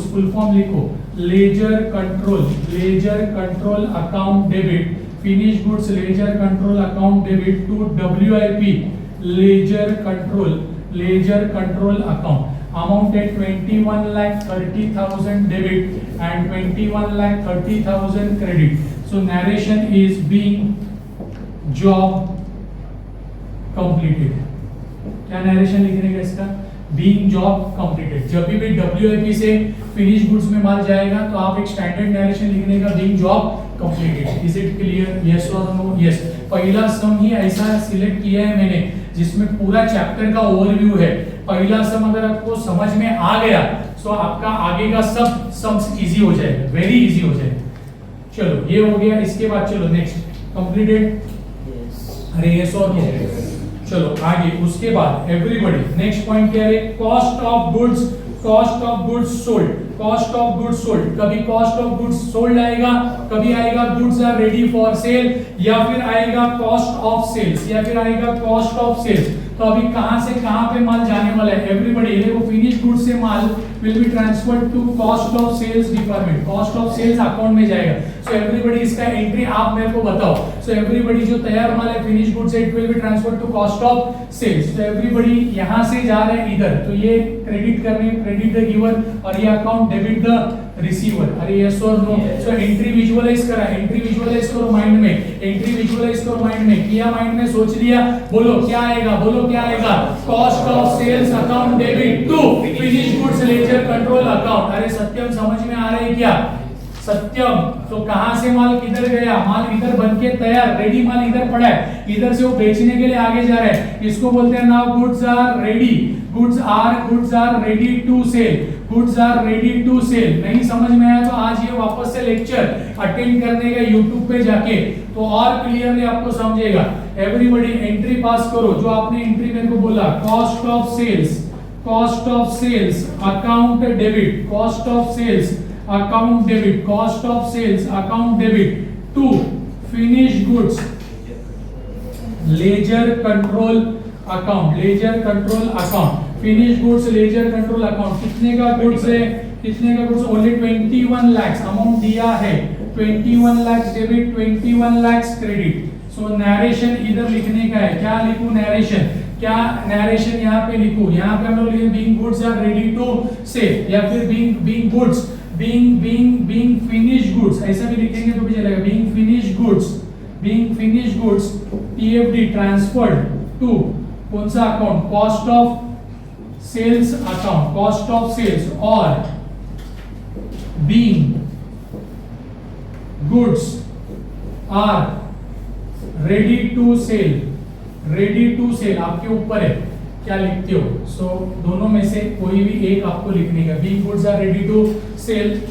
S2: full form लिखो, ledger control account debit, finished goods ledger control account debit to WIP ledger control account. Amount at 21,30,000 debit and 21,30,000 credit. So narration is being job completed. क्या narration लिखने का इसका, being job completed. जब भी WIP से finish goods में माल जाएगा तो आप एक स्टैंडर्ड नरेशन लिखने का, being job completed. Is it clear, yes और नो? यस। पहला सम ही ऐसा सिलेक्ट किया है मैंने जिसमें पूरा चैप्टर का ओवरव्यू है। पहला सम अगर आपको समझ में आ गया तो आपका आगे का सब सम्स इजी हो जाएगा, वेरी इजी हो जाएगा। चलो ये हो गया, इसके बाद चलो नेक्स्ट कंप्लीटेड। अरे यस और नो? चलो आगे, उसके बाद एवरीबॉडी नेक्स्ट पॉइंट क्या है, cost of goods sold. Cost of goods sold, कभी कॉस्ट ऑफ गुड्स सोल्ड आएगा, कभी आएगा goods are ready for sale, या फिर आएगा कॉस्ट ऑफ सेल्स, या फिर आएगा कॉस्ट ऑफ सेल्स। तो अभी कहां से कहां पे माल जाने वाला है एवरीबॉडी, देखो फिनिश गुड्स से माल will be transferred to cost of sales department, cost of sales account में जाएगा। सो एवरीबॉडी इसका एंट्री आप मेरे को बताओ। सो एवरीबॉडी जो तैयार माल है finish goods it will be transferred to cost of sales. तो एवरीबॉडी यहां से जा रहा है इधर, तो ये क्रेडिट करने, क्रेडिट द गिवर, और ये अकाउंट डेबिट द रिसीवर। अरे यस और नो? सो एंट्री विजुअलाइज करा, एंट्री विजुअलाइज करो माइंड में, एंट्री विजुअलाइज करो माइंड में, किया माइंड में, सोच लिया, बोलो क्या आएगा, बोलो क्या आएगा, cost of sales account debit to finish goods ledger control account. अरे सत्यम समझ में आ रहा है क्या? सत्यम। तो कहां से माल किधर गया, माल इधर बनके तैयार, रेडी माल इधर पड़ा है, इधर से वो बेचने के लिए आगे जा रहा है, इसको बोलते हैं now goods are ready, goods are ready to cell, goods are ready to sell. नहीं समझ में आया तो आज ये वापस से लेक्चर अटेंड करने का YouTube पे जाके, तो और क्लियरली आपको समझेगा। एवरीबॉडी एंट्री पास करो, जो आपने एंट्री मेरे को बोला, cost of sales, cost of sales account debit, cost of sales account debit, cost of sales account debit to finish goods ledger control account, ledger control account, finish goods ledger control account. कितने का goods है, कितने का goods? Only 21 lakh amount दिया है, 21 lakh debit, 21 lakh credit. सो narration इधर लिखने का है, क्या लिखूं नरेशन, क्या नरेशन यहाँ पे लिखूं, यहाँ पे हम लोग लिखेंगे being goods are ready to sell, या फिर being goods, being finish goods, ऐसा भी लिखेंगे तो भी चलेगा, being finish goods PFD transferred to कौन सा account, cost of sales account, cost of sales, और being goods are ready to sell, ready to sell आपके ऊपर है क्या लिखते हो। सो दोनों में से कोई भी एक आपको लिखने का, being goods are ready to sell,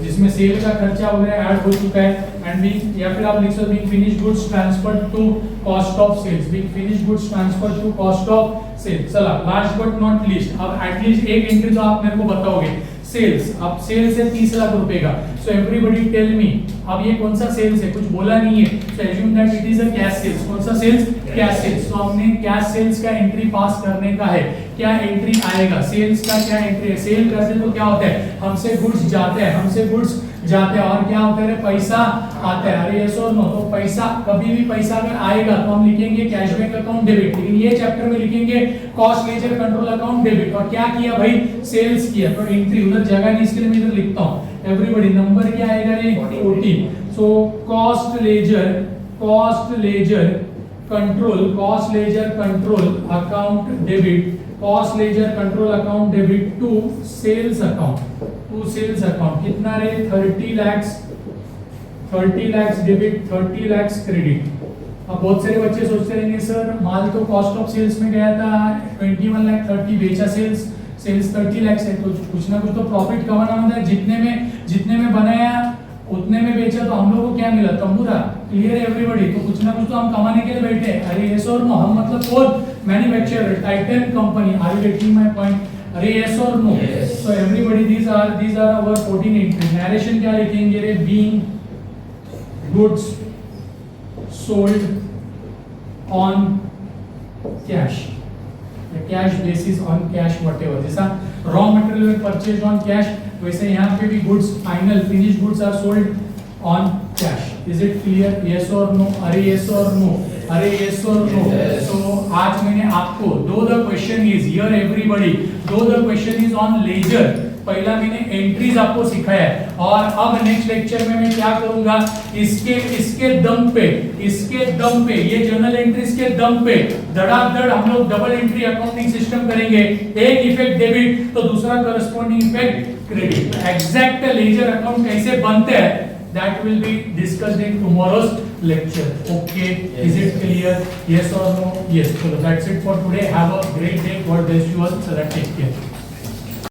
S2: जिसमें सेल का खर्चा वगैरह ऐड हो चुका है, एंड बीइंग, या फिर आप लिख सकते being finish goods transferred to cost of sales, being finish goods transferred to cost of sales. चला लास्ट बट नॉट लीस्ट, अब एटलीस्ट एक एंट्री तो आप मेरे को बताओगे, सेल्स। अब सेल्स है 30 लाख रुपए का। सो एवरीबॉडी टेल मी, अब ये कौन सा सेल्स है, कुछ बोला नहीं है, so assume that it is a cash sales. कौन सा सेल्स? Cash sales. तो हमने कैश सेल्स का एंट्री पास करने का है, क्या एंट्री आएगा, सेल्स का क्या एंट्री है। सेल करते तो क्या होता है, हमसे गुड्स जाते हैं, हमसे गुड्स जाते हैं, और क्या होता है, पैसा आता है। अरे यस और नो? तो पैसा, कभी भी पैसा अगर आएगा तो हम लिखेंगे कैशबैक अकाउंट डेबिट, लेकिन ये चैप्टर में लिखेंगे cost ledger control account debit. और क्या किया भाई, सेल्स किया, तो एंट्री उधर जगह नहीं, इसके लिए मैं इधर लिखता हूं। एवरीबॉडी नंबर क्या आएगा रे, 14। So cost ledger control, cost ledger control account debit, cost ledger control account debit to sales account, to sales account. कितना रे, 30 लाख डेबिट, 30 लाख क्रेडिट। अब बहुत सारे बच्चे सोचते रहेंगे सर माल तो कॉस्ट ऑफ सेल्स में गया था 21 लाख, 30 बेचा, सेल्स 30 लाख है, तो कुछ ना कुछ तो प्रॉफिट कमाना होता है। जितने में बनाया उतने में बेचा, तो हम लोग को क्या मिला, तंबूरा। क्लियर है एवरीबॉडी? तो कुछ ना कुछ तो हम कमाने के लिए बैठे हैं। अरे यस और नो? हम मतलब कौन, manufacturer, Titan company. Are you getting my point? अरे यस और no? So everybody these are our 14 entry. Narration क्या लिखेंगे रे, being goods sold on cash, cash basis on cash whatever. जैसा रॉ मटेरियल में परचेज ऑन कैश, वैसे यहाँ पे भी goods final finish goods are sold on cash. Is it clear? Yes और नो? अरे यस और नो? अरे यस और नो? सो आज मैंने आपको दो the question is here everybody, दो the question is on ledger. पहला मैंने एंट्रीज आपको सिखाया है, और अब नेक्स्ट लेक्चर में मैं क्या करूंगा, इसके दम पे ये जर्नल एंट्रीज के दम पे धड़ाधड़ हम लोग डबल एंट्री अकाउंटिंग सिस्टम करेंगे। एक इफेक्ट डेबिट तो दूसरा corresponding effect credit. Exact ledger account कैसे बनते हैं, that will be discussed in tomorrow's lecture. Okay, is it clear? Yes or no? Yes. So that's it for today. Have a great day. God bless you all. So that take care.